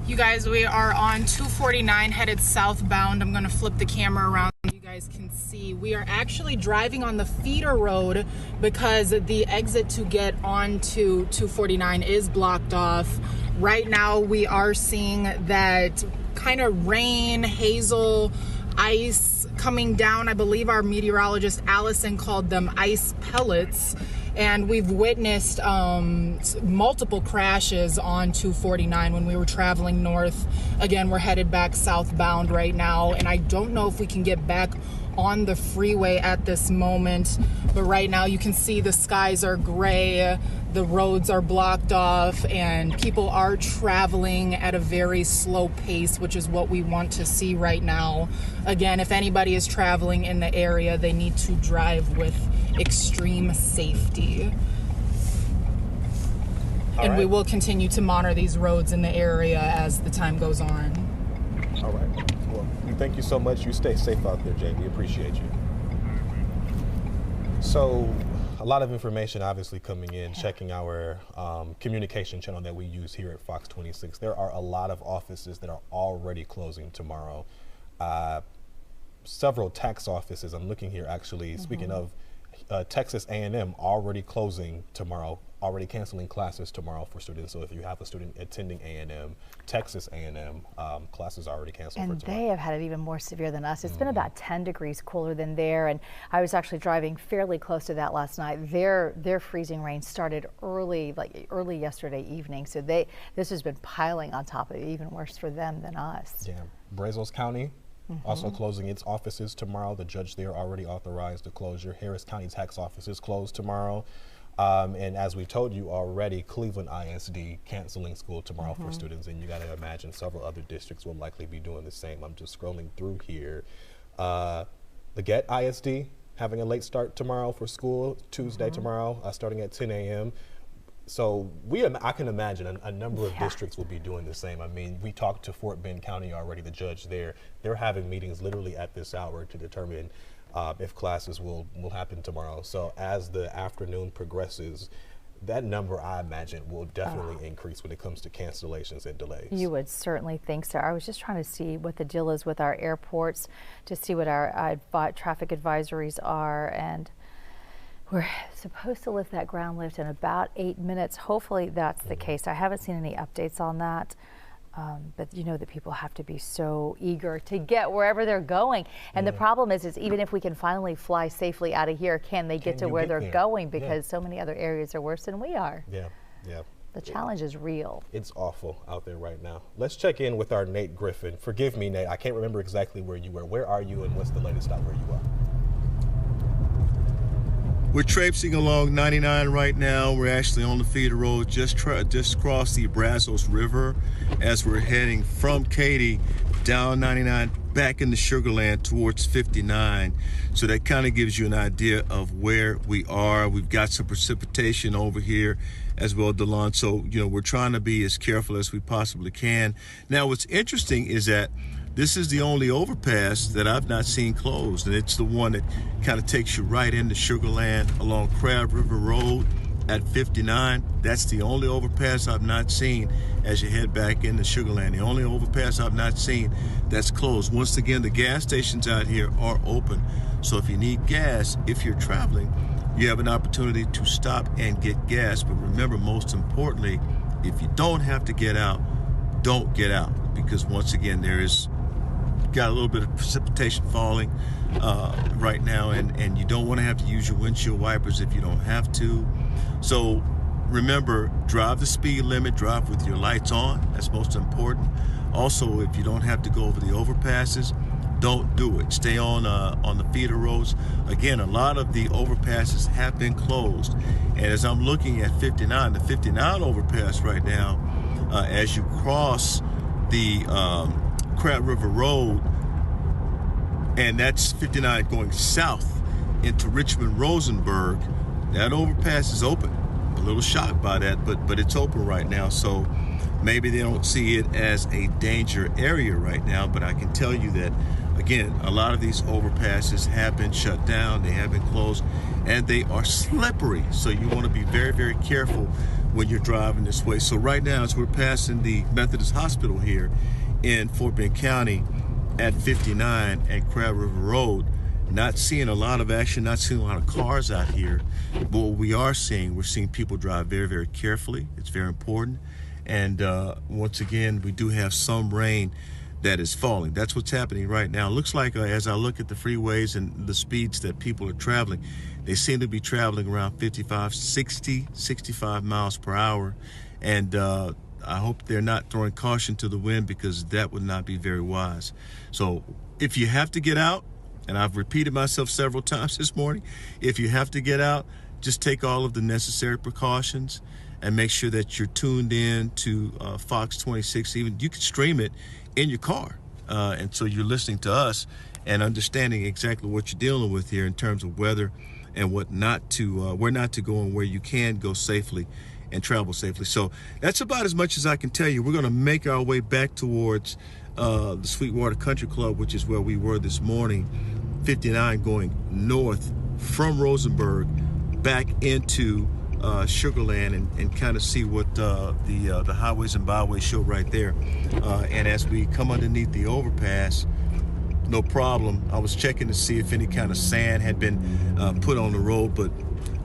You guys, we are on 249 headed southbound. I'm going to flip the camera around so you guys can see. We are actually driving on the feeder road because the exit to get onto 249 is blocked off. Right now we are seeing that kind of rain, hazel, ice coming down. I believe our meteorologist Allison called them ice pellets. And we've witnessed multiple crashes on 249 when we were traveling north. Again, we're headed back southbound right now, and I don't know if we can get back on the freeway at this moment. But right now you can see the skies are gray, the roads are blocked off, and people are traveling at a very slow pace, which is what we want to see right now. Again, if anybody is traveling in the area, they need to drive with extreme safety. And we will continue to monitor these roads in the area as the time goes on. All right. Well, we thank you so much. You stay safe out there, Jay. We appreciate you. So, a lot of information obviously coming in, checking our communication channel that we use here at Fox 26. There are a lot of offices that are already closing tomorrow. Several tax offices, I'm looking here actually, speaking of Texas A&M already closing tomorrow, already canceling classes tomorrow for students. So if you have a student attending A&M, Texas A&M, classes are already canceled for tomorrow. They have had it even more severe than us. It's been about 10 degrees cooler than there, and I was actually driving fairly close to that last night. Their freezing rain started early yesterday evening, so this has been piling on top of it, even worse for them than us. Yeah, Brazos County also closing its offices tomorrow. The judge there already authorized the closure. Harris County tax office is closed tomorrow. And as we told you already, Cleveland ISD canceling school tomorrow for students. And you got to imagine several other districts will likely be doing the same. I'm just scrolling through here. Leggett ISD having a late start tomorrow for school, Tuesday tomorrow, starting at 10 a.m. So I can imagine a number of districts will be doing the same. I mean, we talked to Fort Bend County already, the judge there. They're having meetings literally at this hour to determine if classes will happen tomorrow. So as the afternoon progresses, that number, I imagine, will definitely increase when it comes to cancellations and delays. You would certainly think so. I was just trying to see what the deal is with our airports, to see what our traffic advisories are, and we're supposed to lift that ground lift in about 8 minutes. Hopefully that's the case. I haven't seen any updates on that. But you know that people have to be so eager to get wherever they're going. And the problem is even if we can finally fly safely out of here, can they get to where they're going? Because so many other areas are worse than we are. Yeah. The challenge is real. It's awful out there right now. Let's check in with our Nate Griffin. Forgive me, Nate, I can't remember exactly where you were. Where are you and what's the latest out where you are? We're traipsing along 99 right now. We're actually on the feeder road, just crossed the Brazos River as we're heading from Katy down 99 back into Sugar Land towards 59. So that kind of gives you an idea of where we are. We've got some precipitation over here as well, DeLon. So, you know, we're trying to be as careful as we possibly can. Now, what's interesting is that this is the only overpass that I've not seen closed, and it's the one that kind of takes you right into Sugar Land along Crab River Road at 59. That's the only overpass I've not seen as you head back into Sugar Land. The only overpass I've not seen that's closed. Once again, the gas stations out here are open. So if you need gas, if you're traveling, you have an opportunity to stop and get gas. But remember, most importantly, if you don't have to get out, don't get out, because once again, there is got a little bit of precipitation falling right now, and you don't want to have to use your windshield wipers if you don't have to. So remember, drive the speed limit, drive with your lights on. That's most important. Also, if you don't have to go over the overpasses, don't do it. Stay on the feeder roads. Again, a lot of the overpasses have been closed, and as I'm looking at 59, the 59 overpass right now, as you cross the Crab River Road, and that's 59 going south into Richmond Rosenberg, that overpass is open. A little shocked by that, but it's open right now. So maybe they don't see it as a danger area right now, but I can tell you that, again, a lot of these overpasses have been shut down, they have been closed, and they are slippery. So you want to be very, very careful when you're driving this way. So right now, as we're passing the Methodist Hospital here in Fort Bend County at 59 and Crab River Road, not seeing a lot of action, not seeing a lot of cars out here. But what we are seeing, we're seeing people drive very, very carefully. It's very important. And once again, we do have some rain that is falling. That's what's happening right now. It looks like as I look at the freeways and the speeds that people are traveling, they seem to be traveling around 55, 60, 65 miles per hour. And I hope they're not throwing caution to the wind, because that would not be very wise. So if you have to get out, and I've repeated myself several times this morning, if you have to get out, just take all of the necessary precautions and make sure that you're tuned in to Fox 26. Even you can stream it in your car. And so you're listening to us and understanding exactly what you're dealing with here in terms of weather and what not to, where not to go and where you can go safely and travel safely. So that's about as much as I can tell you. We're going to make our way back towards the Sweetwater Country Club, which is where we were this morning, 59 going north from Rosenberg back into Sugar Land, and kind of see what the highways and byways show right there. And as we come underneath the overpass, no problem. I was checking to see if any kind of sand had been put on the road, but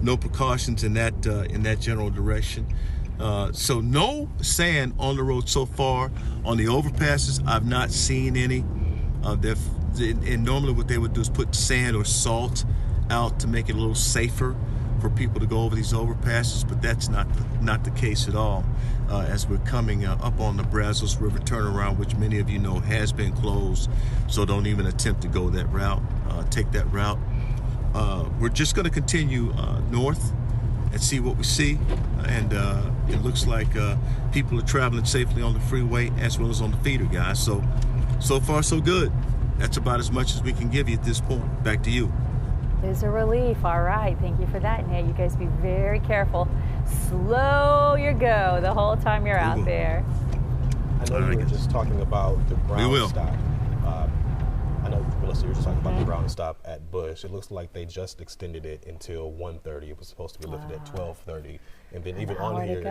no precautions in that general direction. So no sand on the road so far. On the overpasses, I've not seen any. And normally what they would do is put sand or salt out to make it a little safer for people to go over these overpasses, but that's not the case at all. As we're coming up on the Brazos River turnaround, which many of you know has been closed, so don't even attempt to go that route. Take that route. We're just going to continue north and see what we see, and it looks like people are traveling safely on the freeway as well as on the feeder, guys. So far so good. That's about as much as we can give you at this point. Back to you. It is a relief. All right, thank you for that. And yeah, you guys be very careful. slow your go the whole time you're out there. I know you were just talking about the ground stop. I know, Melissa, you were just talking about the ground stop at Bush. It looks like they just extended it until 1:30. It was supposed to be lifted at 12:30. And then even on here,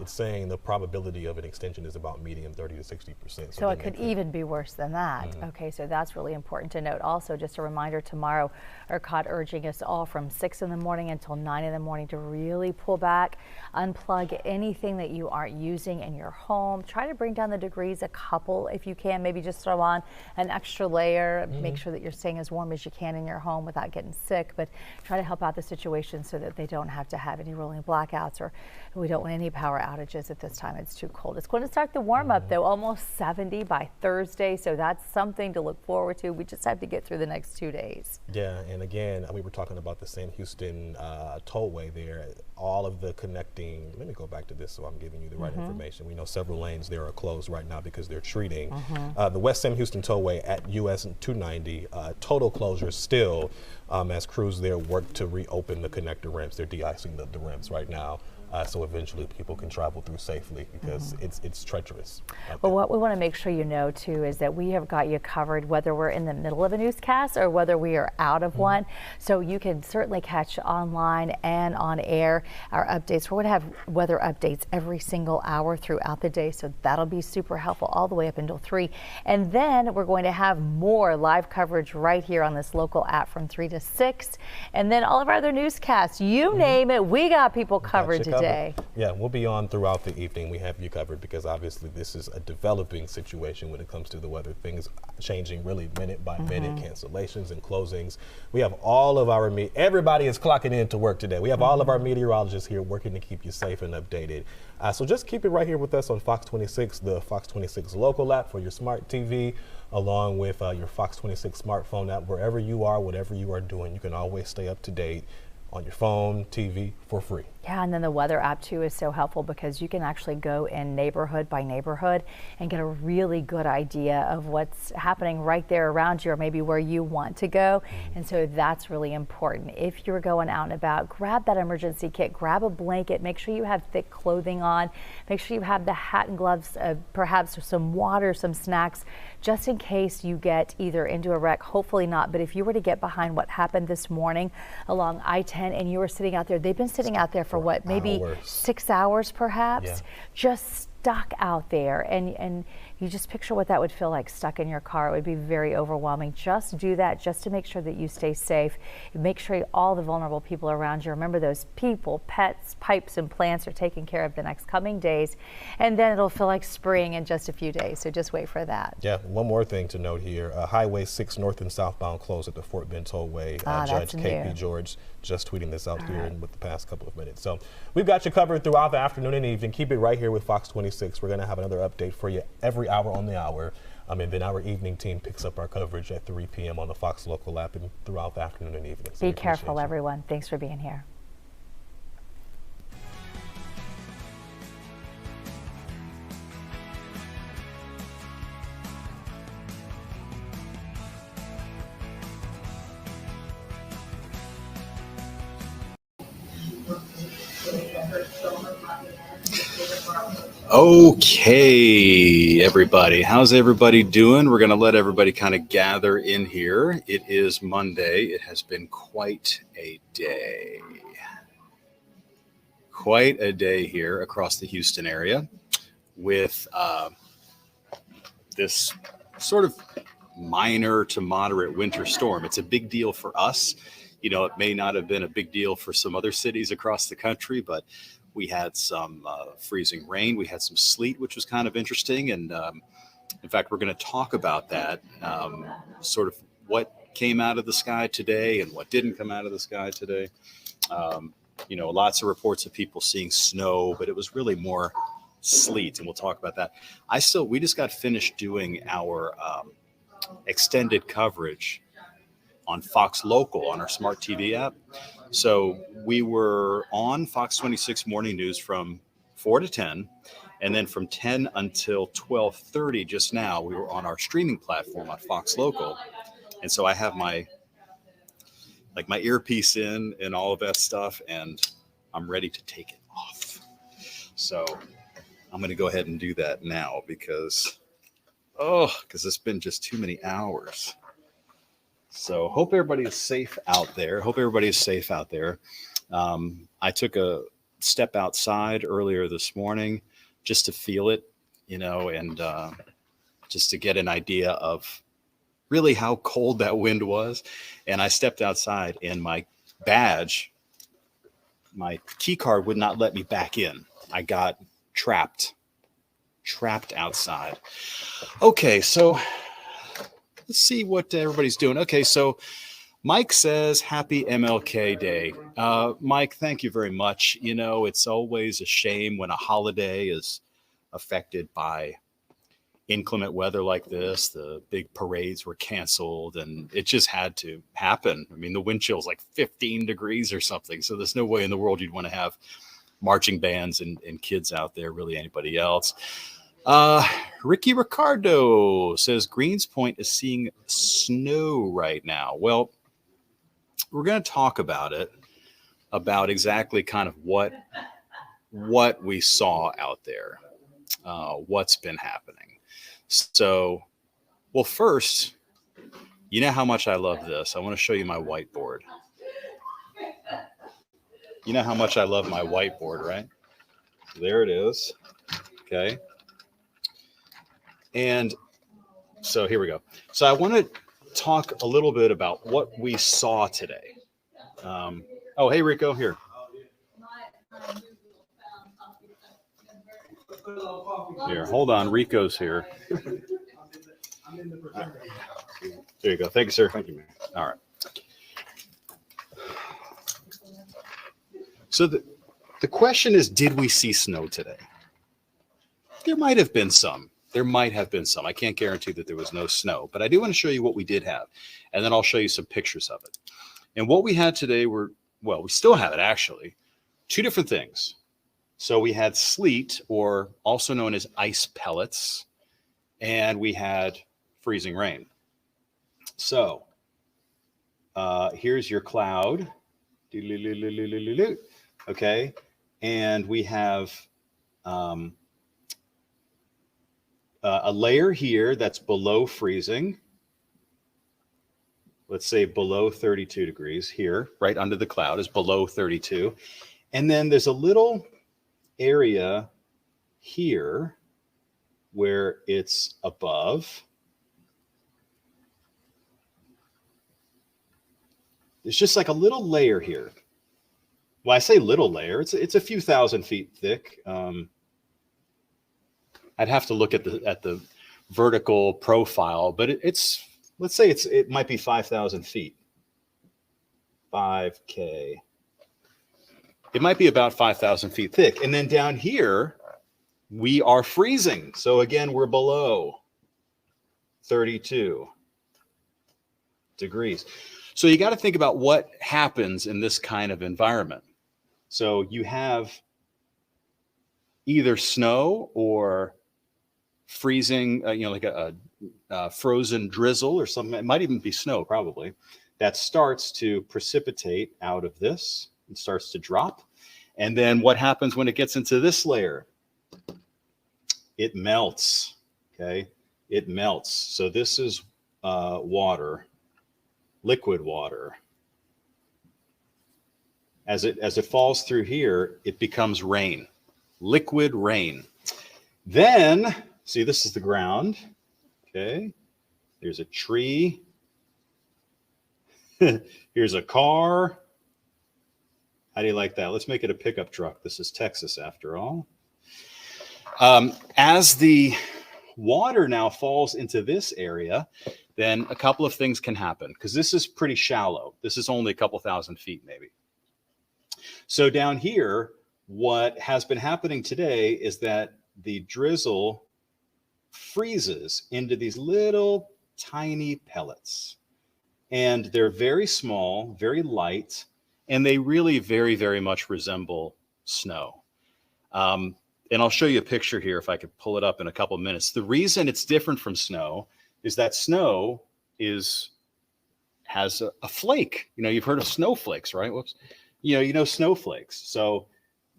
it's saying the probability of an extension is about medium 30 to 60%. So it could even be worse than that. Okay, so that's really important to note. Also, just a reminder, tomorrow, ERCOT urging us all from 6 in the morning until 9 in the morning to really pull back, unplug anything that you aren't using in your home. Try to bring down the degrees a couple if you can. Maybe just throw on an extra layer. Make sure that you're staying as warm as you can in your home without getting sick, but try to help out the situation so that they don't have to have any rolling blackouts, or we don't want any power outages at this time. It's too cold. It's going to start the warm up though, almost 70 by Thursday, so that's something to look forward to. We just have to get through the next 2 days. Yeah, and again, we were talking about the Sam Houston tollway there. All of the connecting, let me go back to this so I'm giving you the right information. We know several lanes there are closed right now because they're treating. The West Sam Houston tollway at US 290, total closure still as crews there work to reopen the connector ramps. They're de-icing the ramps right now. So eventually people can travel through safely because it's treacherous. Well, what we want to make sure you know too is that we have got you covered whether we're in the middle of a newscast or whether we are out of one. So you can certainly catch online and on air our updates. We're going to have weather updates every single hour throughout the day, so that'll be super helpful all the way up until 3. And then we're going to have more live coverage right here on this local app from 3 to 6. And then all of our other newscasts, you name it, we got people covered today. Yeah, we'll be on throughout the evening. We have you covered because obviously this is a developing situation when it comes to the weather. Things changing really minute by minute, cancellations and closings. We have all of our, everybody is clocking in to work today. We have all of our meteorologists here working to keep you safe and updated. So just keep it right here with us on Fox 26, the Fox 26 local app for your smart TV, along with your Fox 26 smartphone app. Wherever you are, whatever you are doing, you can always stay up to date on your phone, TV for free. Yeah, and then the weather app too is so helpful because you can actually go in neighborhood by neighborhood and get a really good idea of what's happening right there around you or maybe where you want to go. And so that's really important. If you're going out and about, grab that emergency kit, grab a blanket, make sure you have thick clothing on, make sure you have the hat and gloves, perhaps some water, some snacks, just in case you get either into a wreck, hopefully not, but if you were to get behind what happened this morning along I-10 and you were sitting out there, they've been sitting out there for what, maybe 6 hours perhaps, just stuck out there, and you just picture what that would feel like stuck in your car. It would be very overwhelming. Just do that just to make sure that you stay safe. Make sure all the vulnerable people around you, remember those people, pets, pipes, and plants are taken care of the next coming days, and then it'll feel like spring in just a few days, so just wait for that. Yeah, one more thing to note here, Highway 6 north and southbound closed at the Fort Bend Tollway. Judge K.P. George just tweeting this out here in with the past couple of minutes. So we've got you covered throughout the afternoon and evening. Keep it right here with Fox 26. We're going to have another update for you every hour on the hour. And then our evening team picks up our coverage at 3 p.m. on the Fox local app and throughout the afternoon and evening. So be careful, everyone. Thanks for being here. Okay, everybody, how's everybody doing? We're going to let everybody kind of gather in here. It is Monday. It has been quite a day. Quite a day here across the Houston area with this sort of minor to moderate winter storm. It's a big deal for us. You know, it may not have been a big deal for some other cities across the country, but we had some freezing rain. We had some sleet, which was kind of interesting. And in fact, we're going to talk about that, sort of what came out of the sky today and what didn't come out of the sky today. You know, lots of reports of people seeing snow, but it was really more sleet. And we'll talk about that. We just got finished doing our extended coverage on Fox Local on our smart TV app. So we were on Fox 26 Morning News from 4 to 10, and then from 10 until 12:30 just now, we were on our streaming platform on Fox Local. And so I have my earpiece in and all of that stuff, and I'm ready to take it off. So I'm going to go ahead and do that now because it's been just too many hours. So hope everybody is safe out there. I took a step outside earlier this morning just to feel it, and just to get an idea of really how cold that wind was. And I stepped outside and my key card would not let me back in. I got trapped outside. Okay, so let's see what everybody's doing. Okay, so Mike says, happy MLK Day. Mike, thank you very much. It's always a shame when a holiday is affected by inclement weather like this. The big parades were canceled and it just had to happen. I mean, the wind chill is like 15 degrees or something. So there's no way in the world you'd want to have marching bands and kids out there, really anybody else. Ricky Ricardo says Greens Point is seeing snow right now. Well, we're going to talk about it, about exactly kind of what we saw out there, what's been happening. So, well, first, you know how much I love this. I want to show you my whiteboard. You know how much I love my whiteboard, right? There it is. Okay. And so here we go. So I want to talk a little bit about what we saw today. Oh, hey, Rico, here. Here, hold on. Rico's here. There you go. Thank you, sir. Thank you, man. All right. So the question is, did we see snow today? There might have been some. I can't guarantee that there was no snow, but I do want to show you what we did have, and then I'll show you some pictures of it. And what we had today we still have it actually, two different things. So we had sleet, or also known as ice pellets, and we had freezing rain. So here's your cloud. Okay, and we have a layer here that's below freezing. Let's say below 32 degrees here, right under the cloud is below 32. And then there's a little area here where it's above. It's just like a little layer here. Well, I say little layer, it's a few thousand feet thick. I'd have to look at the vertical profile, but it's let's say it might be 5,000 feet. 5K. It might be about 5,000 feet thick. And then down here, we are freezing. So again, we're below 32 degrees. So you got to think about what happens in this kind of environment. So you have either snow or freezing, like a frozen drizzle or something. It might even be snow, probably, that starts to precipitate out of this and starts to drop. And then what happens when it gets into this layer? It melts. Okay, it melts. So this is water, liquid water. As it falls through here, it becomes rain, liquid rain. Then, see, this is the ground. Okay, there's a tree. Here's a car. How do you like that? Let's make it a pickup truck. This is Texas, after all. As the water now falls into this area, then a couple of things can happen, because this is pretty shallow. This is only a couple thousand feet, maybe. So down here, what has been happening today is that the drizzle freezes into these little tiny pellets. And they're very small, very light, and they really very, very much resemble snow. And I'll show you a picture here if I could pull it up in a couple of minutes. The reason it's different from snow is that snow has a flake. You've heard of snowflakes, right? Whoops. You know snowflakes. So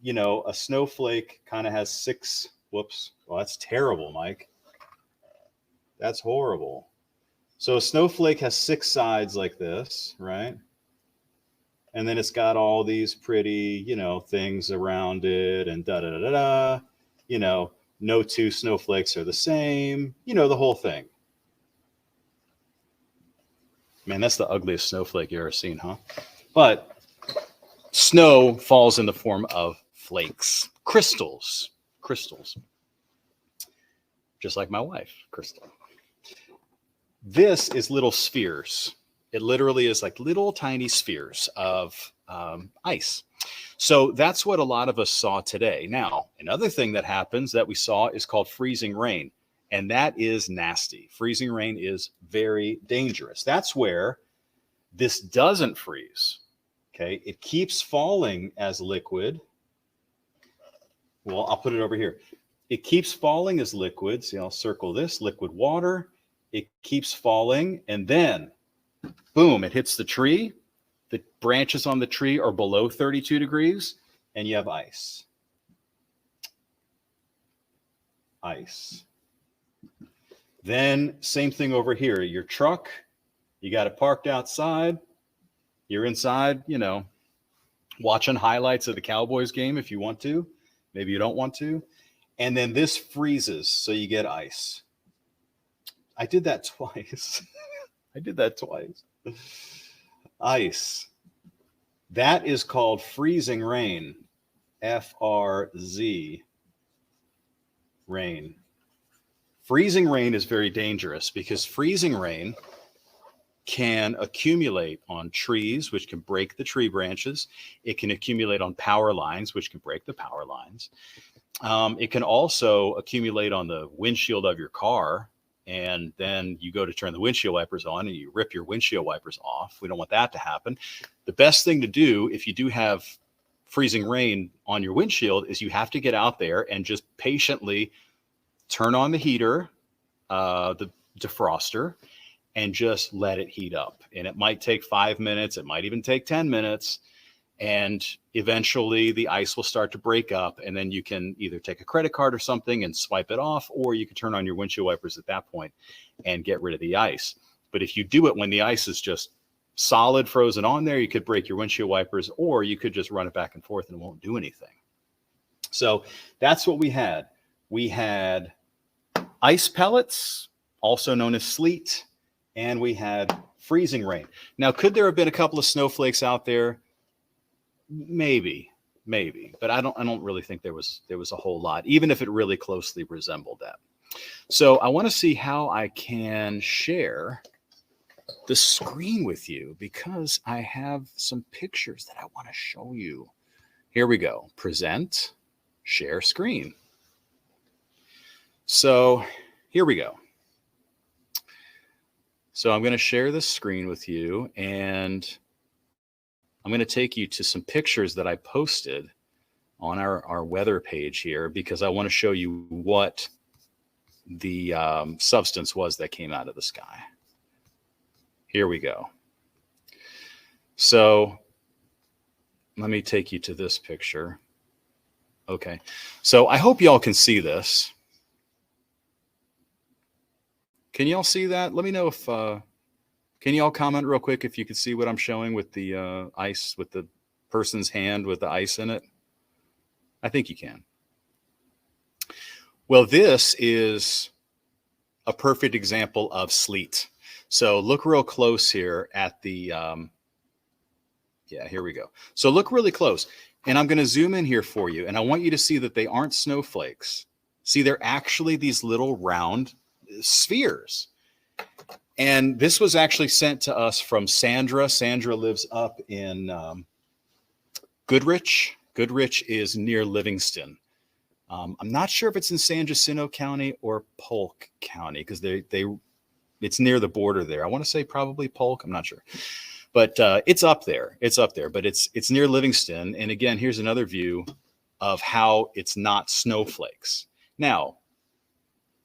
you know, a snowflake kind of has 6, whoops. Well, that's terrible, Mike. That's horrible. So a snowflake has 6 sides like this, right? And then it's got all these pretty, you know, things around it and da-da-da-da-da. You know, no 2 snowflakes are the same. You know, the whole thing. Man, that's the ugliest snowflake you've ever seen, huh? But snow falls in the form of flakes, crystals, just like my wife, Crystal. This is little spheres. It literally is like little tiny spheres of ice. So that's what a lot of us saw today. Now, another thing that happens that we saw is called freezing rain, and that is nasty. Freezing rain is very dangerous. That's where this doesn't freeze. Okay, it keeps falling as liquid. Well, I'll put it over here. It keeps falling as liquid. See, I'll circle this, liquid water. It keeps falling, and then, boom, it hits the tree. The branches on the tree are below 32 degrees, and you have ice. Ice. Then, same thing over here. Your truck, you got it parked outside. You're inside, you know, watching highlights of the Cowboys game if you want to. Maybe you don't want to. And then this freezes, so you get ice. I did that twice. Ice. That is called freezing rain. FRZ. Rain. Freezing rain is very dangerous because freezing rain can accumulate on trees, which can break the tree branches. It can accumulate on power lines, which can break the power lines. It can also accumulate on the windshield of your car, and then you go to turn the windshield wipers on and you rip your windshield wipers off. We don't want that to happen. The best thing to do if you do have freezing rain on your windshield is you have to get out there and just patiently turn on the heater, the defroster, and just let it heat up. And it might take 5 minutes. It might even take 10 minutes. And eventually the ice will start to break up. And then you can either take a credit card or something and swipe it off, or you can turn on your windshield wipers at that point and get rid of the ice. But if you do it when the ice is just solid frozen on there, you could break your windshield wipers, or you could just run it back and forth and it won't do anything. So that's what we had. We had ice pellets, also known as sleet, and we had freezing rain. Now, could there have been a couple of snowflakes out there? Maybe, but I don't really think there was a whole lot, even if it really closely resembled that. So I want to see how I can share the screen with you because I have some pictures that I want to show you. Here we go. Present, share screen. So here we go. So I'm going to share this screen with you, and I'm going to take you to some pictures that I posted on our weather page here because I want to show you what the substance was that came out of the sky. Here we go. So let me take you to this picture. Okay. So I hope y'all can see this. Can y'all see that? Let me know if, can y'all comment real quick if you can see what I'm showing with the ice, with the person's hand with the ice in it? I think you can. Well, this is a perfect example of sleet. So look real close here at the, yeah, here we go. So look really close. And I'm going to zoom in here for you. And I want you to see that they aren't snowflakes. See, they're actually these little round spheres. And this was actually sent to us from Sandra. Sandra lives up in Goodrich. Goodrich is near Livingston. I'm not sure if it's in San Jacinto County or Polk County because it's near the border there. I want to say probably Polk. I'm not sure. But it's up there. It's up there. But it's near Livingston. And again, here's another view of how it's not snowflakes. Now,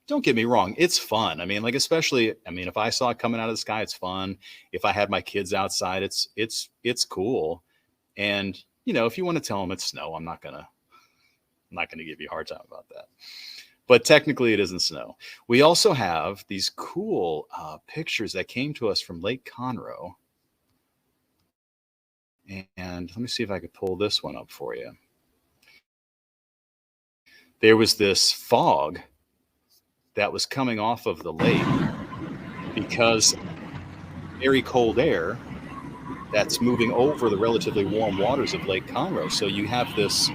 don't get me wrong, it's fun. I mean, like, especially, I mean, if I saw it coming out of the sky, it's fun. If I had my kids outside, it's cool. And, you know, if you want to tell them it's snow, I'm not gonna I'm not going to give you a hard time about that. But technically, it isn't snow. We also have these cool pictures that came to us from Lake Conroe. And let me see if I could pull this one up for you. There was this fog that was coming off of the lake because very cold air that's moving over the relatively warm waters of Lake Conroe. So you have this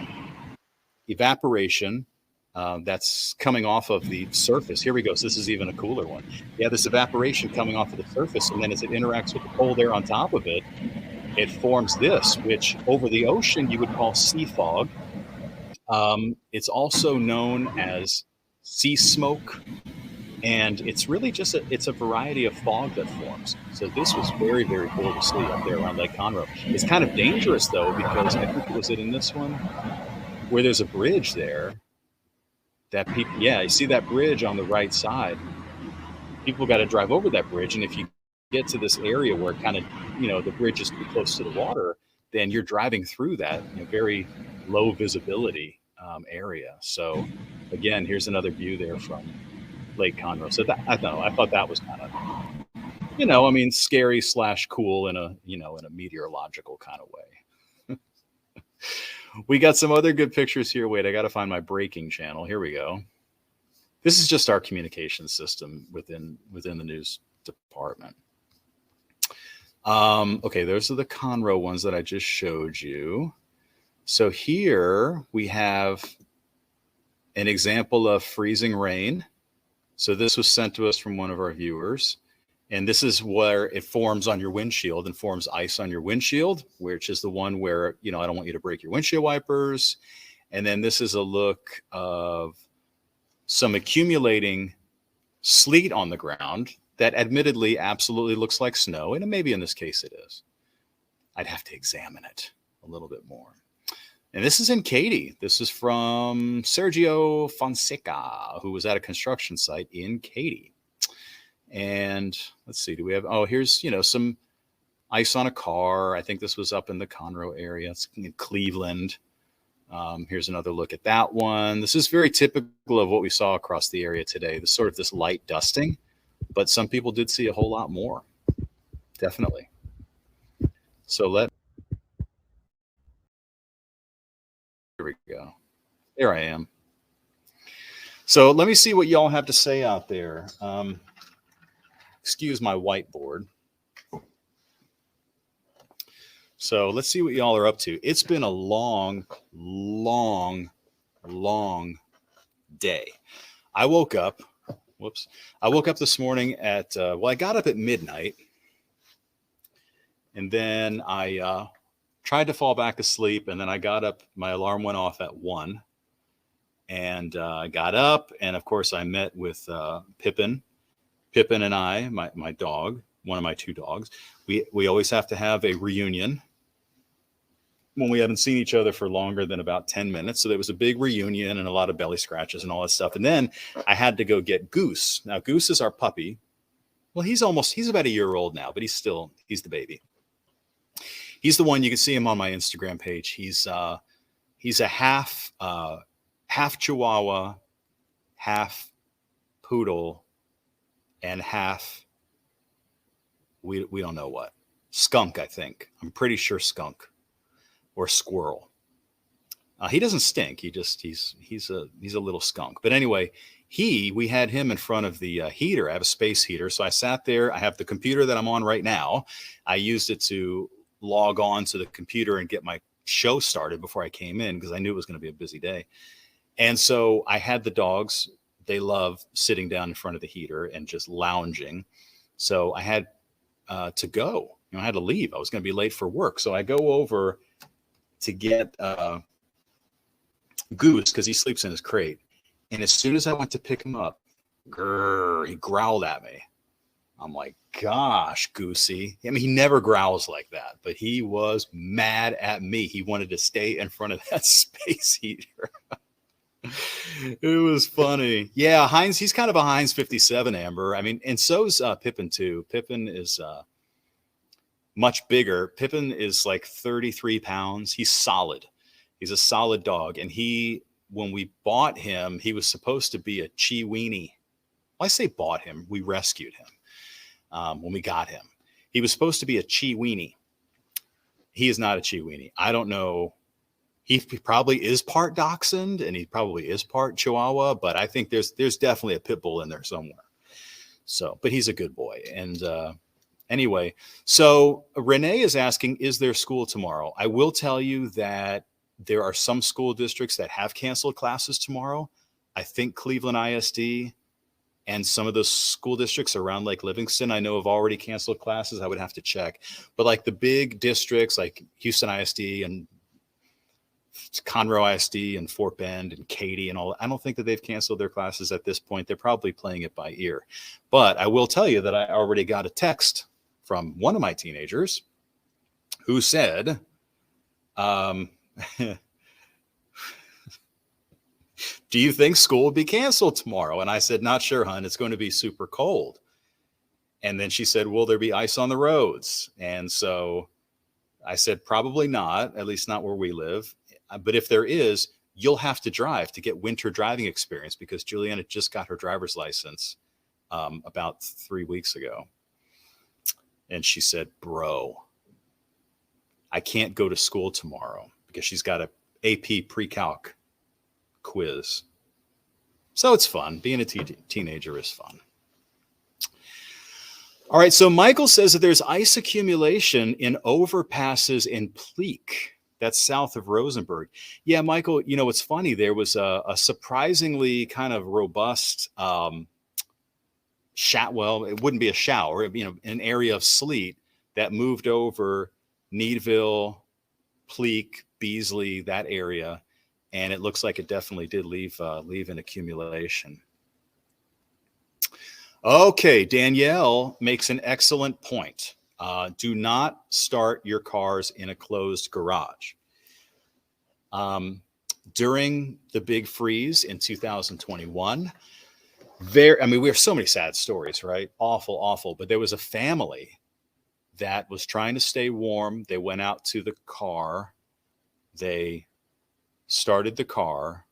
evaporation that's coming off of the surface. Here we go. So this is even a cooler one. Yeah, this evaporation coming off of the surface, and then as it interacts with the cold air on top of it, it forms this, which over the ocean you would call sea fog. It's also known as sea smoke, and it's really just it's a variety of fog that forms. So this was very, very cool to see up there around Lake Conroe. It's kind of dangerous though, because I think was it in this one where there's a bridge there that people, yeah, you see that bridge on the right side. People got to drive over that bridge, and if you get to this area where kind of, the bridge is too close to the water, then you're driving through that very low visibility area. So again, here's another view there from Lake Conroe. So that, I don't know, I thought that was kind of, scary / cool in a, in a meteorological kind of way. We got some other good pictures here. Wait, I got to find my breaking channel. Here we go. This is just our communication system within the news department. Okay, those are the Conroe ones that I just showed you. So here we have an example of freezing rain. So this was sent to us from one of our viewers. And this is where it forms on your windshield and forms ice on your windshield, which is the one where, I don't want you to break your windshield wipers. And then this is a look of some accumulating sleet on the ground that admittedly absolutely looks like snow. And maybe in this case it is. I'd have to examine it a little bit more. And this is in Katy. This is from Sergio Fonseca, who was at a construction site in Katy. And let's see, do we have, here's, some ice on a car. I think this was up in the Conroe area. It's in Cleveland. Here's another look at that one. This is very typical of what we saw across the area today, this light dusting, but some people did see a whole lot more. Definitely. So here we go. There I am. So let me see what y'all have to say out there. Excuse my whiteboard. So let's see what y'all are up to. It's been a long day. I woke up this morning at, I got up at midnight, and then I tried to fall back asleep, and then I got up, my alarm went off at 1, and I got up, and of course I met with Pippin and I, my dog, one of my 2 dogs. We always have to have a reunion when we haven't seen each other for longer than about 10 minutes. So there was a big reunion and a lot of belly scratches and all that stuff. And then I had to go get Goose. Now, Goose is our puppy. Well, he's about a year old now, but he's the baby. He's the one, you can see him on my Instagram page. He's a half Chihuahua, half poodle, and half, we don't know what, skunk, I think. I'm pretty sure skunk or squirrel. He doesn't stink. He's a little skunk. But anyway, we had him in front of the heater. I have a space heater. So I sat there. I have the computer that I'm on right now. I used it to log on to the computer and get my show started before I came in because I knew it was going to be a busy day. And so I had the dogs. They love sitting down in front of the heater and just lounging. So I had to go. I had to leave. I was going to be late for work. So I go over to get Goose because he sleeps in his crate. And as soon as I went to pick him up, he growled at me. I'm like, gosh, Goosey. I mean, he never growls like that, but he was mad at me. He wanted to stay in front of that space heater. It was funny. Yeah, Heinz, he's kind of a Heinz 57, Amber. I mean, and so's Pippin too. Pippin is much bigger. Pippin is like 33 pounds. He's solid. He's a solid dog. And he when we bought him, he was supposed to be a Chiweenie. Well, I say bought him, we rescued him when we got him. He was supposed to be a Chiweenie. He is not a Chiweenie. I don't know. He probably is part Dachshund and he probably is part Chihuahua, but I think there's definitely a pit bull in there somewhere. So, but he's a good boy. And anyway, so Renee is asking, is there school tomorrow? I will tell you that there are some school districts that have canceled classes tomorrow. I think Cleveland ISD and some of those school districts around Lake Livingston, I know have already canceled classes. I would have to check. But like the big districts like Houston ISD and Conroe ISD and Fort Bend and Katy and all, I don't think that they've canceled their classes at this point. They're probably playing it by ear. But I will tell you that I already got a text from one of my teenagers who said, do you think school will be canceled tomorrow? And I said, not sure, hon. It's going to be super cold. And then she said, will there be ice on the roads? And so I said, probably not, at least not where we live. But if there is, you'll have to drive to get winter driving experience because Juliana just got her driver's license about 3 weeks ago. And she said, bro, I can't go to school tomorrow because she's got a AP pre-calc quiz. So it's fun. Being a teenager is fun. All right. So Michael says that there's ice accumulation in overpasses in Pleak. That's south of Rosenberg. Yeah, Michael, you know, it's funny. There was a surprisingly kind of robust well, it wouldn't be a shower, you know, an area of sleet that moved over Needville, Pleak, Beasley, that area. And it looks like it definitely did leave an accumulation. Okay, Danielle makes an excellent point. Do not start your cars in a closed garage. During the big freeze in 2021, we have so many sad stories, right? Awful. But there was a family that was trying to stay warm. They went out to the car. They started the car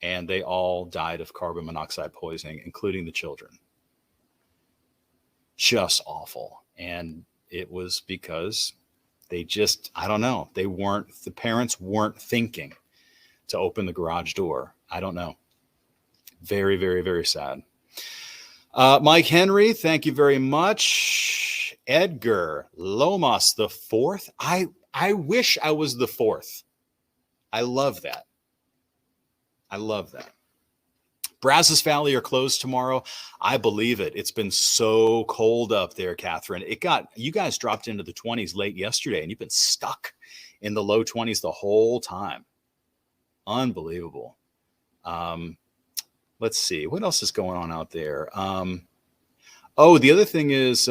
and they all died of carbon monoxide poisoning, including the children. Just awful. And it was because they just, I don't know, the parents weren't thinking to open the garage door. I don't know. Very, very, very sad. Mike Henry, thank you very much. Edgar Lomas the fourth. I wish I was the fourth. I love that. Brazos Valley are closed tomorrow. I believe it. It's been so cold up there, Catherine. You guys dropped into the 20s late yesterday and you've been stuck in the low 20s the whole time. Unbelievable. Let's see. What else is going on out there? The other thing is,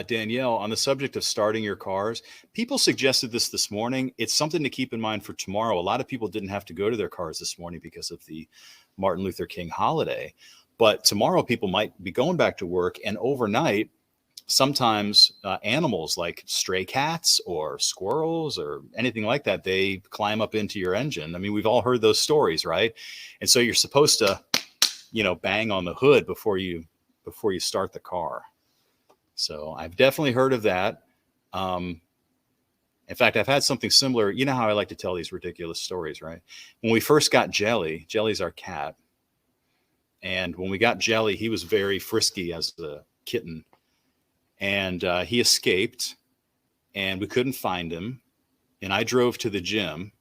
Danielle, on the subject of starting your cars, people suggested this morning. It's something to keep in mind for tomorrow. A lot of people didn't have to go to their cars this morning because of the Martin Luther King holiday. But tomorrow people might be going back to work, and overnight, sometimes animals like stray cats or squirrels or anything like that, they climb up into your engine. I mean, we've all heard those stories, right? And so you're supposed to, bang on the hood before you start the car. So I've definitely heard of that. In fact, I've had something similar. You know how I like to tell these ridiculous stories, right? When we first got Jelly's our cat. And when we got Jelly, he was very frisky as a kitten. And he escaped and we couldn't find him. And I drove to the gym.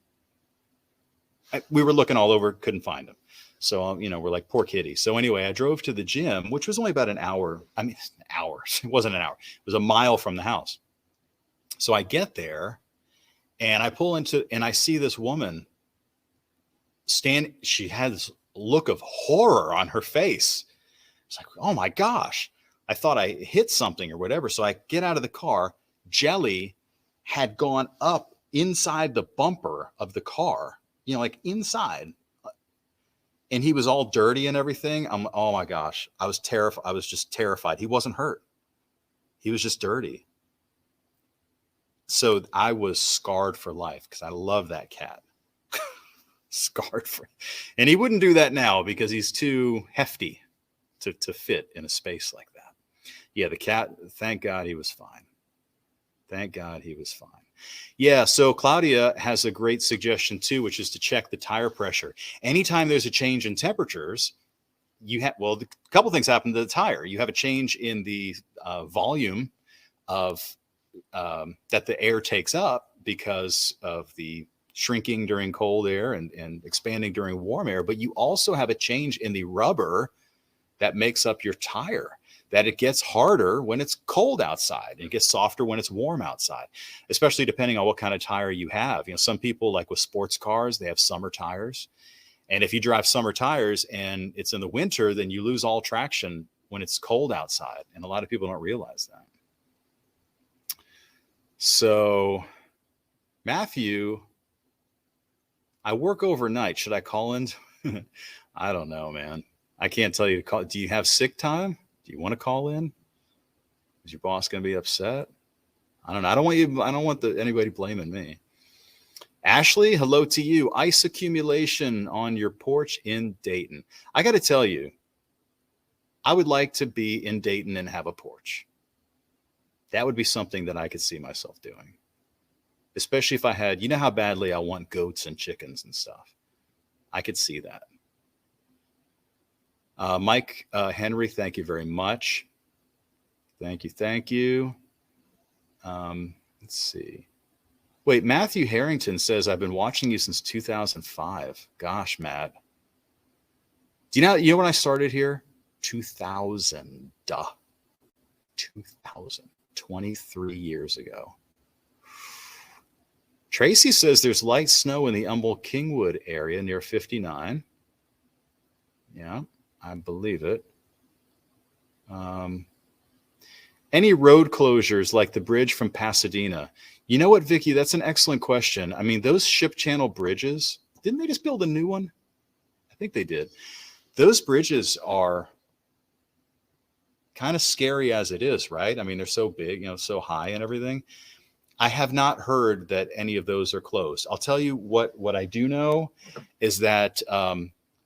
We were looking all over, couldn't find him. So, we're like, poor kitty. So anyway, I drove to the gym, which was only about an hour. I mean, hours. It wasn't an hour. It was a mile from the house. So I get there and I pull into, and I see this woman stand. She had this look of horror on her face. It's like, oh my gosh. I thought I hit something or whatever. So I get out of the car. Jelly had gone up inside the bumper of the car, like inside. And he was all dirty and everything. Oh my gosh. I was terrified. I was just terrified. He wasn't hurt. He was just dirty. So I was scarred for life because I love that cat. Scarred for, and he wouldn't do that now because he's too hefty to fit in a space like that. Yeah, the cat, thank God he was fine. Thank God he was fine. Yeah, so Claudia has a great suggestion too, which is to check the tire pressure. Anytime there's a change in temperatures, you have, well, a couple things happen to the tire. You have a change in the volume of that the air takes up because of the shrinking during cold air and expanding during warm air, but you also have a change in the rubber that makes up your tire, that it gets harder when it's cold outside and it gets softer when it's warm outside, especially depending on what kind of tire you have. You know, some people, like with sports cars, they have summer tires. And if you drive summer tires and it's in the winter, then you lose all traction when it's cold outside. And a lot of people don't realize that. So, Matthew, I work overnight. Should I call in? I don't know, man. I can't tell you to call. Do you have sick time? Do you want to call in? Is your boss going to be upset? I don't know. I don't want anybody blaming me. Ashley, hello to you. Ice accumulation on your porch in Dayton. I got to tell you, I would like to be in Dayton and have a porch. That would be something that I could see myself doing. Especially if I had, you know how badly I want goats and chickens and stuff. I could see that. Mike Henry, thank you very much. Thank you. Let's see. Wait, Matthew Harrington says, I've been watching you since 2005. Gosh, Matt. Do you know when I started here? 2000. 23 years ago. Tracy says there's light snow in the Humboldt-Kingwood area near 59. Yeah, I believe it. Any road closures like the bridge from Pasadena? You know what, Vicky? That's an excellent question. I mean, those ship channel bridges, didn't they just build a new one? I think they did. Those bridges are kind of scary as it is, right? I mean, they're so big, so high and everything. I have not heard that any of those are closed. I'll tell you what I do know is that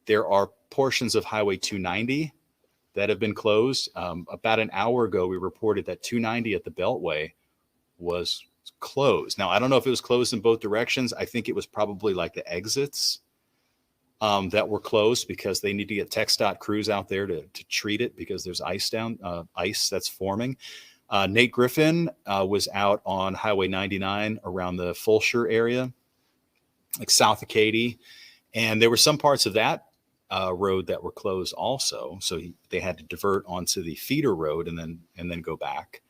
there are portions of Highway 290 that have been closed. About an hour ago, we reported that 290 at the Beltway was closed. Now, I don't know if it was closed in both directions. I think it was probably like the exits that were closed because they need to get TxDOT crews out there to treat it because there's ice that's forming. Nate Griffin was out on Highway 99 around the Fulshire area, like south of Katy. And there were some parts of that road that were closed also. So they had to divert onto the feeder road and then go back.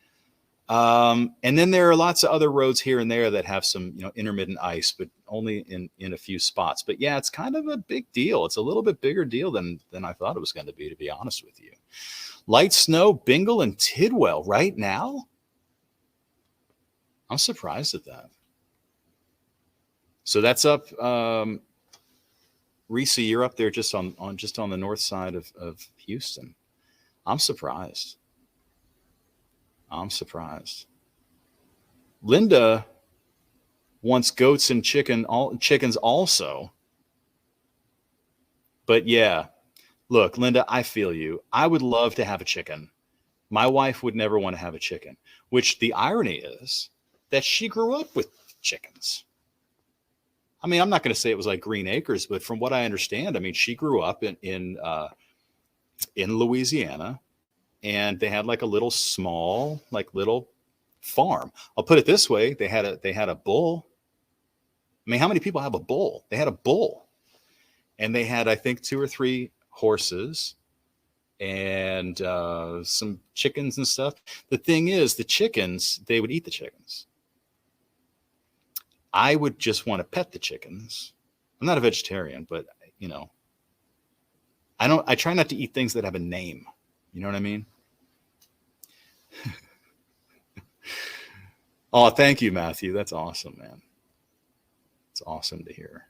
And then there are lots of other roads here and there that have some, intermittent ice, but only in a few spots. But yeah, it's kind of a big deal. It's a little bit bigger deal than I thought it was going to be honest with you. Light snow, Bingle and Tidwell right now? I'm surprised at that. So that's up. Risa, you're up there just on the north side of Houston. I'm surprised. Linda wants goats and chickens also. But yeah, look, Linda, I feel you. I would love to have a chicken. My wife would never want to have a chicken, which the irony is that she grew up with chickens. I mean, I'm not going to say it was like Green Acres, but from what I understand, I mean, she grew up in Louisiana, and they had like a little small, little farm. I'll put it this way: they had a bull. I mean, how many people have a bull? They had a bull, and they had, I think, 2 or 3 horses and some chickens and stuff. The thing is, the chickens, they would eat the chickens. I would just want to pet the chickens. I'm not a vegetarian, but I try not to eat things that have a name. You know what I mean? Oh, thank you, Matthew. That's awesome, man. It's awesome to hear.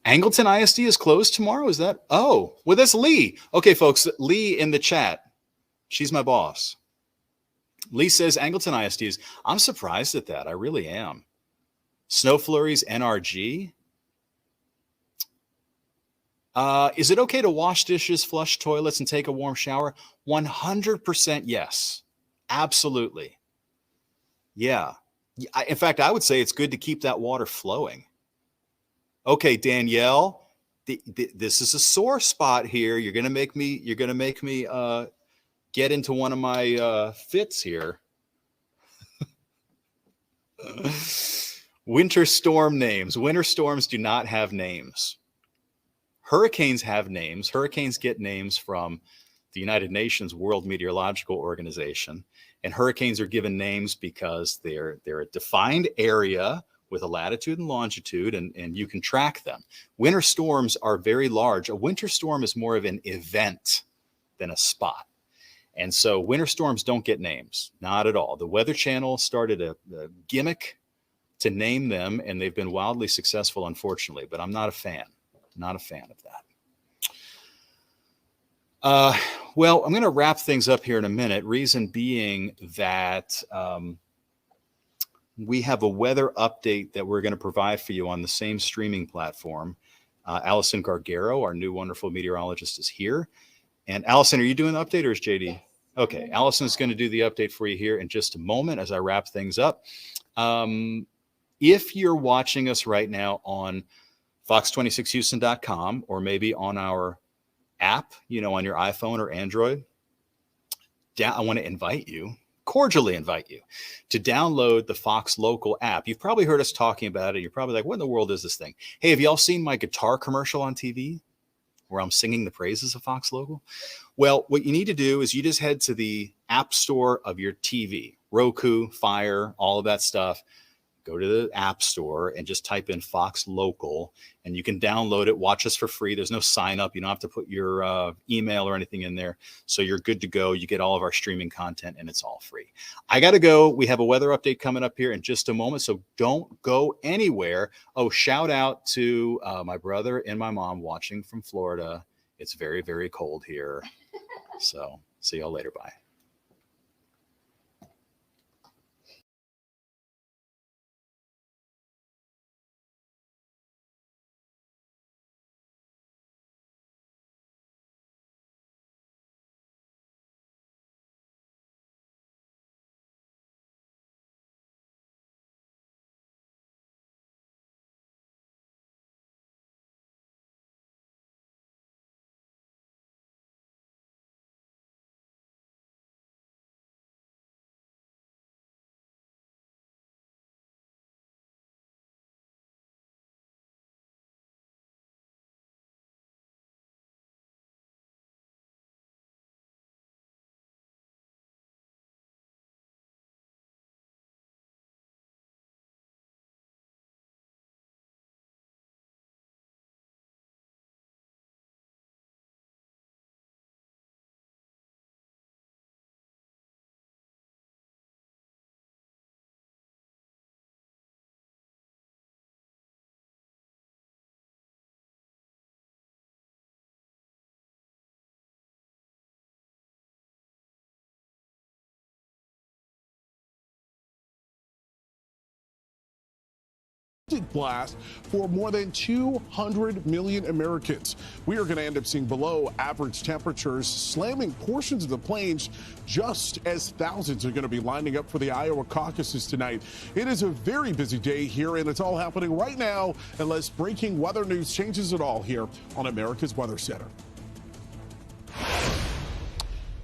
Angleton ISD is closed tomorrow. Is that? Oh, well, that's Lee. Okay, folks, Lee in the chat. She's my boss. Lee says Angleton ISD is. I'm surprised at that. I really am. Snow flurries, NRG. Is it okay to wash dishes, flush toilets, and take a warm shower? 100% yes. Absolutely. Yeah. In fact, I would say it's good to keep that water flowing. Okay, Danielle, this is a sore spot here. You're gonna make me get into one of my fits here. Winter storm names. Winter storms do not have names. Hurricanes have names. Hurricanes get names from the United Nations World Meteorological Organization, and hurricanes are given names because they're a defined area with a latitude and longitude, and you can track them. Winter storms are very large. A winter storm is more of an event than a spot. And so winter storms don't get names, not at all. The Weather Channel started a gimmick to name them, and they've been wildly successful, unfortunately, but I'm not a fan. Not a fan of that. Well, I'm going to wrap things up here in a minute. Reason being that we have a weather update that we're going to provide for you on the same streaming platform. Allison Gargaro, our new wonderful meteorologist, is here. And Allison, are you doing the update or is JD? Okay, Allison is going to do the update for you here in just a moment as I wrap things up. If you're watching us right now on fox26houston.com or maybe on our app, on your iPhone or Android, I want to cordially invite you to download the Fox Local app. You've probably heard us talking about it. You're probably like, what in the world is this thing? Hey, have y'all seen my guitar commercial on TV where I'm singing the praises of Fox Local? Well, what you need to do is you just head to the app store of your TV, Roku, Fire, all of that stuff. Go to the app store and just type in Fox Local, and you can download it, watch us for free. There's no sign up. You don't have to put your email or anything in there. So you're good to go. You get all of our streaming content, and it's all free. I got to go. We have a weather update coming up here in just a moment, so don't go anywhere. Oh, shout out to my brother and my mom watching from Florida. It's very, very cold here. So see y'all later. Bye. Blast for more than 200 million Americans. We are going to end up seeing below average temperatures slamming portions of the plains just as thousands are going to be lining up for the Iowa caucuses tonight. It is a very busy day here, and it's all happening right now unless breaking weather news changes at all here on America's Weather Center.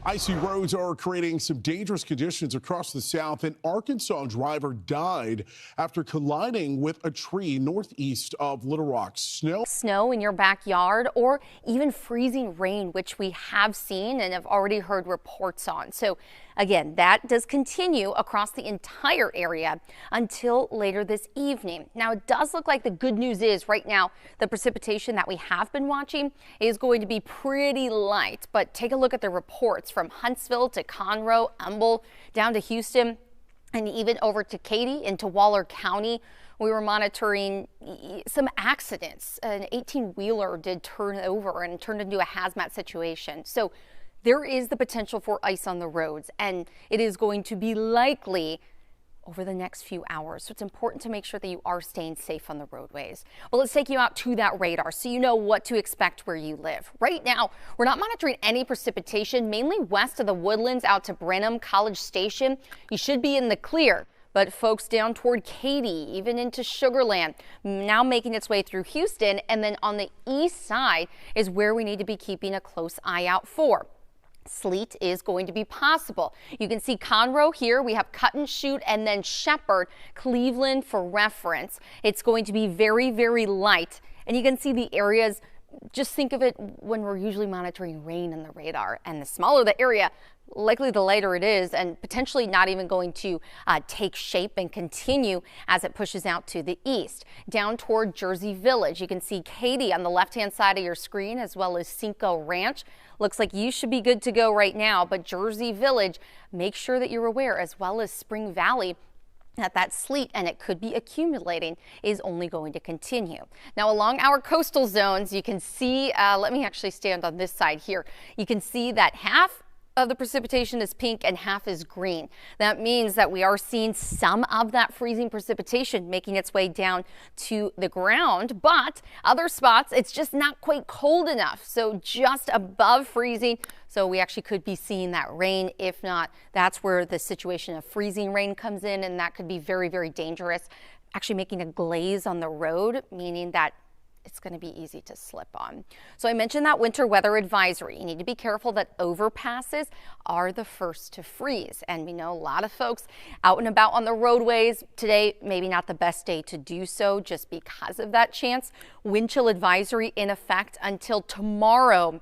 Icy roads are creating some dangerous conditions across the South. An Arkansas driver died after colliding with a tree northeast of Little Rock. Snow in your backyard or even freezing rain, which we have seen and have already heard reports on. So again, that does continue across the entire area until later this evening. Now, it does look like the good news is right now the precipitation that we have been watching is going to be pretty light. But take a look at the reports from Huntsville to Conroe, Humble, down to Houston, and even over to Katy into Waller County. We were monitoring some accidents. An 18-wheeler did turn over and turned into a hazmat situation. So there is the potential for ice on the roads, and it is going to be likely over the next few hours. So it's important to make sure that you are staying safe on the roadways. Well, let's take you out to that radar so you know what to expect where you live. Right now, we're not monitoring any precipitation, mainly west of the Woodlands out to Brenham, College Station. You should be in the clear. But folks down toward Katy, even into Sugar Land, now making its way through Houston, and then on the east side is where we need to be keeping a close eye out for. Sleet is going to be possible. You can see Conroe here. We have Cut and Shoot and then Shepherd, Cleveland for reference. It's going to be very, very light. And you can see the areas. Just think of it when we're usually monitoring rain in the radar. And the smaller the area, likely the lighter it is, and potentially not even going to take shape and continue as it pushes out to the east. Down toward Jersey Village, you can see Katy on the left-hand side of your screen, as well as Cinco Ranch. Looks like you should be good to go right now, but Jersey Village, make sure that you're aware, as well as Spring Valley, that sleet, and it could be accumulating, is only going to continue. Now along our coastal zones, you can see, let me actually stand on this side here. You can see that half of the precipitation is pink and half is green. That means that we are seeing some of that freezing precipitation making its way down to the ground, but other spots it's just not quite cold enough. So just above freezing. So we actually could be seeing that rain. If not, that's where the situation of freezing rain comes in, and that could be very, very dangerous. Actually making a glaze on the road, meaning that it's going to be easy to slip on. So I mentioned that winter weather advisory. You need to be careful that overpasses are the first to freeze. And we know a lot of folks out and about on the roadways today, maybe not the best day to do so just because of that chance. Wind chill advisory in effect until tomorrow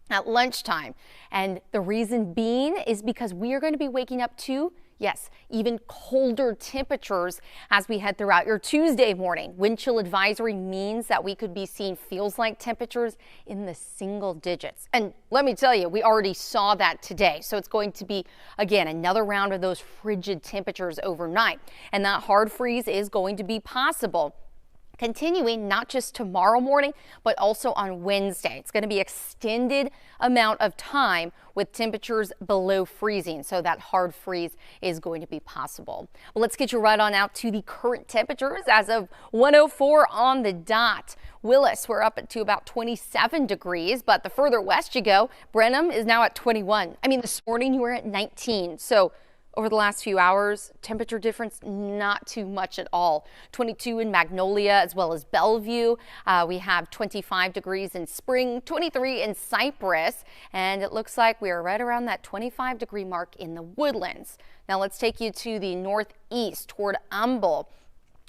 at lunchtime. And the reason being is because we are going to be waking up to, yes, even colder temperatures as we head throughout your Tuesday morning. Wind chill advisory means that we could be seeing feels like temperatures in the single digits. And let me tell you, we already saw that today. So it's going to be, again, another round of those frigid temperatures overnight. And that hard freeze is going to be possible, continuing not just tomorrow morning, but also on Wednesday. It's going to be extended amount of time with temperatures below freezing. So that hard freeze is going to be possible. Well, let's get you right on out to the current temperatures as of 1:04 on the dot. Willis, we're up to about 27 degrees, but the further west you go, Brenham is now at 21. I mean, this morning you were at 19. So over the last few hours, temperature difference, not too much at all. 22 in Magnolia as well as Bellevue. We have 25 degrees in Spring, 23 in Cypress, and it looks like we are right around that 25 degree mark in the Woodlands. Now let's take you to the northeast toward Humble.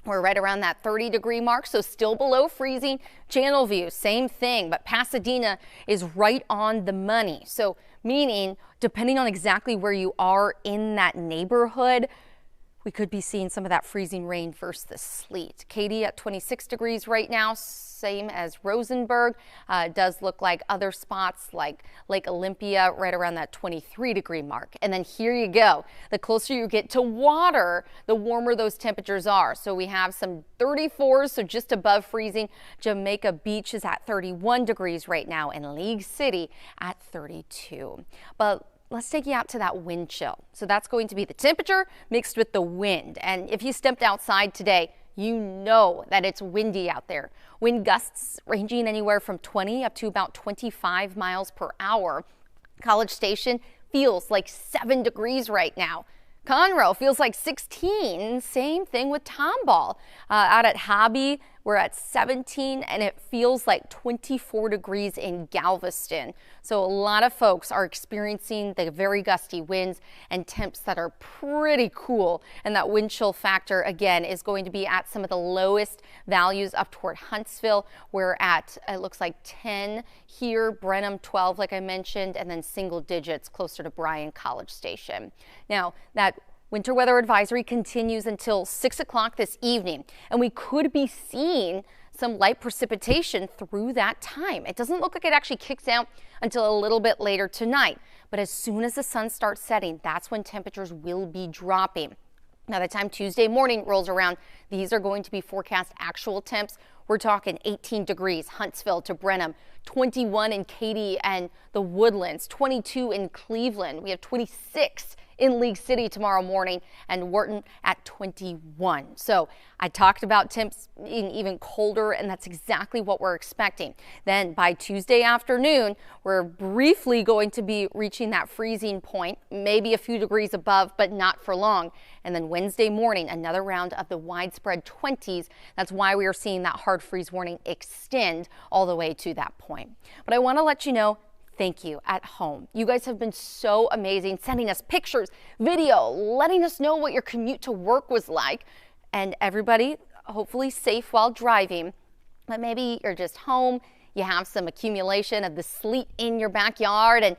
We're right around that 30 degree mark, so still below freezing. Channelview, same thing, but Pasadena is right on the money. So meaning, depending on exactly where you are in that neighborhood, we could be seeing some of that freezing rain versus the sleet. Katy at 26 degrees right now, same as Rosenberg. It does look like other spots like Lake Olympia right around that 23 degree mark. And then here you go. The closer you get to water, the warmer those temperatures are. So we have some 34s, so just above freezing. Jamaica Beach is at 31 degrees right now, and League City at 32. But let's take you out to that wind chill. So that's going to be the temperature mixed with the wind. And if you stepped outside today, you know that it's windy out there. Wind gusts ranging anywhere from 20 up to about 25 miles per hour. College Station feels like 7 degrees right now. Conroe feels like 16. Same thing with Tomball. Out at Hobby, we're at 17, and it feels like 24 degrees in Galveston. So a lot of folks are experiencing the very gusty winds and temps that are pretty cool. And that wind chill factor, again, is going to be at some of the lowest values up toward Huntsville. We're at, it looks like 10 here, Brenham 12, like I mentioned, and then single digits closer to Bryan College Station. Now, that winter weather advisory continues until 6 o'clock this evening, and we could be seeing some light precipitation through that time. It doesn't look like it actually kicks out until a little bit later tonight, but as soon as the sun starts setting, that's when temperatures will be dropping. By the time Tuesday morning rolls around, these are going to be forecast actual temps. We're talking 18 degrees, Huntsville to Brenham, 21 in Katy and the Woodlands, 22 in Cleveland. We have 26 in League City tomorrow morning, and Wharton at 21. So I talked about temps being even colder, and that's exactly what we're expecting. Then by Tuesday afternoon, we're briefly going to be reaching that freezing point, maybe a few degrees above, but not for long. And then Wednesday morning, another round of the widespread 20s. That's why we are seeing that hard freeze warning extend all the way to that point. But I want to let you know, thank you at home. You guys have been so amazing, sending us pictures, video, letting us know what your commute to work was like. And everybody, hopefully safe while driving. But maybe you're just home, you have some accumulation of the sleet in your backyard, and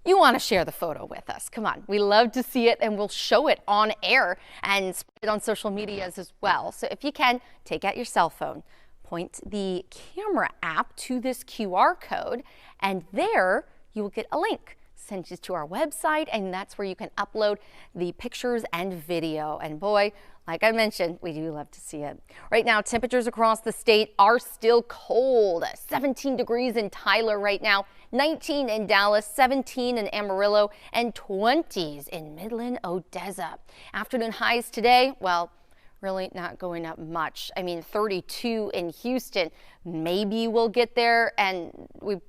you want to share the photo with us. Come on, we love to see it, and we'll show it on air and spread it on social medias as well. So if you can, take out your cell phone, point the camera app to this QR code, and there you will get a link. Send you to our website, and that's where you can upload the pictures and video. And boy, like I mentioned, we do love to see it. Right now, temperatures across the state are still cold. 17 degrees in Tyler right now, 19 in Dallas, 17 in Amarillo, and 20s in Midland, Odessa. Afternoon highs today, well, really not going up much. I mean, 32 in Houston. Maybe we'll get there, and we're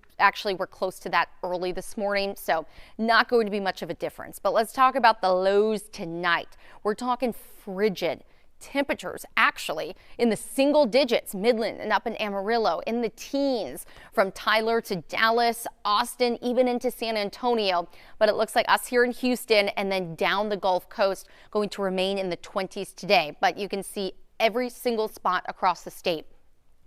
close to that early this morning, so not going to be much of a difference. But let's talk about the lows tonight. We're talking frigid temperatures, actually in the single digits, Midland and up in Amarillo, in the teens from Tyler to Dallas, Austin, even into San Antonio. But it looks like us here in Houston and then down the Gulf Coast going to remain in the 20s today. But you can see every single spot across the state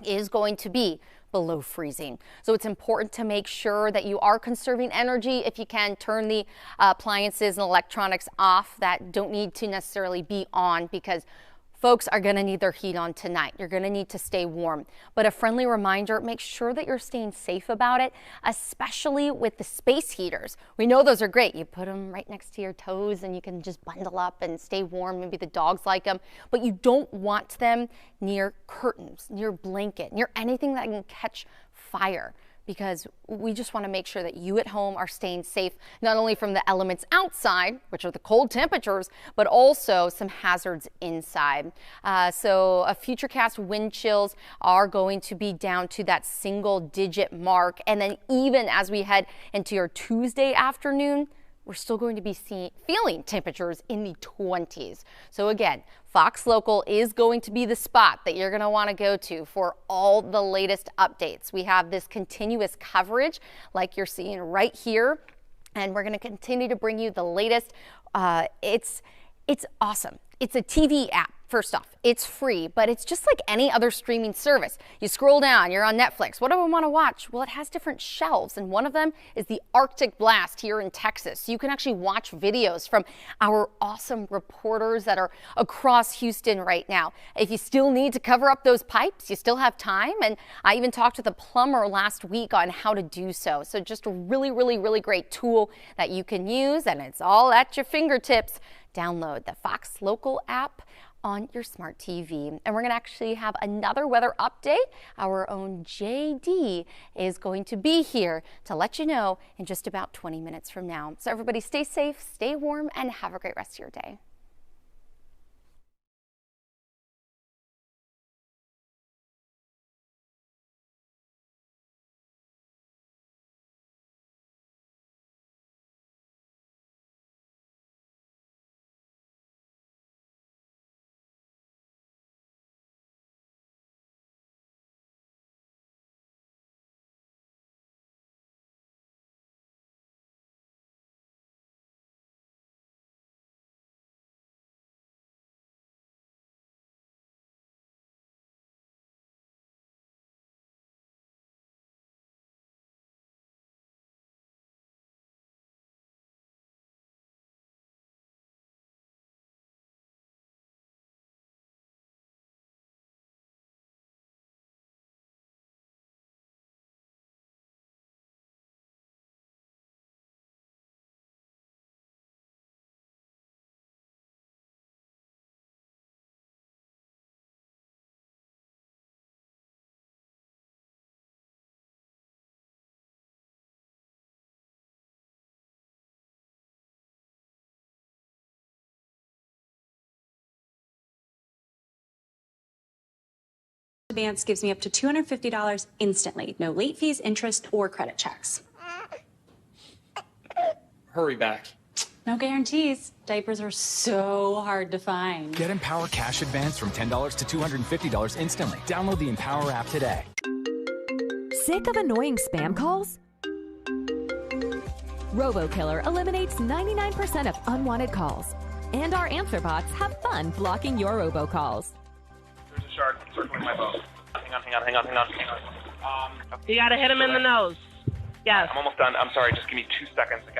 is going to be below freezing. So it's important to make sure that you are conserving energy. If you can, turn the appliances and electronics off that don't need to necessarily be on, because folks are going to need their heat on tonight. You're going to need to stay warm. But a friendly reminder, make sure that you're staying safe about it, especially with the space heaters. We know those are great. You put them right next to your toes and you can just bundle up and stay warm. Maybe the dogs like them, but you don't want them near curtains, near blanket, near anything that can catch fire, because we just want to make sure that you at home are staying safe, not only from the elements outside, which are the cold temperatures, but also some hazards inside. So a futurecast wind chills are going to be down to that single digit mark. And then even as we head into your Tuesday afternoon, we're still going to be feeling temperatures in the 20s. So again, Fox Local is going to be the spot that you're going to want to go to for all the latest updates. We have this continuous coverage like you're seeing right here, and we're going to continue to bring you the latest. It's awesome. It's a TV app. First off, it's free, but it's just like any other streaming service. You scroll down, you're on Netflix. What do I want to watch? Well, it has different shelves, and one of them is the Arctic Blast here in Texas. So you can actually watch videos from our awesome reporters that are across Houston right now. If you still need to cover up those pipes, you still have time. And I even talked with a plumber last week on how to do so. So just a really, really, really great tool that you can use, and it's all at your fingertips. Download the Fox Local app on your smart TV. And we're going to actually have another weather update. Our own JD is going to be here to let you know in just about 20 minutes from now. So everybody stay safe, stay warm, and have a great rest of your day. Advance gives me up to $250 instantly. No late fees, interest, or credit checks. Hurry back. No guarantees. Diapers are so hard to find. Get Empower Cash Advance from $10 to $250 instantly. Download the Empower app today. Sick of annoying spam calls? RoboKiller eliminates 99% of unwanted calls. And our answer bots have fun blocking your robocalls. There's a shark circling my boat. Hang on. You gotta hit him in the nose. Yes. I'm almost done. I'm sorry. Just give me 2 seconds.